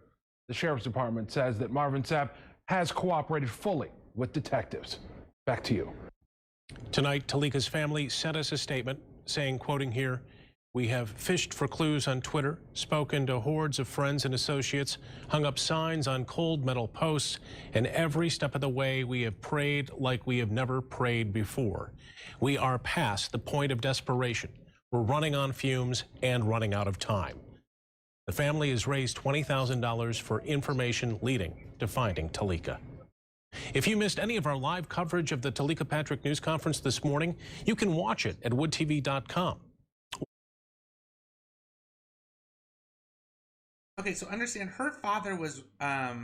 S8: The sheriff's department says that Marvin Sapp has cooperated fully with detectives. Back to you.
S17: Tonight, Teleka's family sent us a statement saying, quoting here, "We have fished for clues on Twitter, spoken to hordes of friends and associates, hung up signs on cold metal posts, and every step of the way we have prayed like we have never prayed before. We are past the point of desperation. We're running on fumes and running out of time." The family has raised $20,000 for information leading to finding Teleka. If you missed any of our live coverage of the Teleka Patrick news conference this morning, you can watch it at woodtv.com.
S2: Okay, so understand her father was a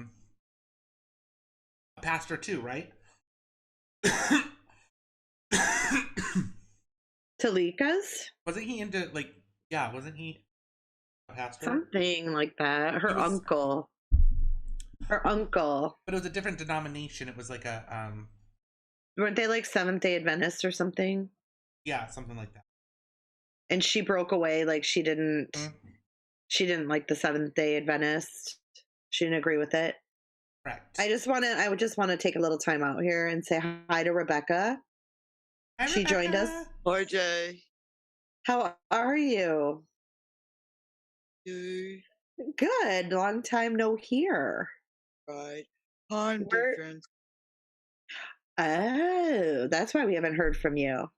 S2: pastor too, right?
S4: Teleka's?
S2: Wasn't he into wasn't he a pastor?
S4: Something like that. Her uncle. Her uncle.
S2: But it was a different denomination. It was like a
S4: Weren't they like Seventh-day Adventists or something?
S2: Yeah, something like that.
S4: And she broke away, like she didn't like the Seventh-day Adventist. She didn't agree with it.
S2: Correct.
S4: I would just want to take a little time out here and say hi to Rebecca.
S2: Hi,
S4: she
S2: Rebecca.
S4: joined us.
S18: Hi, Jay.
S4: How are you?
S18: You.
S4: Good. Long time no hear.
S18: Right. Time difference.
S4: Oh, that's why we haven't heard from you.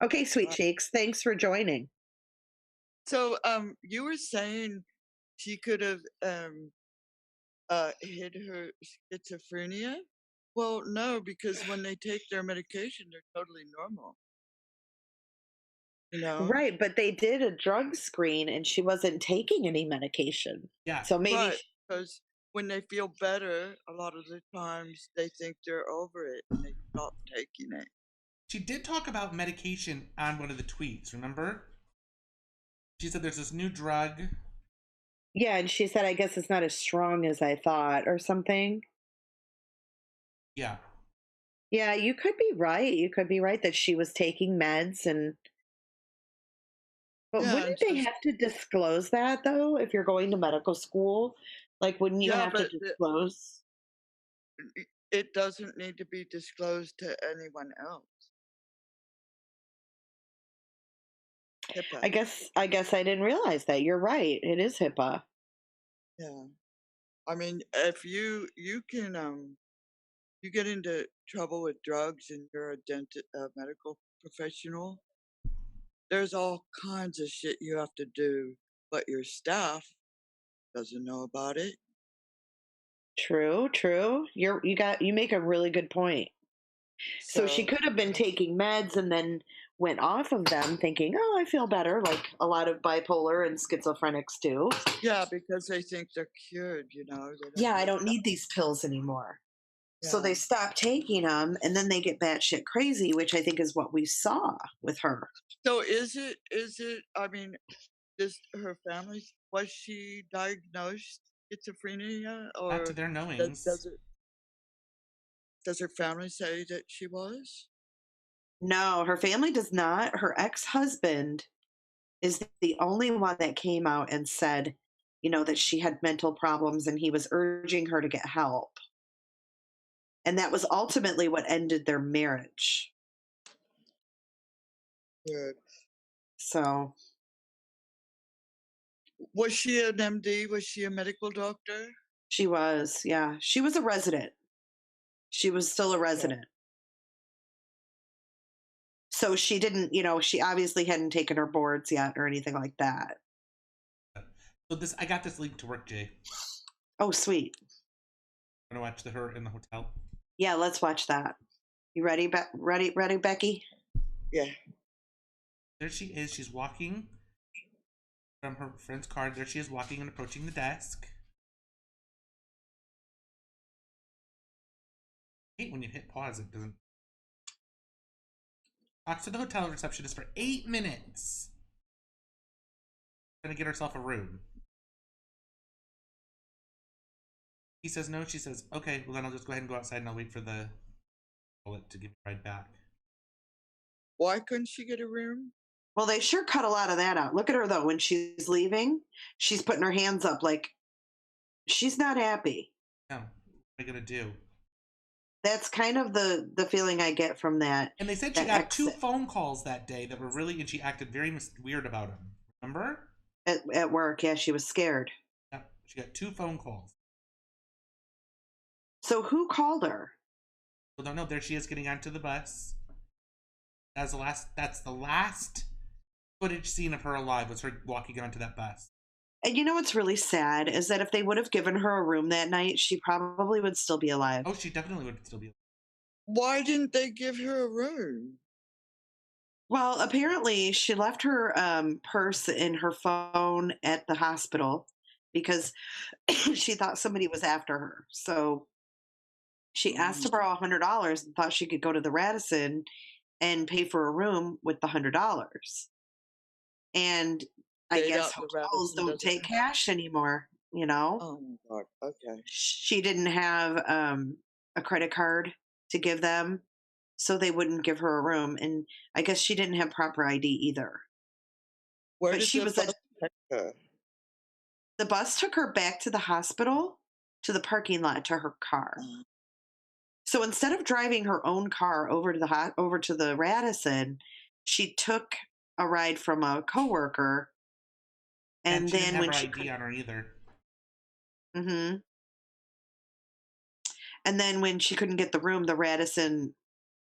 S4: Okay, sweet cheeks. Thanks for joining.
S18: So, you were saying she could have hid her schizophrenia? Well, no, because when they take their medication, they're totally normal. You know?
S4: Right, but they did a drug screen and she wasn't taking any medication.
S2: Yeah.
S4: So maybe
S18: Right, because when they feel better, a lot of the times they think they're over it and they stop taking it.
S2: She did talk about medication on one of the tweets, remember? She said there's this new drug.
S4: Yeah, and she said, I guess it's not as strong as I thought or something.
S2: Yeah.
S4: Yeah, you could be right. You could be right that she was taking meds But wouldn't they have to disclose that, though, if you're going to medical school? Like, wouldn't you have to disclose?
S18: It doesn't need to be disclosed to anyone else. HIPAA.
S4: I guess I didn't realize that. You're right. It is HIPAA.
S18: Yeah. I mean, if you can you get into trouble with drugs and you're a medical professional, there's all kinds of shit you have to do, but your staff doesn't know about it.
S4: True. You make a really good point. So she could have been taking meds and then went off of them thinking, oh, I feel better, like a lot of bipolar and schizophrenics do.
S18: Yeah, because they think they're cured, you know.
S4: Yeah, I don't need these pills anymore. Yeah. So they stop taking them and then they get batshit crazy, which I think is what we saw with her.
S18: So is it, I mean, her family, was she diagnosed schizophrenia? Or
S2: not to their knowings.
S18: Does her family say that she was?
S4: No, her family does not. Her ex-husband is the only one that came out and said, that she had mental problems and he was urging her to get help. And that was ultimately what ended their marriage.
S18: Good.
S4: So.
S18: Was she an MD? Was she a medical doctor?
S4: She was, yeah. She was a resident. She was still a resident. Yeah. So she didn't, she obviously hadn't taken her boards yet or anything like that.
S2: So I got this link to work, Jay.
S4: Oh, sweet.
S2: Want to watch her in the hotel?
S4: Yeah, let's watch that. You ready, ready, Becky?
S18: Yeah.
S2: There she is. She's walking from her friend's car. There she is walking and approaching the desk. I hate when you hit pause, it doesn't. Talks to the hotel receptionist for 8 minutes. Trying to get herself a room. He says no. She says, okay, well then I'll just go ahead and go outside and I'll wait for the bullet to give me a ride back.
S18: Why couldn't she get a room?
S4: Well, they sure cut a lot of that out. Look at her, though. When she's leaving, she's putting her hands up like she's not happy.
S2: No, what are you going to do?
S4: That's kind of the feeling I get from that.
S2: And they said she got 2 phone calls that day that were really, and she acted very weird about them. Remember?
S4: At work, yeah, she was scared.
S2: Yeah, she got 2 phone calls.
S4: So who called her?
S2: I don't know. There she is getting onto the bus. That's the last footage scene of her alive, was her walking onto that bus.
S4: And you know what's really sad is that if they would have given her a room that night, she probably would still be alive.
S2: Oh, she definitely would still be alive.
S18: Why didn't they give her a room?
S4: Well, apparently she left her purse and her phone at the hospital because she thought somebody was after her. So she asked to borrow $100 and thought she could go to the Radisson and pay for a room with the $100. And I guess hotels don't take cash anymore, you know?
S18: Oh my God. Okay.
S4: She didn't have a credit card to give them, so they wouldn't give her a room. And I guess she didn't have proper ID either.
S18: Where
S4: but
S18: did
S4: she
S18: the
S4: was
S18: bus take her?
S4: The bus took her back to the hospital, to the parking lot, to her car. So instead of driving her own car over to the Radisson, she took a ride from a coworker. And
S2: she
S4: then
S2: didn't
S4: when
S2: have
S4: she
S2: her ID on her either.
S4: Mm-hmm. And then when she couldn't get the room, the Radisson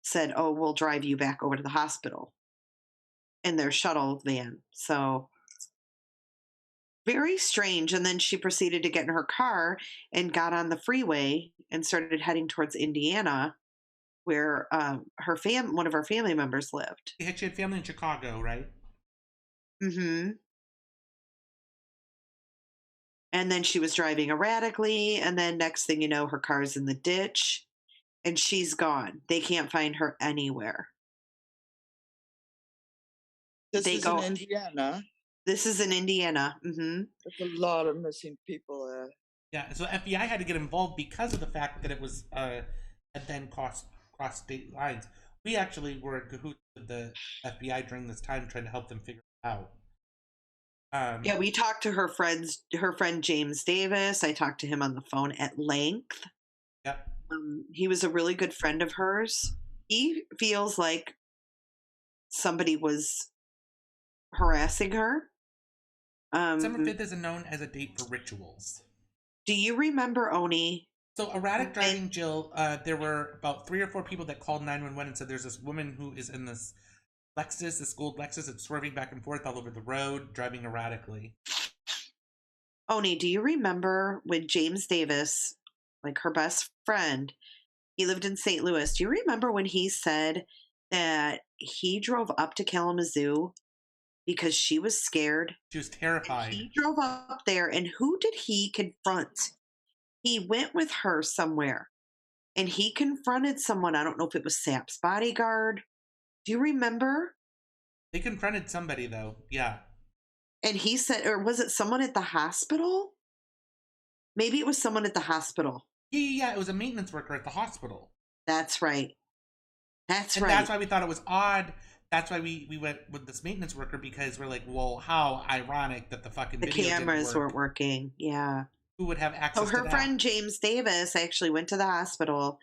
S4: said, "Oh, we'll drive you back over to the hospital in their shuttle van." So very strange. And then she proceeded to get in her car and got on the freeway and started heading towards Indiana, where one of her family members lived.
S2: She had family in Chicago, right?
S4: Mm-hmm. And then she was driving erratically, and then next thing you know, her car's in the ditch, and she's gone. They can't find her anywhere.
S18: This is in Indiana.
S4: This is in Indiana. Mm-hmm.
S18: There's a lot of missing people there.
S2: Yeah, so FBI had to get involved because of the fact that it was had then crossed state lines. We actually were in cahoots with the FBI during this time, trying to help them figure it out.
S4: Yeah, we talked to her friend James Davis. I talked to him on the phone at length.
S2: Yep.
S4: He was a really good friend of hers. He feels like somebody was harassing her.
S2: December 5th is known as a date for rituals.
S4: Do you remember Oni?
S2: So erratic driving, Jill, there were about 3 or 4 people that called 911 and said there's this woman who is in this Lexus, this gold Lexus, that's swerving back and forth all over the road, driving erratically.
S4: Oni, do you remember when James Davis, like her best friend, he lived in St. Louis. Do you remember when he said that he drove up to Kalamazoo because she was scared?
S2: She was terrified.
S4: He drove up there, and who did he confront? He went with her somewhere, and he confronted someone. I don't know if it was Sapp's bodyguard. Do you remember?
S2: They confronted somebody, though. Yeah.
S4: And he said, or was it someone at the hospital? Maybe it was someone at the hospital.
S2: Yeah, it was a maintenance worker at the hospital.
S4: That's right. That's right.
S2: That's why we thought it was odd. That's why we went with this maintenance worker, because we're like, well, how ironic that the fucking
S4: the cameras weren't working. Yeah.
S2: Who would have access to that?
S4: So her friend James Davis actually went to the hospital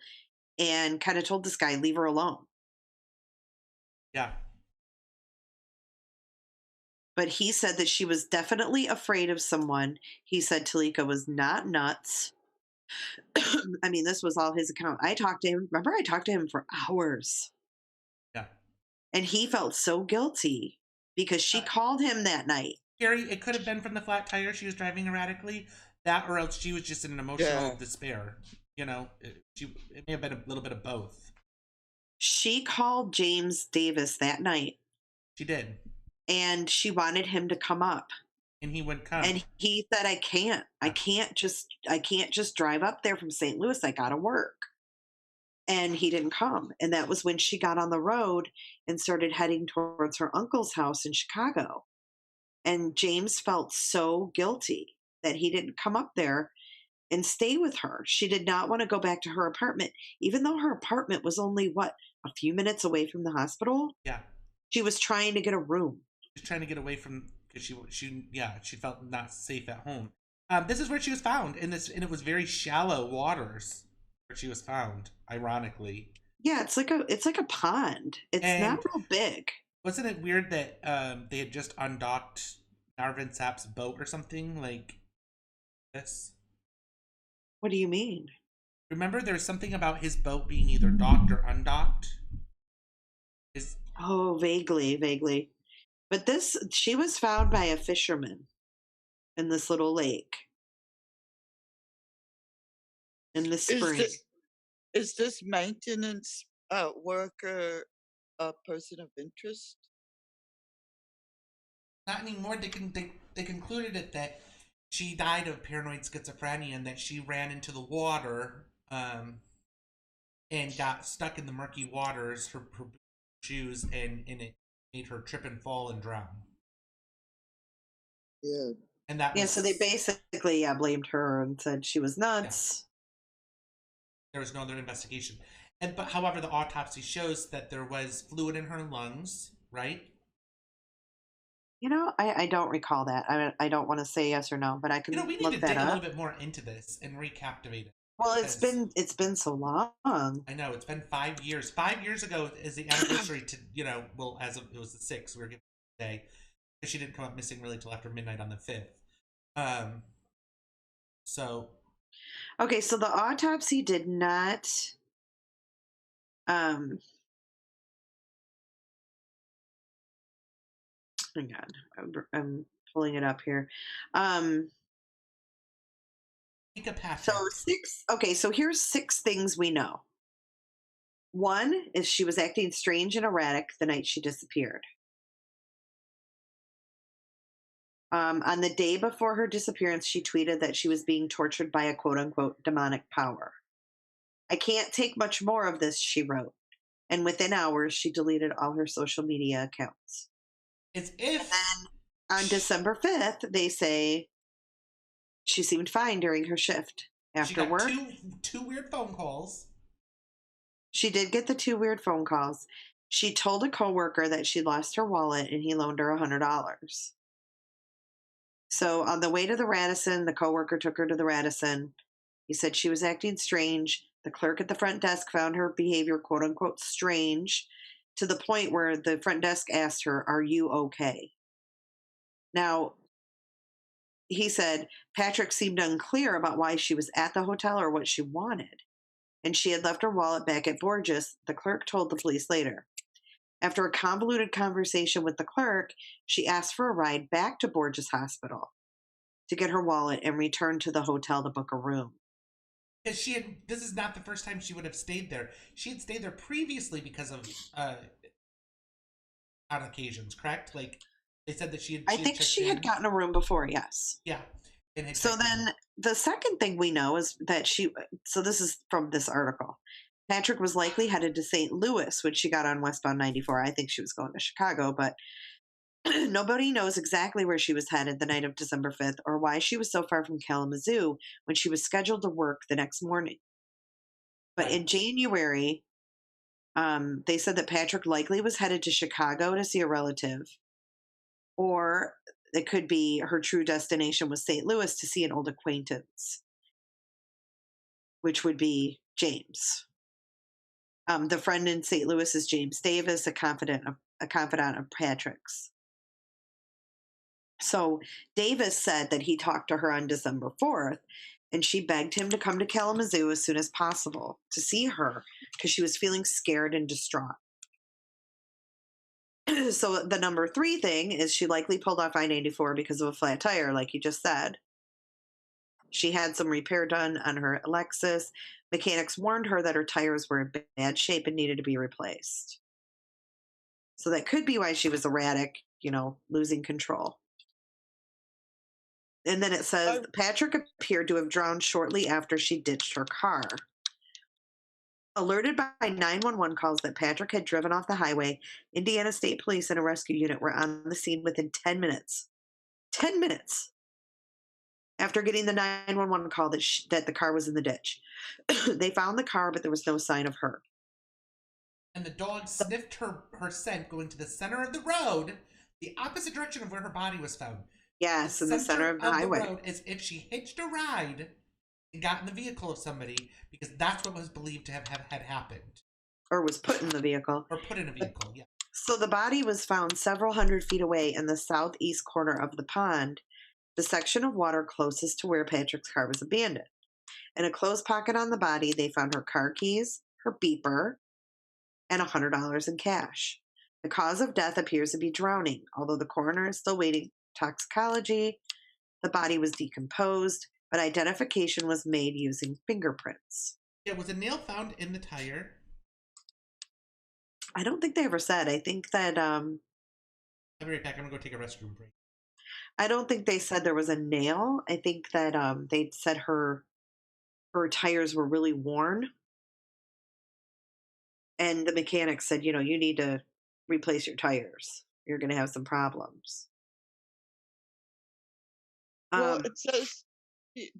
S4: and kind of told this guy, leave her alone.
S2: Yeah.
S4: But he said that she was definitely afraid of someone. He said Teleka was not nuts. I mean, this was all his account. I talked to him. Remember, I talked to him for hours.
S2: Yeah.
S4: And he felt so guilty because she called him that night.
S2: Gary, it could have been from the flat tire. She was driving erratically. That, or else she was just in an emotional despair. You know, it may have been a little bit of both.
S4: She called James Davis that night.
S2: She did.
S4: And she wanted him to come up.
S2: And he would come.
S4: And he said, I can't just drive up there from St. Louis. I gotta work. And he didn't come. And that was when she got on the road and started heading towards her uncle's house in Chicago. And James felt so guilty that he didn't come up there and stay with her. She did not want to go back to her apartment, even though her apartment was only, a few minutes away from the hospital?
S2: Yeah.
S4: She was trying to get a room.
S2: She was trying to get away from, because she felt not safe at home. This is where she was found, and it was very shallow waters where she was found, ironically.
S4: Yeah, it's like a pond. It's not real big.
S2: Wasn't it weird that they had just undocked Marvin Sapp's boat or something like this?
S4: What do you mean?
S2: Remember, there's something about his boat being either docked or undocked?
S4: Oh, vaguely. But she was found by a fisherman in this little lake in the spring.
S18: Is this maintenance worker a person of interest?
S2: Not anymore. They concluded it that she died of paranoid schizophrenia and that she ran into the water and got stuck in the murky waters, her shoes, and it made her trip and fall and drown.
S18: Yeah.
S2: And that
S4: so they basically blamed her and said she was nuts.
S2: Yeah. There was no other investigation. But however, the autopsy shows that there was fluid in her lungs, right?
S4: I don't recall that. I don't want to say yes or no, but I can
S2: we need
S4: look
S2: to
S4: that
S2: dig
S4: up.
S2: a little bit more into this and recaptivate it.
S4: Well, it's been so long.
S2: I know, it's been 5 years. 5 years ago is the anniversary to, it was the 6th, we were given today, because she didn't come up missing really till after midnight on the 5th.
S4: Okay, so the autopsy did not hang on, I'm pulling it up here. So here's 6 things we know. 1 is she was acting strange and erratic the night she disappeared. On the day before her disappearance, she tweeted that she was being tortured by a quote-unquote demonic power. I can't take much more of this, she wrote. And within hours, she deleted all her social media accounts.
S2: And then
S4: on December 5th, they say she seemed fine during her shift after work.
S2: She got two weird phone calls.
S4: She did get the 2 weird phone calls. She told a coworker that she lost her wallet and he loaned her $100. So on the way to the Radisson, the coworker took her to the Radisson. He said she was acting strange. The clerk at the front desk found her behavior, quote unquote, strange, to the point where the front desk asked her, "Are you okay?" Now, he said Patrick seemed unclear about why she was at the hotel or what she wanted, and she had left her wallet back at Borges, the clerk told the police later. After a convoluted conversation with the clerk, she asked for a ride back to Borges Hospital to get her wallet and return to the hotel to book a room.
S2: Because this is not the first time she would have stayed there. She had stayed there previously because of on occasions, correct? Like they said that
S4: I think she had gotten a room before, yes.
S2: Yeah.
S4: So then the second thing we know is that so this is from this article. Patrick was likely headed to St. Louis when she got on westbound 94. I think she was going to Chicago, but nobody knows exactly where she was headed the night of December 5th or why she was so far from Kalamazoo when she was scheduled to work the next morning. But in January, they said that Patrick likely was headed to Chicago to see a relative, or it could be her true destination was St. Louis to see an old acquaintance, which would be James. The friend in St. Louis is James Davis, a confidant of Patrick's. So Davis said that he talked to her on December 4th, and she begged him to come to Kalamazoo as soon as possible to see her because she was feeling scared and distraught. So the number 3 thing is she likely pulled off I-94 because of a flat tire, like you just said. She had some repair done on her Lexus. Mechanics warned her that her tires were in bad shape and needed to be replaced. So that could be why she was erratic, losing control. And then it says Patrick appeared to have drowned shortly after she ditched her car. Alerted by 911 calls that Patrick had driven off the highway, Indiana State Police and a rescue unit were on the scene within 10 minutes. 10 minutes! After getting the 911 call that the car was in the ditch. They found the car, but there was no sign of her.
S2: And the dog sniffed her scent going to the center of the road the opposite direction of where her body was found.
S1: Yes, in the center of the highway.
S2: Road, as if she hitched a ride and got in the vehicle of somebody, because that's what was believed to have happened.
S1: Or was put in the vehicle.
S2: Or put in a vehicle, yeah.
S1: So the body was found several hundred feet away in the southeast corner of the pond, the section of water closest to where Patrick's car was abandoned. In a closed pocket on the body, they found her car keys, her beeper, and $100 in cash. The cause of death appears to be drowning, although the coroner is still waiting toxicology. The body was decomposed, but identification was made using fingerprints.
S2: Yeah, was a nail found in the tire?
S1: I don't think they ever said. I think that
S2: I'll be right back. I'm gonna go take a restroom break.
S1: I don't think they said there was a nail. I think that they said her tires were really worn. And the mechanic said, you need to replace your tires. You're going to have some problems.
S18: Well, it says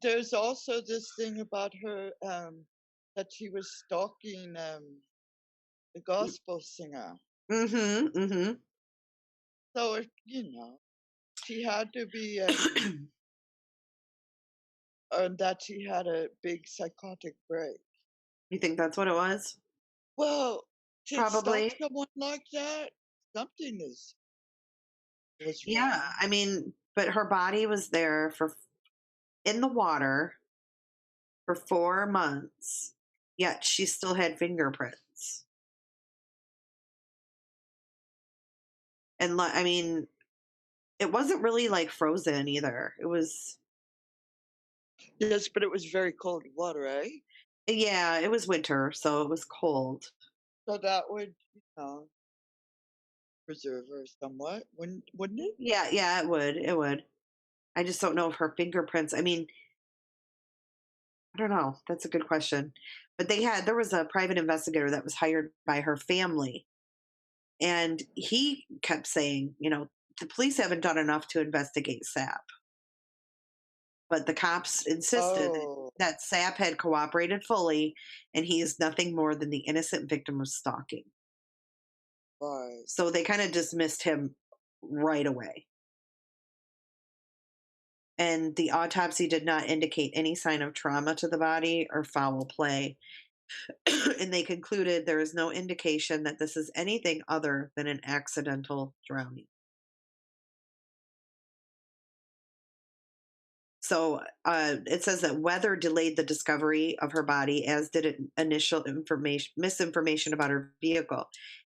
S18: there's also this thing about her that she was stalking the gospel singer.
S1: Mm-hmm. Mm-hmm.
S18: So, she had to be, that she had a big psychotic break.
S1: You think that's what it was?
S18: Well, to
S1: probably
S18: stalk someone like that, something was
S1: yeah,
S18: wrong.
S1: I mean, but her body was there in the water for 4 months, yet she still had fingerprints. And I mean, it wasn't really like frozen either. It was.
S18: Yes, but it was very cold water, eh?
S1: Yeah, it was winter, so it was cold.
S18: So that would, preserve her somewhat, wouldn't it?
S1: Yeah, it would. It would. I just don't know if her fingerprints. I mean, I don't know. That's a good question. But there was a private investigator that was hired by her family. And he kept saying, the police haven't done enough to investigate SAP. But the cops insisted that SAP had cooperated fully, and he is nothing more than the innocent victim of stalking.
S18: Right.
S1: So they kind of dismissed him right away. And the autopsy did not indicate any sign of trauma to the body or foul play. And they concluded there is no indication that this is anything other than an accidental drowning. So it says that weather delayed the discovery of her body, as did initial misinformation about her vehicle.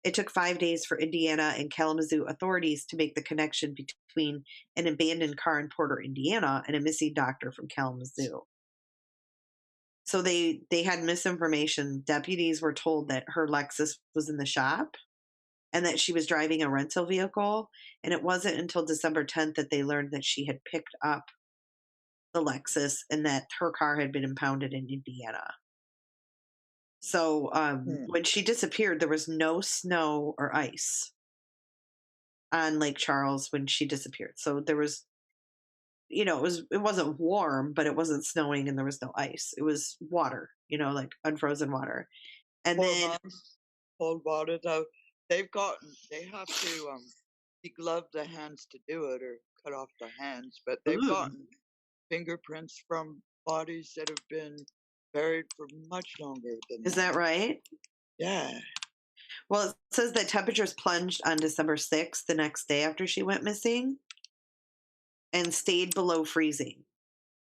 S1: It took 5 days for Indiana and Kalamazoo authorities to make the connection between an abandoned car in Porter, Indiana, and a missing doctor from Kalamazoo. So they had misinformation. Deputies were told that her Lexus was in the shop and that she was driving a rental vehicle. And it wasn't until December 10th that they learned that she had picked up the Lexus and that her car had been impounded in Indiana. So when she disappeared, there was no snow or ice on Lake Charles when she disappeared. So there was, it wasn't warm, but it wasn't snowing and there was no ice. It was water, like unfrozen water. And then
S18: cold water, though, they have to deglove the hands to do it or cut off the hands, but they've gotten fingerprints from bodies that have been buried for much longer than
S1: Is that right?
S18: Yeah.
S1: Well, it says that temperatures plunged on December 6th, the next day after she went missing, and stayed below freezing,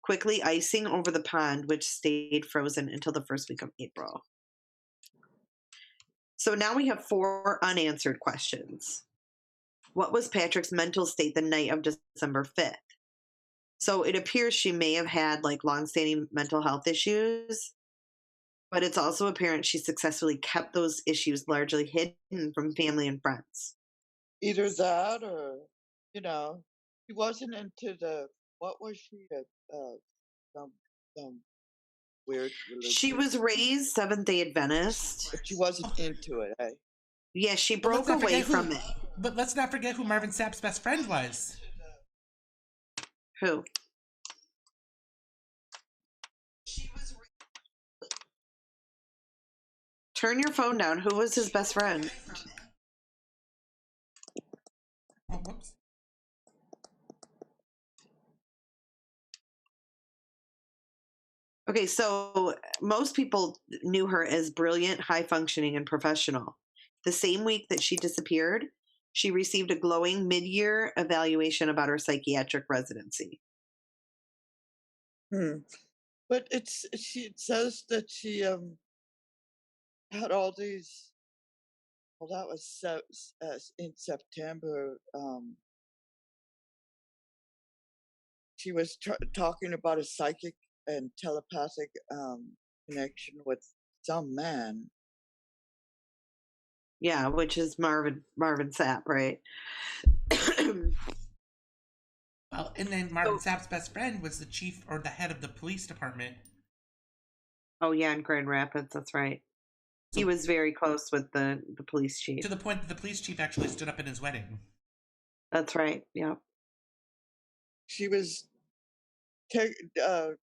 S1: quickly icing over the pond, which stayed frozen until the first week of April. So now we have 4 unanswered questions. What was Patrick's mental state the night of December 5th? So it appears she may have had longstanding mental health issues, but it's also apparent she successfully kept those issues largely hidden from family and friends.
S18: Either that or, she wasn't into what was she, some weird religion?
S1: She was raised Seventh-day Adventist.
S18: But she wasn't into it, eh?
S1: Yeah, she broke away from it.
S2: But let's not forget who Marvin Sapp's best friend was.
S1: Who? Turn your phone down. Who was his best friend?
S2: Whoops.
S4: Okay, so most people knew her as brilliant, high functioning, and professional. The same week that she disappeared, she received a glowing mid-year evaluation about her psychiatric residency.
S18: But it says that she had all these. Well, that was in September. She was talking about a psychic and telepathic connection with some man.
S4: Yeah, which is Marvin Sapp, right?
S2: Well, and then Marvin Sapp's best friend was the chief or the head of the police department.
S4: Oh yeah, in Grand Rapids, that's right. He was very close with the police chief.
S2: To the point that the police chief actually stood up in his wedding.
S4: That's right, yeah.
S18: She was tweeting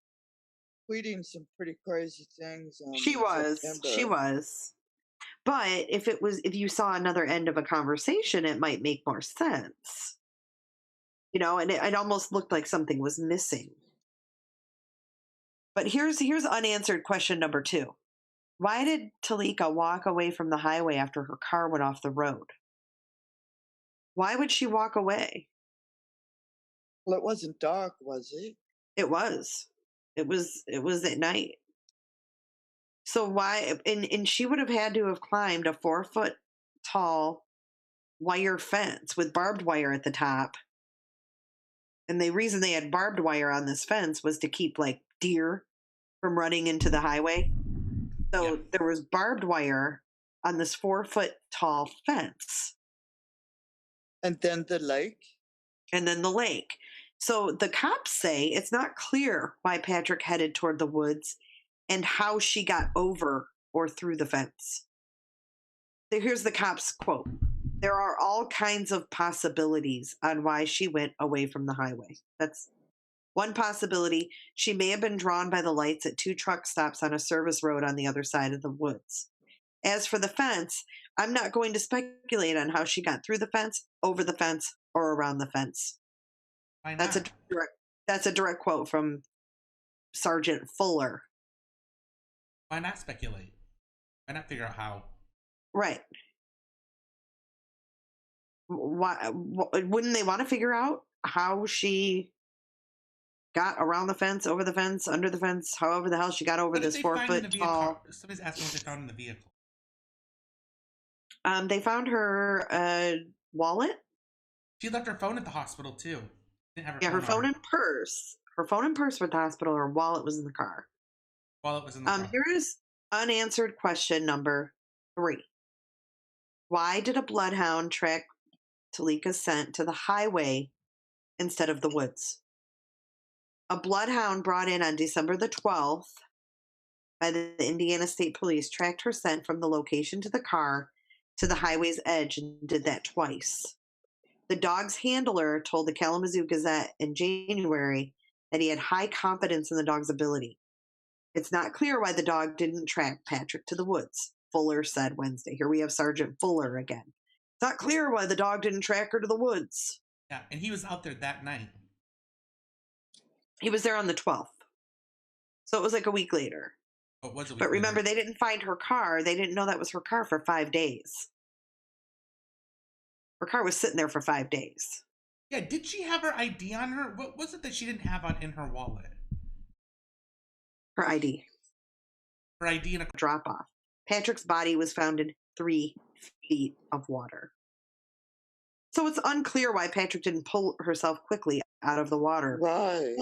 S18: some pretty crazy things.
S4: She was. But if you saw another end of a conversation, it might make more sense. You know, and it almost looked like something was missing. But here's unanswered question number 2. Why did Teleka walk away from the highway after her car went off the road? Why would she walk away?
S18: Well, it wasn't dark, was it?
S4: It was. It was at night. So why? And she would have had to have climbed a 4-foot tall wire fence with barbed wire at the top. And the reason they had barbed wire on this fence was to keep like deer from running into the highway. So there was barbed wire on this 4-foot tall fence.
S18: And then the lake?
S4: And then the lake. So the cops say it's not clear why Patrick headed toward the woods and how she got over or through the fence. So here's the cops' quote. There are all kinds of possibilities on why she went away from the highway. That's one possibility. She may have been drawn by the lights at 2 truck stops on a service road on the other side of the woods. As for the fence, I'm not going to speculate on how she got through the fence, over the fence, or around the fence.
S2: Why not?
S4: That's a direct quote from Sergeant Fuller.
S2: Why not speculate? Why not figure out how?
S4: Right. Why wouldn't they want to figure out how she got around the fence, over the fence, under the fence, however the hell she got over this 4-foot tall?
S2: Somebody's asking what they found in the vehicle.
S4: They found her wallet.
S2: She left her phone at the hospital too.
S4: Her phone and purse. Her phone and purse were at the hospital. Her wallet was in the car.
S2: Wallet was in the car.
S4: Here is unanswered question number 3. Why did a bloodhound track Teleka's scent to the highway instead of the woods? A bloodhound brought in on December the 12th by the Indiana State Police tracked her scent from the location to the car to the highway's edge and did that twice. The dog's handler told the Kalamazoo Gazette in January that he had high confidence in the dog's ability. It's not clear why the dog didn't track Patrick to the woods, Fuller said Wednesday. Here we have Sergeant Fuller again. It's not clear why the dog didn't track her to the woods.
S2: Yeah, and he was out there that night.
S4: He was there on the 12th. So it was like a week later.
S2: Oh, it was a week
S4: But remember,
S2: later.
S4: they didn't find her car. They didn't know that was her car for 5 days. Her car was sitting there for 5 days.
S2: Yeah, did she have her ID on her? What was it that she didn't have in her wallet?
S4: Her ID.
S2: Her ID and a
S4: drop-off. Patrick's body was found in 3 feet of water. So it's unclear why Patrick didn't pull herself quickly out of the water.
S18: Right.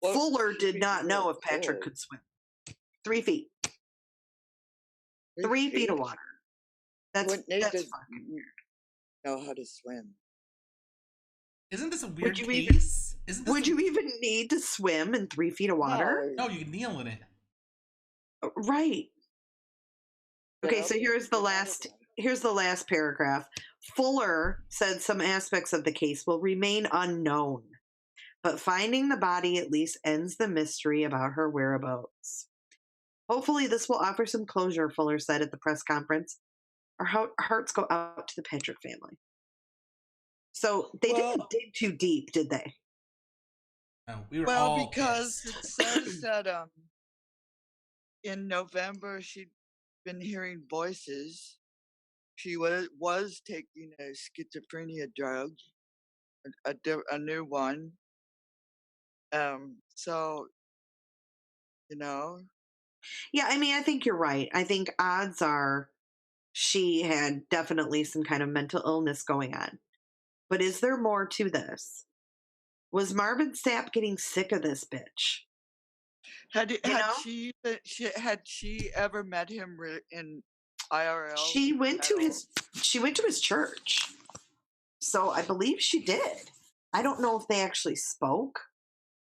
S4: Fuller did not know if Patrick could swim. 3 feet. 3 feet of water. That's fucking weird.
S18: Know how to swim.
S2: Isn't this a weird case?
S4: Would you even need to swim in 3 feet of water?
S2: No, you can kneel in it.
S4: Right. Okay, so here's the last paragraph. Fuller said some aspects of the case will remain unknown, but finding the body at least ends the mystery about her whereabouts. Hopefully this will offer some closure, Fuller said at the press conference. Our hearts go out to the Patrick family. So they didn't dig too deep, did they?
S2: No, we were all
S18: because
S2: pissed.
S18: it says that in November she'd been hearing voices. She was taking a schizophrenia drug, a new one. So, you know.
S4: Yeah, I mean, I think you're right. I think odds are she had definitely some kind of mental illness going on. But is there more to this? Was Marvin Sapp getting sick of this bitch?
S18: Had she ever met him in IRL?
S4: She went to his church. So I believe she did. I don't know if they actually spoke,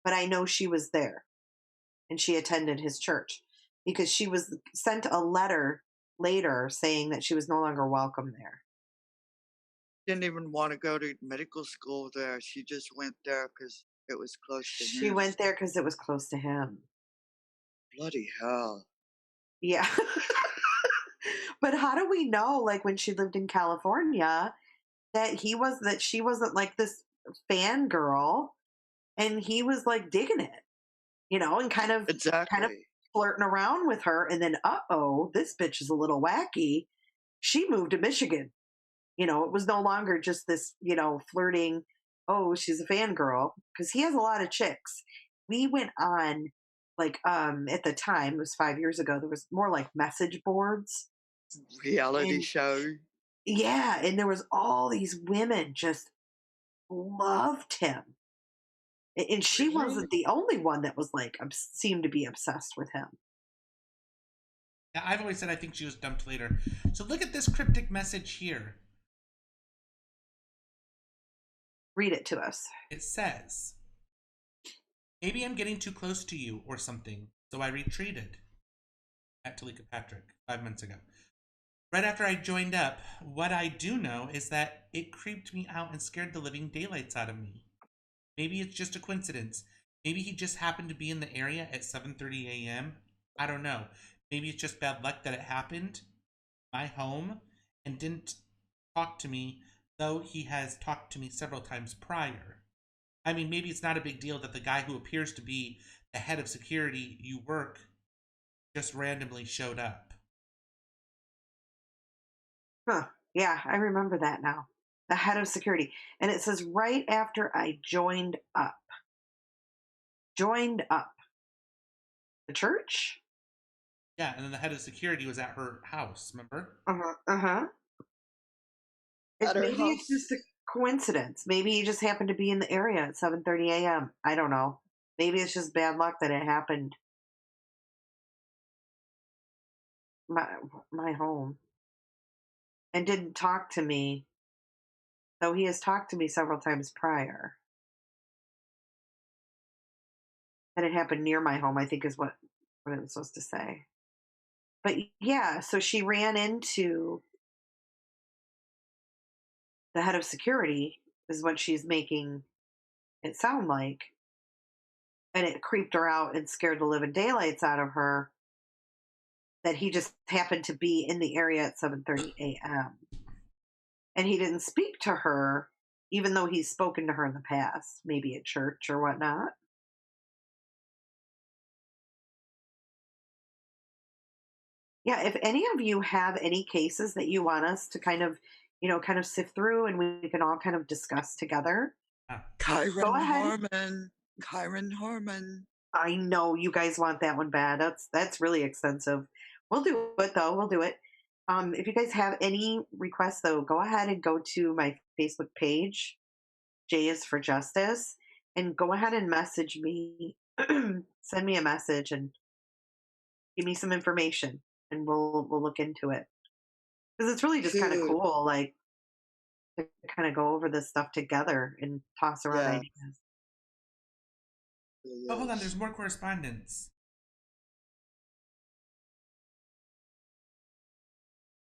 S4: but I know she was there and she attended his church because she was sent a letter later saying that she was no longer welcome there.
S18: Didn't even want to go to medical school there. She just went there because it was close to him.
S4: She went there because it was close to him.
S18: Bloody hell.
S4: Yeah. But how do we know, like when she lived in California, that she wasn't like this fangirl and he was like digging it, and kind of flirting around with her, and then this bitch is a little wacky. She moved to Michigan. It was no longer just this, flirting, she's a fangirl, because he has a lot of chicks. We went on at the time, it was 5 years ago, there was more like message boards.
S18: Reality show.
S4: Yeah, and there was all these women just loved him. And she wasn't the only one that was seemed to be obsessed with him.
S2: Yeah, I've always said I think she was dumped later. So look at this cryptic message here.
S4: Read it to us.
S2: It says, "Maybe I'm getting too close to you or something, so I retreated." At Teleka Patrick 5 months ago. Right after I joined up, what I do know is that it creeped me out and scared the living daylights out of me. Maybe it's just a coincidence. Maybe he just happened to be in the area at 7:30 a.m. I don't know. Maybe it's just bad luck that it happened. My home, and didn't talk to me, though he has talked to me several times prior. I mean, maybe it's not a big deal that the guy who appears to be the head of security you work just randomly showed up.
S4: Huh. Yeah, I remember that now. The head of security. And it says right after I joined up. Joined up. The church?
S2: Yeah, and then the head of security was at her house, remember?
S4: Maybe it's just a coincidence. Maybe he just happened to be in the area at 7:30 a.m. I don't know. Maybe it's just bad luck that it happened. My home. And didn't talk to me, though he has talked to me several times prior. And it happened near my home, I think is what it was supposed to say. But yeah, so she ran into the head of security, is what she's making it sound like. And it creeped her out and scared the living daylights out of her that he just happened to be in the area at 7:30 a.m. And he didn't speak to her, even though he's spoken to her in the past, maybe at church or whatnot. Yeah, if any of you have any cases that you want us to kind of sift through and we can all kind of discuss together.
S18: Kyron Harmon.
S4: I know you guys want that one bad. That's really expensive. We'll do it though. We'll do it. If you guys have any requests though, go ahead and go to my Facebook page, J is for Justice, and go ahead and message me. Send me a message and give me some information, and we'll look into it. Because it's really just kind of cool, like to kind of go over this stuff together and toss around ideas.
S2: Oh, hold on, there's more correspondence.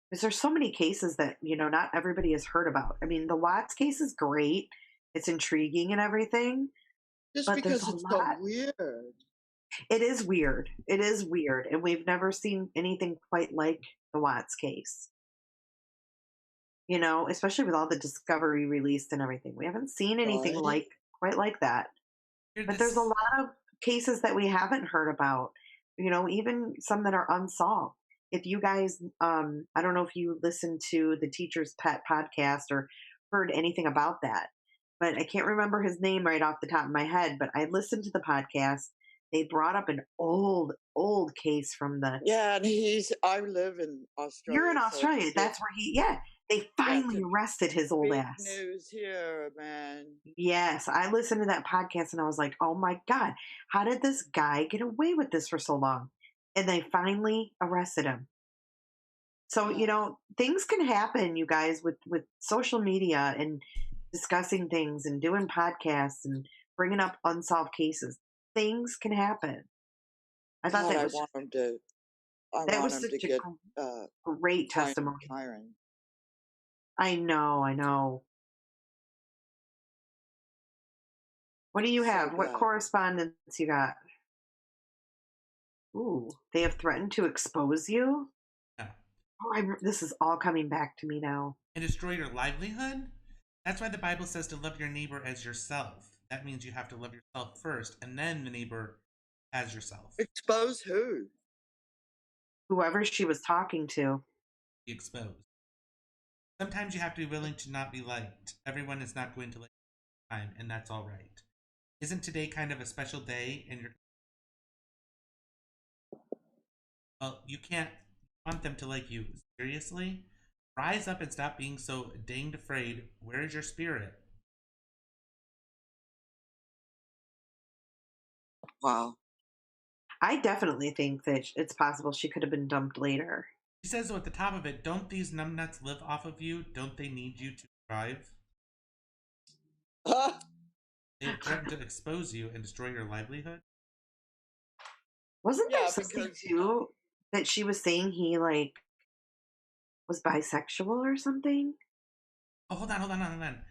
S4: Because there's so many cases that, not everybody has heard about. I mean, the Watts case is great. It's intriguing and everything.
S18: Just because it's so weird.
S4: It is weird. It is weird. And we've never seen anything quite like the Watts case.
S1: You know, especially with all the Discovery released and everything. We haven't seen anything
S18: Right?
S1: quite like that. But there's a lot of cases that we haven't heard about, you know, even some that are unsolved. If you guys, I don't know if you listened to the Teacher's Pet podcast or heard anything about that, but I can't remember his name right off the top of my head, but I listened to the podcast. They brought up an old case from the.
S18: Yeah, and I live in
S1: You're in
S18: Australia, so
S1: Australia.
S18: it's
S1: That's where yeah. They
S18: that's
S1: finally arrested his old
S18: big
S1: ass.
S18: news here, man.
S1: Yes, I listened to that podcast and I was like, oh my God, how did this guy get away with this for so long? And they finally arrested him. So, you know, things can happen, you guys, with social media and discussing things and doing podcasts and bringing up unsolved cases. Things can happen. I thought
S18: God,
S1: that
S18: I
S1: was
S18: want him to. I
S1: that
S18: want
S1: was
S18: him
S1: such
S18: to
S1: a
S18: get
S1: great
S18: fine
S1: testimony.
S18: Kyron.
S1: I know. What do you
S18: So
S1: have? What
S18: glad.
S1: correspondence you got? Ooh, they have threatened to expose you?
S2: Yeah.
S1: Oh, this is all coming back to me now.
S2: And destroy your livelihood? That's why the Bible says to love your neighbor as yourself. That means you have to love yourself first, and then the neighbor as yourself.
S18: Expose who?
S1: Whoever she was talking to.
S2: Be exposed. Sometimes you have to be willing to not be liked. Everyone is not going to like you time, and that's all right. Isn't today kind of a special day? And well, you can't want them to like you. Seriously? Rise up and stop being so danged afraid. Where is your spirit?
S18: Wow.
S1: I definitely think that it's possible she could have been dumped later.
S2: She says, though, at the top of it, don't these numbnuts live off of you? Don't they need you to thrive? They threatened to expose you and destroy your livelihood?
S1: Wasn't there something too that she was saying he was bisexual or something?
S2: Oh, hold on.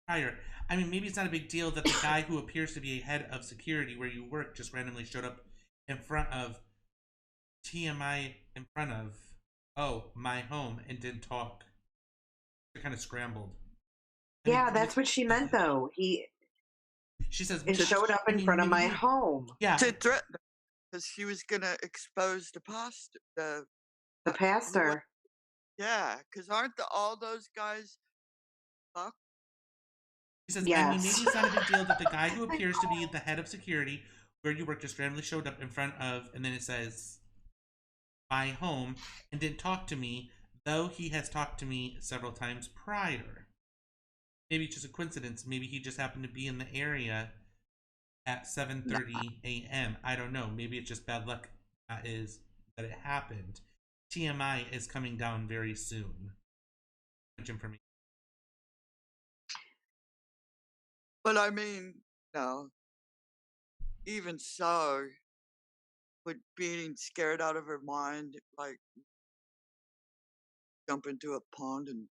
S2: Prior. I mean, maybe it's not a big deal that the guy who appears to be a head of security where you work just randomly showed up in front of TMI, in front of, my home, and didn't talk. They're kind of scrambled.
S1: Yeah, that's what she meant, though.
S2: She says
S1: it showed up in front of my home.
S2: Yeah,
S18: to threaten because she was gonna expose the pastor.
S1: The pastor.
S18: Yeah, because aren't all those guys fucked?
S2: She says, I mean, maybe it's not a big deal that the guy who appears to be the head of security where you work just randomly showed up in front of, and then it says, my home, and didn't talk to me, though he has talked to me several times prior. Maybe it's just a coincidence. Maybe he just happened to be in the area at 7:30 a.m. I don't know. Maybe it's just bad luck that it happened. TMI is coming down very soon. Much information.
S18: But I mean, no. Even so, with being scared out of her mind, like jump into a pond and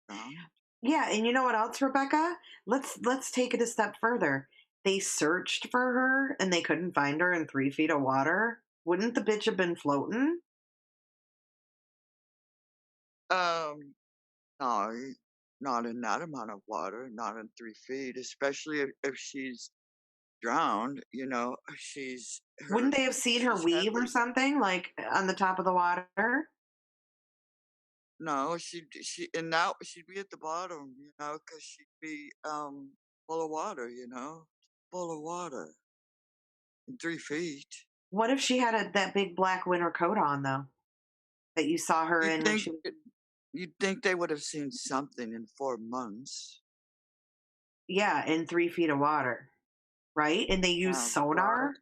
S18: drown.
S1: Yeah, and you know what else, Rebecca? Let's take it a step further. They searched for her and they couldn't find her in 3 feet of water. Wouldn't the bitch have been floating?
S18: No, not in that amount of water, not in 3 feet, especially if she's drowned. You know,
S1: Wouldn't they have seen her weave or something like on the top of the water?
S18: No, she'd be at the bottom, you know, because she'd be full of water, you know, full of water in 3 feet.
S1: What if she had that big black winter coat on though? That you saw her in when she was.
S18: You'd think they would have seen something in 4 months.
S1: Yeah, in 3 feet of water, right? And they used sonar.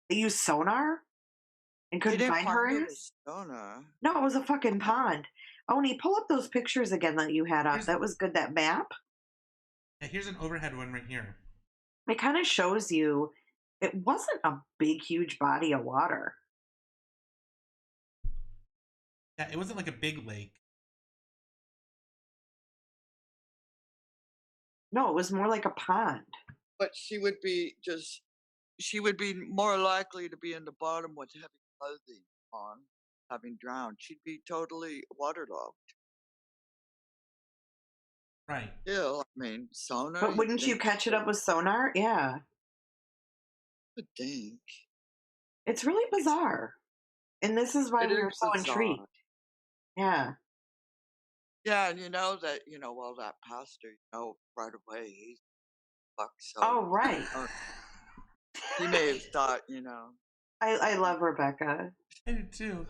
S1: They used sonar and couldn't find her ass.
S18: Sonar.
S1: No, it was a fucking pond. Oni, pull up those pictures again that you had up. That was good. That map.
S2: Yeah, here's an overhead one right here.
S1: It kind of shows you it wasn't a big, huge body of water.
S2: Yeah, it wasn't like a big lake.
S1: No, it was more like a pond.
S18: But she would be more likely to be in the bottom with heavy clothing on, having drowned. She'd be totally waterlogged.
S2: Right.
S18: Still, I mean, sonar.
S4: But wouldn't you catch it up with sonar? Yeah.
S18: But dang.
S4: It's really bizarre. And this is why
S18: It
S4: we
S18: is
S4: were so
S18: bizarre.
S4: intrigued. Yeah.
S18: Yeah, and well, that pastor, right away, he's fucked, so.
S4: Oh, right.
S18: He may have thought,
S4: I love Rebecca.
S2: I do too.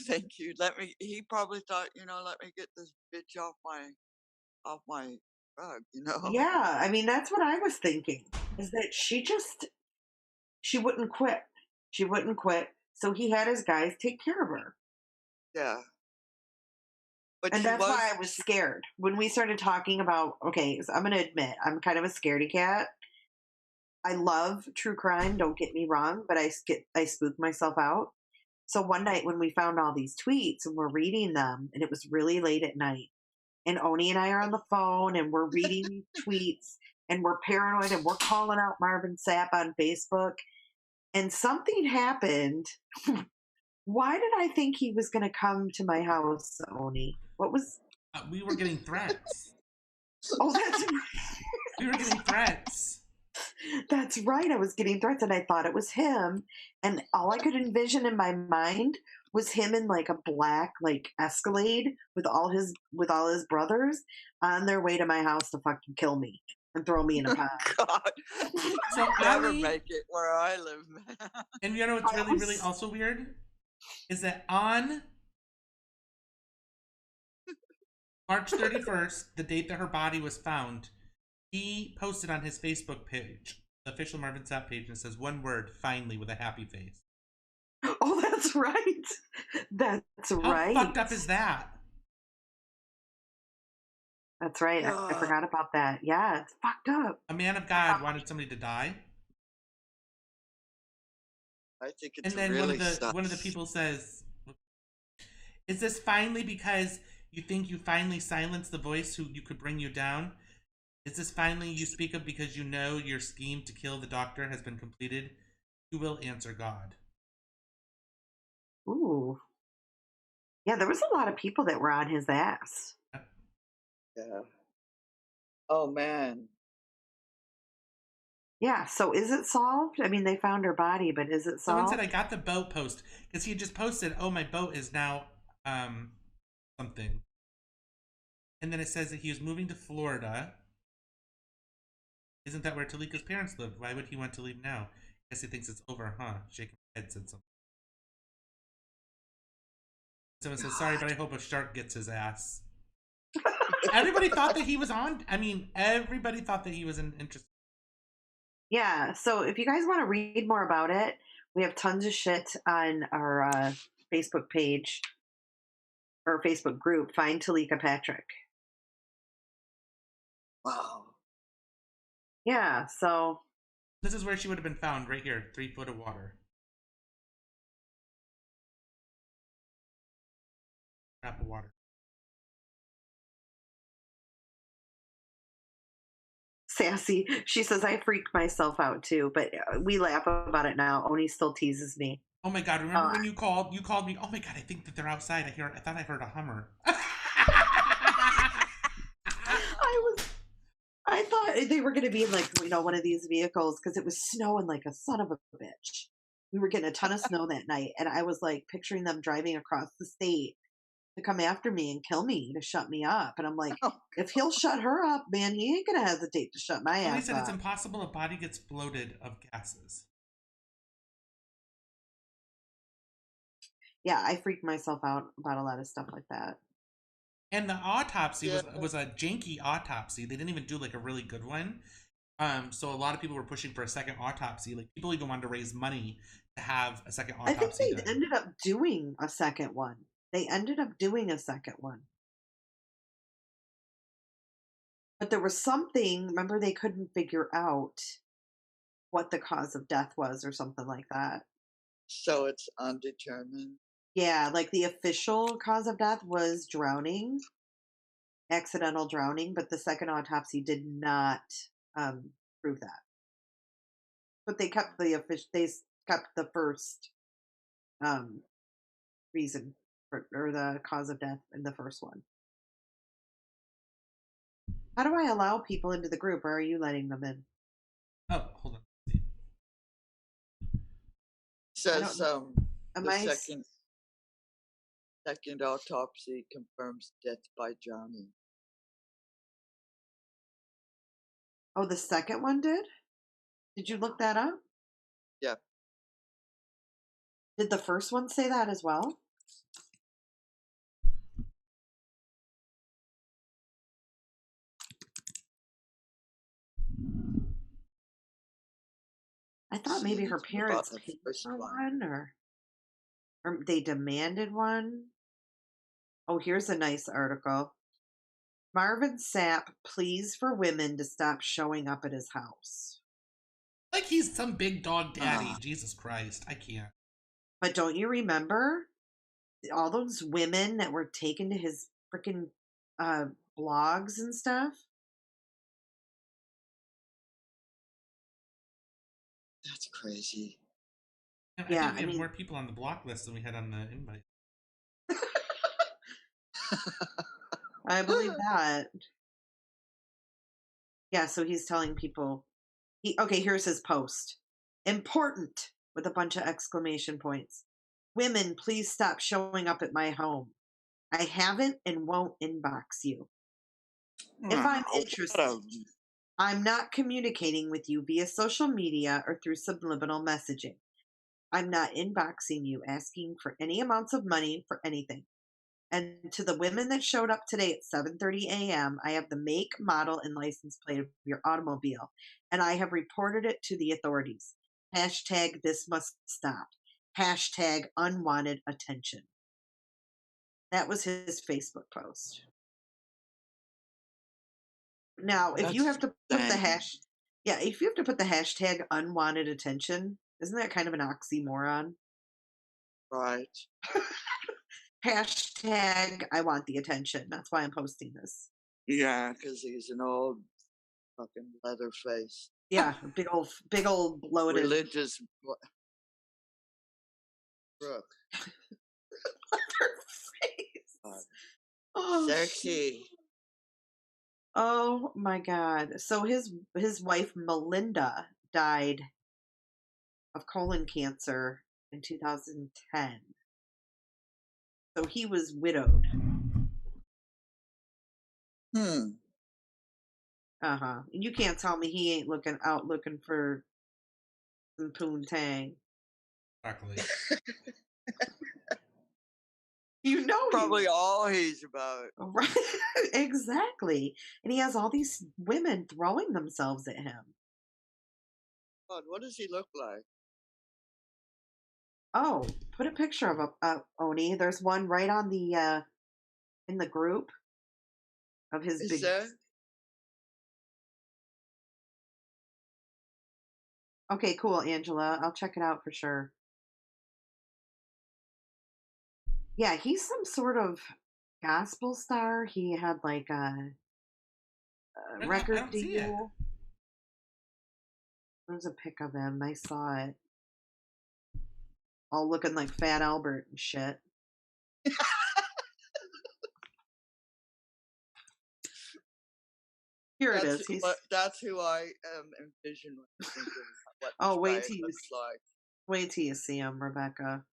S18: Thank you. He probably thought, let me get this bitch off my rug,
S4: Yeah, I mean, that's what I was thinking, is that she wouldn't quit. She wouldn't quit. So he had his guys take care of her.
S18: Yeah. But
S4: And that's why I was scared. When we started talking about, okay, so I'm going to admit, I'm kind of a scaredy cat. I love true crime, don't get me wrong, but I spook myself out. So one night when we found all these tweets and we're reading them, and it was really late at night, and Oni and I are on the phone and we're reading these tweets and we're paranoid and we're calling out Marvin Sapp on Facebook, and something happened. Why did I think he was going to come to my house, Oni? What was...
S2: we were getting threats.
S4: Oh, that's right.
S2: We were getting threats.
S4: That's right. I was getting threats, and I thought it was him. And all I could envision in my mind was him in like a black Escalade with all his brothers on their way to my house to fucking kill me and throw me in a pond.
S18: God,
S2: so
S18: never make it where I live, man.
S2: And you know what's really also weird is that on March 31st, the date that her body was found, he posted on his Facebook page, the official Marvin Sapp page, and it says one word, finally, with a happy face.
S4: Oh, that's right. That's right.
S2: How fucked up is that?
S4: That's right. I forgot about that. Yeah, it's fucked up.
S2: A man of God wanted somebody to die.
S18: I think it's
S2: and then
S18: really
S2: one of the people says, is this finally because you think you finally silenced the voice who could bring you down? Is this finally you speak of because you know your scheme to kill the doctor has been completed? You will answer God.
S4: Ooh. Yeah, there was a lot of people that were on his ass.
S18: Yeah. Oh, man.
S4: Yeah, so is it solved? I mean, they found her body, but is it solved?
S2: Someone said I got the boat post because he just posted, oh, my boat is now something. And then it says that he was moving to Florida. Isn't that where Teleka's parents lived? Why would he want to leave now? Guess he thinks it's over, huh? Shaking my head said something. Someone says, sorry, but I hope a shark gets his ass. Everybody thought that he was on. I mean, everybody thought that he was interested.
S4: Yeah, so if you guys want to read more about it, we have tons of shit on our Facebook page or Facebook group, Find Teleka Patrick.
S18: Wow.
S4: Yeah, so...
S2: This is where she would have been found, right here, 3 foot of water. Drop of water.
S4: Sassy. She says, I freaked myself out too, but we laugh about it now. Oni still teases me.
S2: Oh my God, remember when you called me? Oh my God, I think that they're outside. I thought I heard a Hummer.
S4: I thought they were going to be in one of these vehicles because it was snowing like a son of a bitch. We were getting a ton of snow that night, and I was like picturing them driving across the state to come after me and kill me, to shut me up. And I'm like, if he'll shut her up, man, he ain't going to hesitate to shut my ass
S2: said
S4: up.
S2: It's impossible a body gets bloated of gases.
S4: Yeah, I freaked myself out about a lot of stuff like that.
S2: And the autopsy was a janky autopsy. They didn't even do like a really good one. So a lot of people were pushing for a second autopsy. Like people even wanted to raise money to have a second autopsy.
S4: I think they ended up doing a second one. But there was something, remember, they couldn't figure out what the cause of death was or something like that.
S18: So it's undetermined?
S4: Yeah, like the official cause of death was drowning, accidental drowning, but the second autopsy did not prove that. But they kept the first reason or the cause of death in the first one.
S1: How do I allow people into the group, or are you letting them in?
S2: Oh, hold on.
S18: Says the second autopsy confirms death by drowning.
S1: Oh, the second one did? Did you look that up?
S18: Yeah.
S1: Did the first one say that as well? I thought maybe her parents paid for one, or they demanded one. Oh, here's a nice article. Marvin Sapp pleads for women to stop showing up at his house.
S2: Like he's some big dog daddy. Jesus Christ, I can't.
S1: But don't you remember all those women that were taken to his freaking blogs and stuff?
S18: That's crazy.
S2: Yeah, I think we have more people on the block list than we had on the invite.
S1: I believe that. Yeah, so he's telling people. Okay, here's his post. Important, with a bunch of exclamation points. Women, please stop showing up at my home. I haven't and won't inbox you. If I'm interested, I'm not communicating with you via social media or through subliminal messaging. I'm not inboxing you asking for any amounts of money for anything. And to the women that showed up today at 7:30 a.m., I have the make, model, and license plate of your automobile, and I have reported it to the authorities. Hashtag this must stop. Hashtag unwanted attention. That was his Facebook post. Now, if you have to put if you have to put the hashtag unwanted attention, isn't that kind of an oxymoron?
S18: Right.
S1: Hashtag I want the attention. That's why I'm posting this.
S18: Yeah, because he's an old fucking leather face.
S1: Yeah, big old bloated.
S18: Religious. Brooke.
S1: Leather face. Oh,
S18: sexy.
S1: Oh my God. So his wife Melinda died of colon cancer in 2010. So he was widowed. Uh-huh. And you can't tell me he ain't looking for some poontang.
S2: Exactly.
S1: You know,
S18: probably all he's about.
S1: Right. Exactly. And he has all these women throwing themselves at him.
S18: God, what does he look like?
S1: Oh, put a picture of Oni. There's one right on the in the group of his
S18: Is
S1: big.
S18: there?
S1: Okay, cool, Angela. I'll check it out for sure. Yeah, he's some sort of gospel star. He had like a record deal. There's a pic of him. I saw it. All looking like Fat Albert and shit. Here it is.
S18: That's who I envision.
S1: Oh, wait till you see him, Rebecca.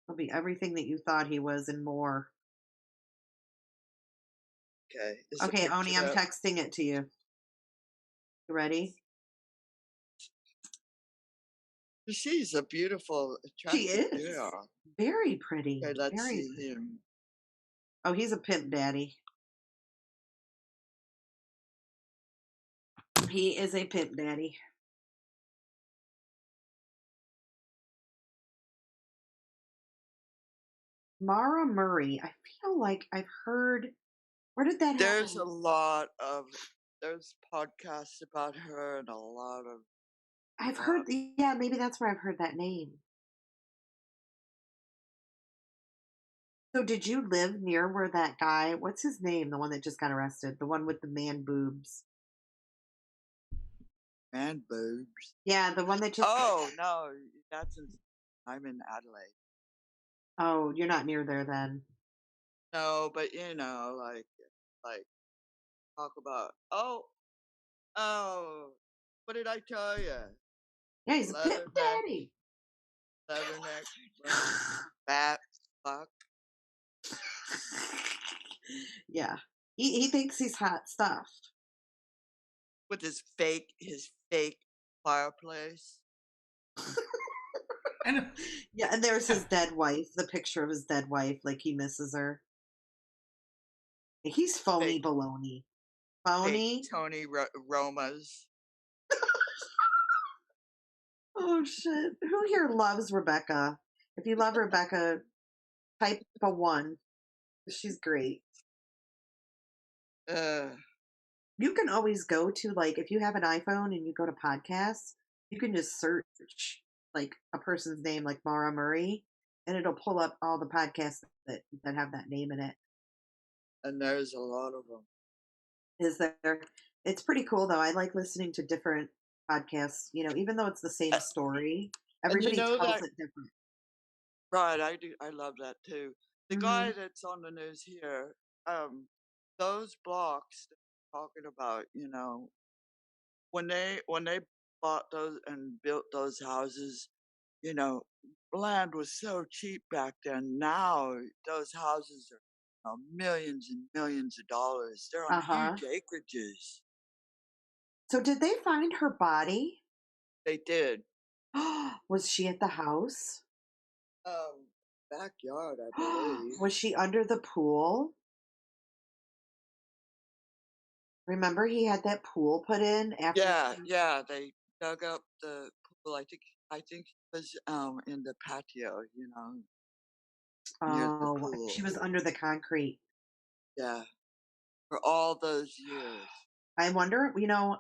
S1: He'll be everything that you thought he was and more.
S18: Okay.
S1: Okay, Oni, I'm texting it to you. You ready?
S18: She's a beautiful, attractive
S1: She is.
S18: girl.
S1: Very pretty.
S18: Okay, let's see him.
S1: Oh, he's a pimp daddy. He is a pimp daddy. Mara Murray. I feel like I've heard. Where did that happen?
S18: There's a lot of podcasts about her and a lot of.
S1: I've heard. Yeah, maybe that's where I've heard that name. So did you live near where that guy, what's his name? The one that just got arrested, the one with the man boobs.
S18: Man boobs?
S1: Yeah, the one that just.
S18: Oh, no, I'm in Adelaide.
S1: Oh, you're not near there then.
S18: No, but like talk about, oh, what did I tell you?
S1: Yeah, he's a pit daddy.
S18: Leatherneck, fat fuck.
S1: Yeah, he thinks he's hot stuff
S18: with his fake fireplace.
S1: Yeah, and there's his dead wife. The picture of his dead wife, like he misses her. He's phony baloney. Phony.
S18: Tony Romas.
S1: Oh shit! Who here loves Rebecca? If you love Rebecca, type a 1. She's great. You can always go to, like, if you have an iPhone and you go to podcasts, you can just search like a person's name, like Mara Murray, and it'll pull up all the podcasts that have that name in it.
S18: And there's a lot of them.
S1: Is there? It's pretty cool though. I like listening to different podcasts. You know, even though it's the same story, everybody tells it different.
S18: Right, I do. I love that too. The guy that's on the news here, those blocks they're talking about, you know, when they bought those and built those houses, you know, land was so cheap back then. Now those houses are, you know, millions and millions of dollars. They're on huge acreages.
S1: So did they find her body?
S18: They did.
S1: Was she at the house?
S18: Backyard, I believe.
S1: Was she under the pool? Remember he had that pool put in after?
S18: Yeah, they dug up the pool. I think it was in the patio, you know, near the pool.
S1: She was under the concrete.
S18: Yeah. For all those years.
S1: I wonder, you know,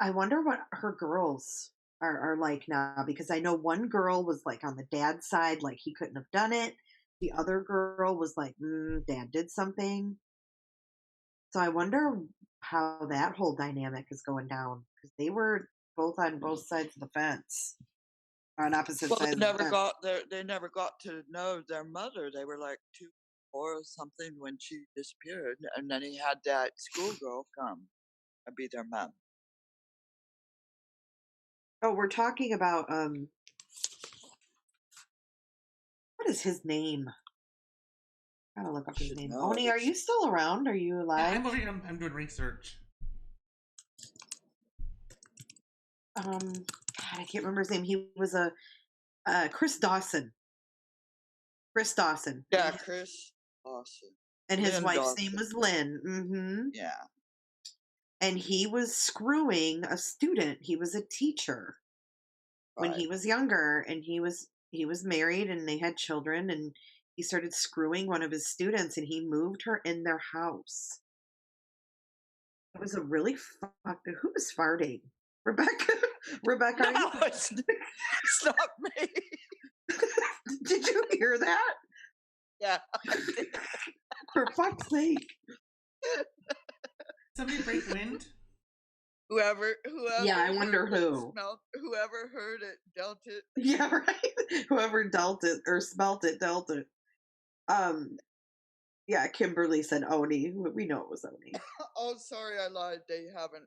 S1: what her girls are like now, because I know one girl was like on the dad's side, like he couldn't have done it. The other girl was like, dad did something. So I wonder how that whole dynamic is going down, because they were both on both sides of the fence, on opposite sides.
S18: They never got to know their mother. They were like 2 or something when she disappeared, and then he had that schoolgirl come and be their mom.
S1: Oh, we're talking about what is his name? I gotta look up his name. Oni, are you still around? Are you alive?
S2: Yeah, I'm over here. I'm doing research.
S1: God, I can't remember his name. He was a Chris Dawson. Chris Dawson.
S18: Yeah, Chris Dawson.
S1: And his wife's name was Lynn.
S18: Yeah.
S1: And he was screwing a student. He was a teacher when he was younger, and he was married and they had children, and he started screwing one of his students, and he moved her in their house. It was a really who was farting? Rebecca? Rebecca?
S18: No, it's not me.
S1: Did you hear that?
S18: Yeah.
S1: For fuck's sake.
S2: Somebody break wind?
S18: Whoever.
S1: Yeah, I wonder who.
S18: Whoever heard it dealt it.
S1: Yeah, right. Whoever dealt it or smelt it dealt it. Yeah, Kimberly said Oni. We know it was Oni.
S18: Oh, sorry, I lied. They haven't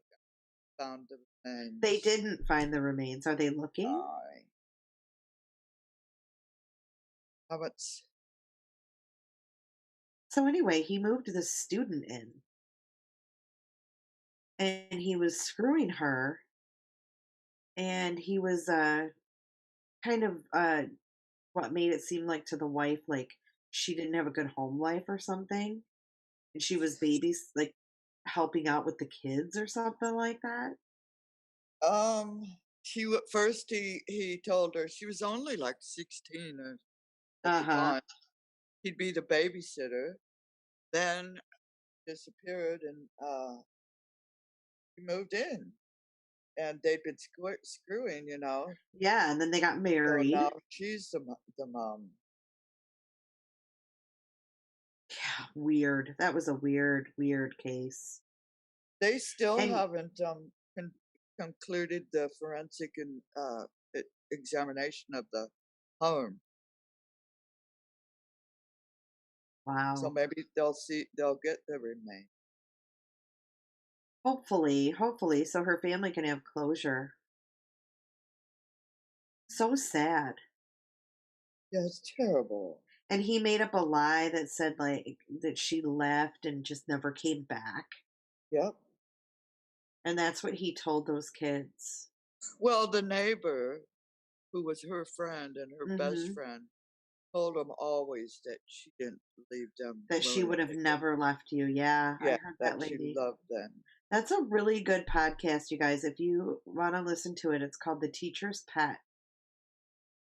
S18: found the remains.
S1: They didn't find the remains. Are they looking?
S18: How much?
S1: So anyway, he moved the student in, and he was screwing her, and he was kind of what made it seem like to the wife like she didn't have a good home life or something, and she was like helping out with the kids or something like that.
S18: First he told her she was only like 16 at the time. He'd be the babysitter. Then disappeared, and he moved in, and they'd been screwing, you know.
S1: Yeah, and then they got married.
S18: So now she's the mom.
S1: Yeah, weird. That was a weird case.
S18: They still haven't concluded the forensic examination of the home.
S1: Wow.
S18: So maybe they'll get the remains.
S1: Hopefully, so her family can have closure. So sad.
S18: Yeah, it's terrible.
S1: And he made up a lie that said, like, that she left and just never came back.
S18: Yep.
S1: And that's what he told those kids.
S18: Well, the neighbor, who was her friend and her best friend, told them always that she didn't leave them.
S1: That she would have never left you. Yeah, I heard that lady.
S18: She loved them.
S1: That's a really good podcast, you guys. If you want to listen to it, it's called The Teacher's Pet.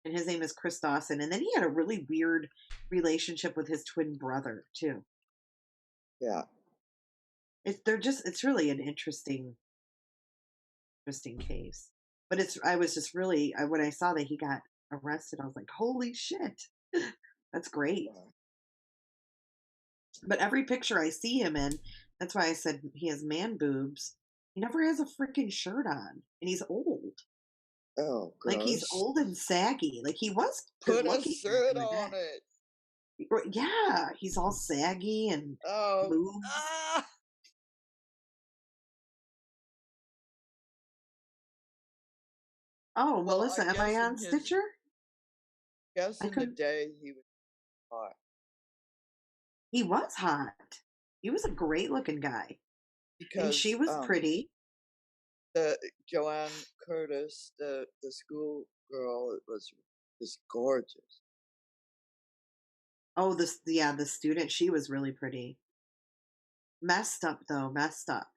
S1: And his name is Chris Dawson. And then he had a really weird relationship with his twin brother, too.
S18: Yeah.
S1: It's really an interesting case. But I was just really, when I saw that he got arrested, I was like, holy shit. That's great. But every picture I see him in, that's why I said he has man boobs. He never has a freaking shirt on. And he's old.
S18: Oh, gross.
S1: Like he's old and saggy. Like he was
S18: Put a shirt on it.
S1: Yeah, he's all saggy and boobs. Oh, Melissa, am I on Stitcher?
S18: Yes, in the day he was hot.
S1: He was hot. He was a great looking guy. And she was pretty.
S18: The Joanne Curtis, the school girl, was just gorgeous.
S1: Oh, the student, she was really pretty. Messed up though, messed up.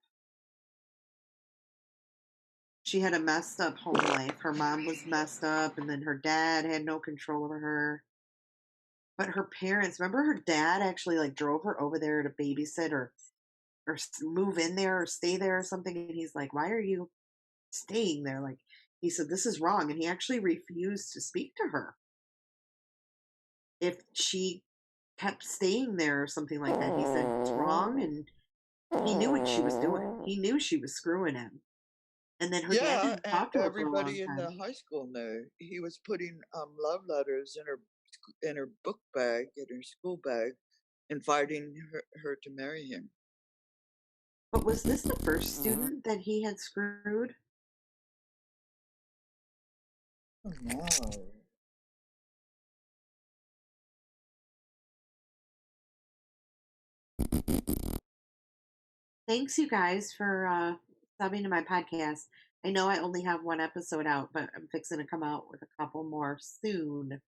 S1: She had a messed up home life. Her mom was messed up, and then her dad had no control over her. But her parents, remember her dad actually like drove her over there to babysit or move in there or stay there or something, and he's like, why are you staying there? Like, he said, this is wrong, and he actually refused to speak to her if she kept staying there or something like that. He said it's wrong, and he knew what she was doing. He knew she was screwing him. And then her dad didn't talk to her for a long
S18: everybody in the high school knew. He was putting love letters in her book bag, in her school bag, inviting her to marry him.
S1: But was this the first student that he had screwed?
S18: Oh, no.
S1: Thanks, you guys, for subbing to my podcast. I know I only have one episode out, but I'm fixing to come out with a couple more soon.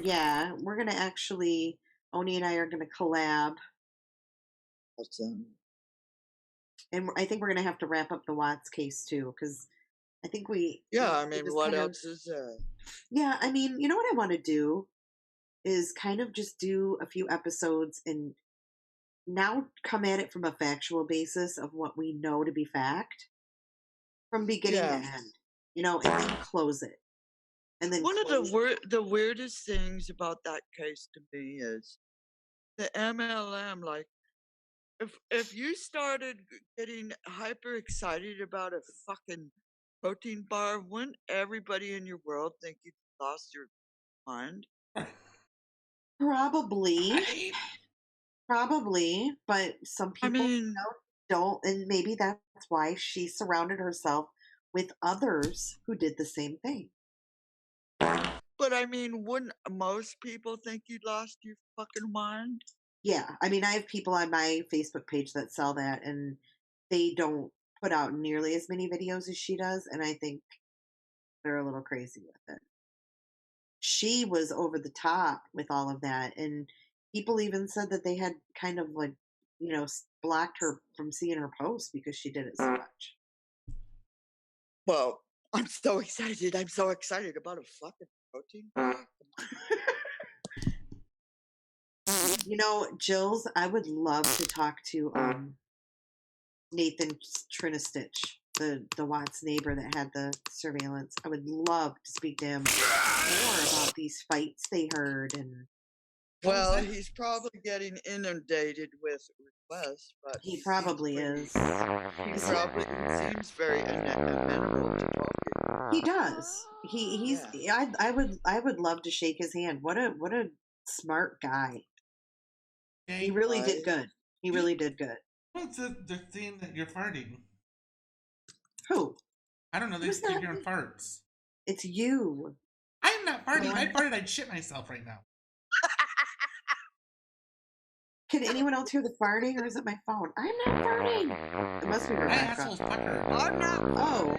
S1: Yeah, we're going to actually, Oni and I are going to collab.
S18: Awesome.
S1: And I think we're going to have to wrap up the Watts case, too, because I think we...
S18: Yeah, I mean, what else is there?
S1: Yeah, I mean, you know what I want to do is kind of just do a few episodes and now come at it from a factual basis of what we know to be fact from beginning to end, you know, and then close it. And then
S18: one of the weirdest things about that case to me is the MLM. Like, if you started getting hyper excited about a fucking protein bar, wouldn't everybody in your world think you lost your mind?
S1: Probably, but some people don't, and maybe that's why she surrounded herself with others who did the same thing.
S18: But I mean, wouldn't most people think you lost your fucking mind?
S1: Yeah, I mean, I have people on my Facebook page that sell that, and they don't put out nearly as many videos as she does, and I think they're a little crazy with it. She was over the top with all of that, and people even said that they had kind of like, you know, blocked her from seeing her posts because she did it so much.
S18: Well, I'm so excited. I'm so excited about a fucking protein bar.
S1: You know, Jills, I would love to talk to Nathan Trinistich, the Watts neighbor that had the surveillance. I would love to speak to him more about these fights they heard. And
S18: well, he's probably getting inundated with requests, but
S1: he probably is.
S18: He seems very amenable to talking.
S1: He does. I would love to shake his hand. What a
S4: Smart guy.
S2: Okay.
S4: He really did good. He really did good.
S2: What's the thing that you're farting?
S4: Who?
S2: I don't know. They keep hearing farts.
S4: It's you.
S2: I'm not farting. If I farted, I'd shit myself right now.
S4: Can anyone else hear the farting, or is it my phone? I'm not farting. It must be Rebecca.
S2: My asshole's puckered.
S18: I'm not.
S4: Oh,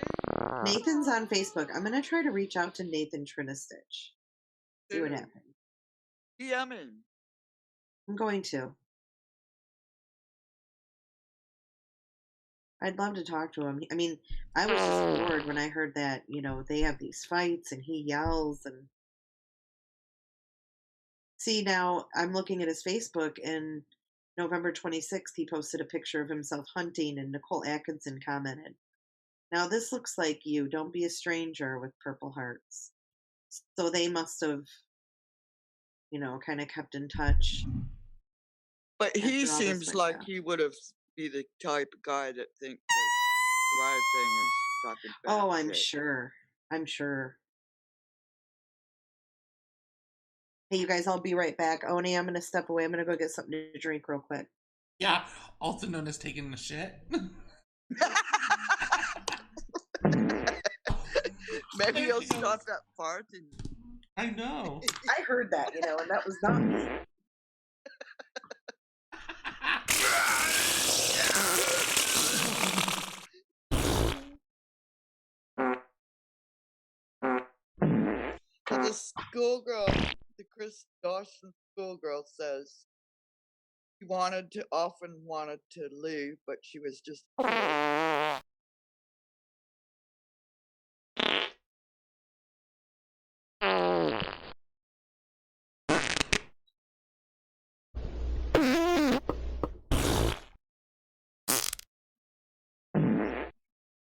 S4: Nathan's on Facebook. I'm gonna try to reach out to Nathan Trinistich. See what happens.
S18: DMing.
S4: I'm going to. I'd love to talk to him. I mean, I was just bored when I heard that, they have these fights and he yells and see, now I'm looking at his Facebook, and November 26th he posted a picture of himself hunting, and Nicole Atkinson commented, "Now this looks like you. Don't be a stranger," with purple hearts. So they must have, kind of kept in touch.
S18: But he seems like he would have be the type of guy that thinks the Thrive thing is fucking bad.
S4: Oh, I'm sure. I'm sure. Hey, you guys, I'll be right back. Oni, I'm going to step away. I'm going to go get something to drink real quick.
S2: Yeah, also known as taking a shit.
S18: Maybe he'll stop that farting.
S2: I know.
S4: I heard that, and that was not me.
S18: The schoolgirl, the Chris Dawson schoolgirl, says she often wanted to leave, but she was just.
S2: Oh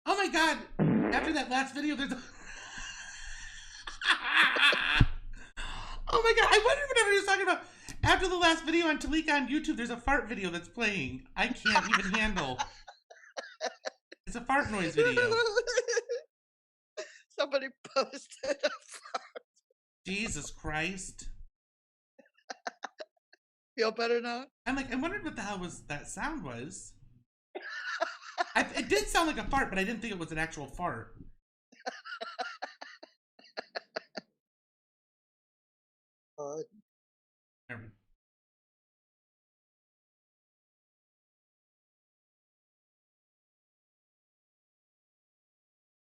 S2: my god! After that last video, there's a... Oh my god, I wondered whatever he was talking about. After the last video on Teleka on YouTube, there's a fart video that's playing. I can't even handle. It's a fart noise video.
S18: Somebody posted a fart.
S2: Jesus Christ.
S18: Feel better now?
S2: I'm like, I wondered what the hell that sound was. It did sound like a fart, but I didn't think it was an actual fart.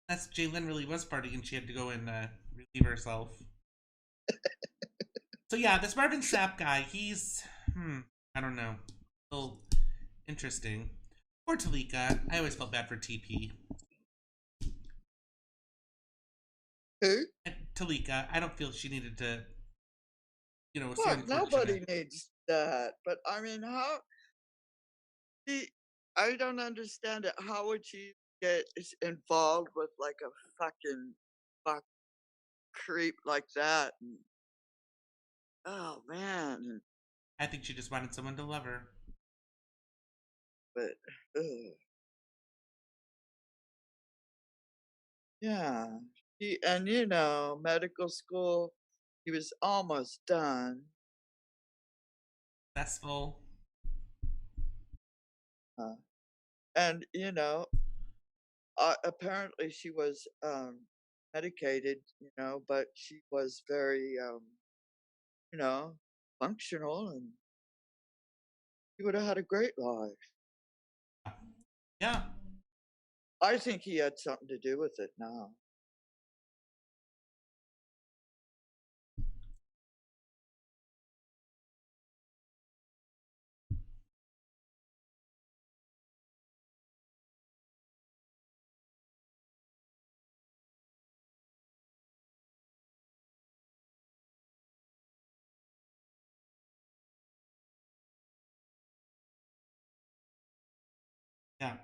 S2: That's Jalen really was farting, and she had to go and relieve herself. So yeah, this Marvin Sapp guy, he's I don't know, a little interesting. Poor Teleka. I always felt bad for TP.
S18: Who?
S2: Teleka. I don't feel she needed to,
S18: Well, nobody needs that. But I mean, I don't understand it. How would she get involved with like a fucking creep like that? And, oh man.
S2: I think she just wanted someone to love her.
S18: But yeah, medical school, he was almost done.
S2: Successful.
S18: And apparently she was medicated, but she was very functional, and he would have had a great life.
S2: Yeah.
S18: I think he had something to do with it now.
S2: Yeah.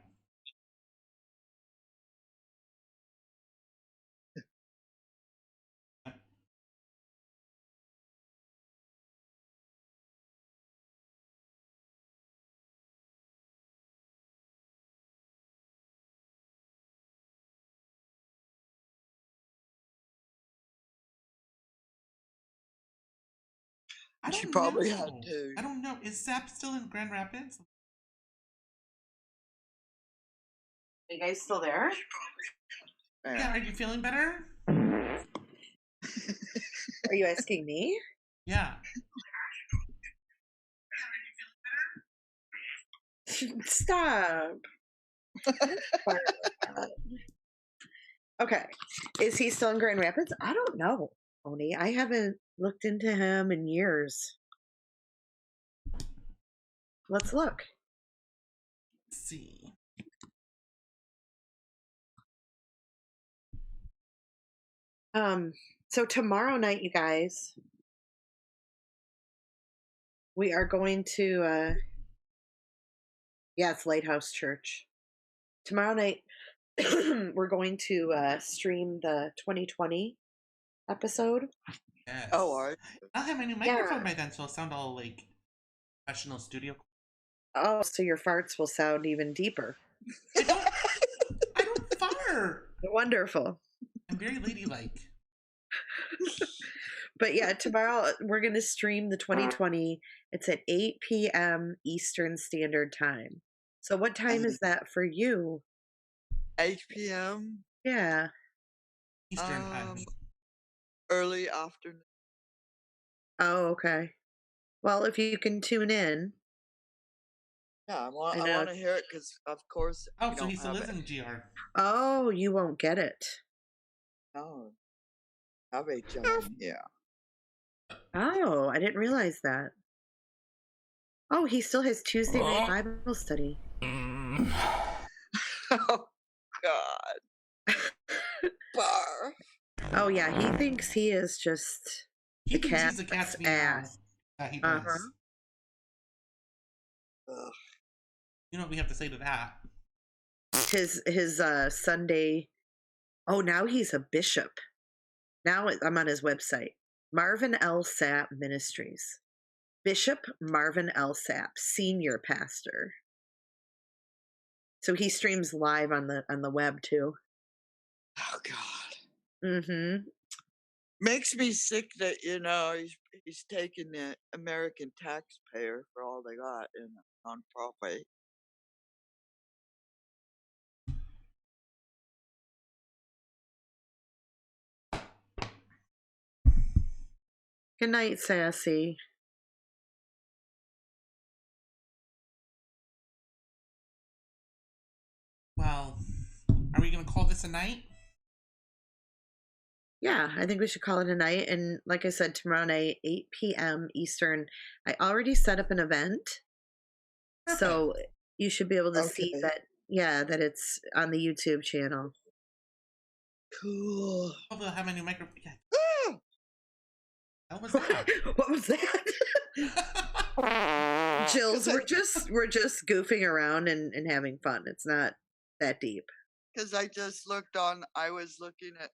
S18: She probably had to.
S2: I don't know. Is Sap still in Grand Rapids?
S1: Are you guys still there?
S2: Yeah, are you feeling better?
S4: Are you asking me?
S2: Yeah.
S4: Stop. Okay. Is he still in Grand Rapids? I don't know, Oni. I haven't looked into him in years. Let's look.
S2: Let's see.
S4: So tomorrow night, you guys, we are going to it's Lighthouse Church. Tomorrow night we're going to stream the 2020 episode.
S2: Yes.
S18: Oh, all right.
S2: I'll have my new microphone by then, so it'll sound all like professional studio.
S4: Oh, so your farts will sound even deeper.
S2: I don't fart.
S4: Wonderful.
S2: I'm very ladylike.
S4: But yeah, tomorrow we're going to stream the 2020. It's at 8 p.m. Eastern Standard Time. So what time is that for you?
S18: 8 p.m.
S4: Yeah.
S2: Eastern time.
S18: Early afternoon.
S4: Oh, okay. Well, if you can tune in.
S18: Yeah, I want to hear it because, of course.
S2: Oh, so he still is in GR.
S4: Oh, you won't get it.
S18: Oh. Have a job. Yeah.
S4: Oh, I didn't realize that. Oh, he still has Tuesday night Bible study.
S18: Oh, God. Bar.
S4: Oh, yeah, he thinks he is just
S2: the cat's ass. He does. You know what we have to say to that?
S4: His Sunday. Oh, now he's a bishop. Now I'm on his website. Marvin L. Sapp Ministries. Bishop Marvin L. Sapp, senior pastor. So he streams live on the web too.
S18: Oh God.
S4: Mm-hmm.
S18: Makes me sick that he's taking the American taxpayer for all they got in a nonprofit.
S4: Good night, Sassy.
S2: Well, are we going to call this a night?
S4: Yeah, I think we should call it a night. And like I said, tomorrow night, 8 p.m. Eastern. I already set up an event. Perfect. So you should be able to see that, that it's on the YouTube channel.
S18: Cool.
S2: Hopefully I'll have my new microphone. Yeah.
S4: What was that? What was that? Jills, we're just goofing around and having fun. It's not that deep.
S18: Because I was looking at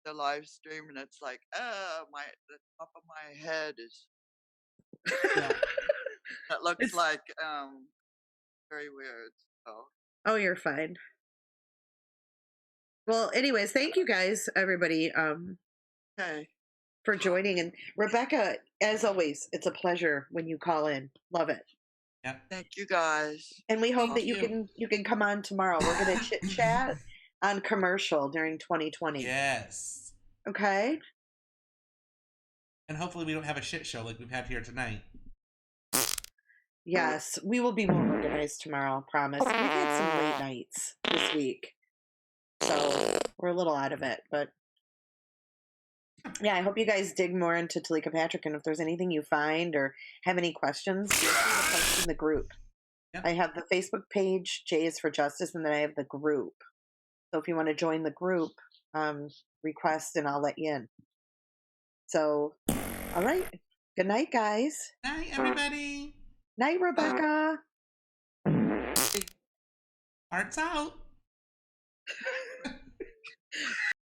S18: the live stream and it's like, the top of my head is that looks like very weird. So.
S4: Oh, you're fine. Well, anyways, thank you guys, everybody, for joining. And Rebecca, as always, it's a pleasure when you call in. Love it.
S2: Yeah.
S18: Thank you guys.
S4: And we hope that you can come on tomorrow. We're gonna chit chat on commercial during 2020.
S2: Yes.
S4: Okay.
S2: And hopefully we don't have a shit show like we've had here tonight.
S4: Yes, we will be more organized tomorrow, promise. We've had some late nights this week. So we're a little out of it, but yeah, I hope you guys dig more into Teleka Patrick, and if there's anything you find or have any questions, feel free to post in the group. Yep. I have the Facebook page, J is for Justice, and then I have the group. So if you want to join the group, request and I'll let you in. So, all right. Good night, guys.
S2: Night, everybody.
S4: Night, Rebecca.
S2: Hearts out.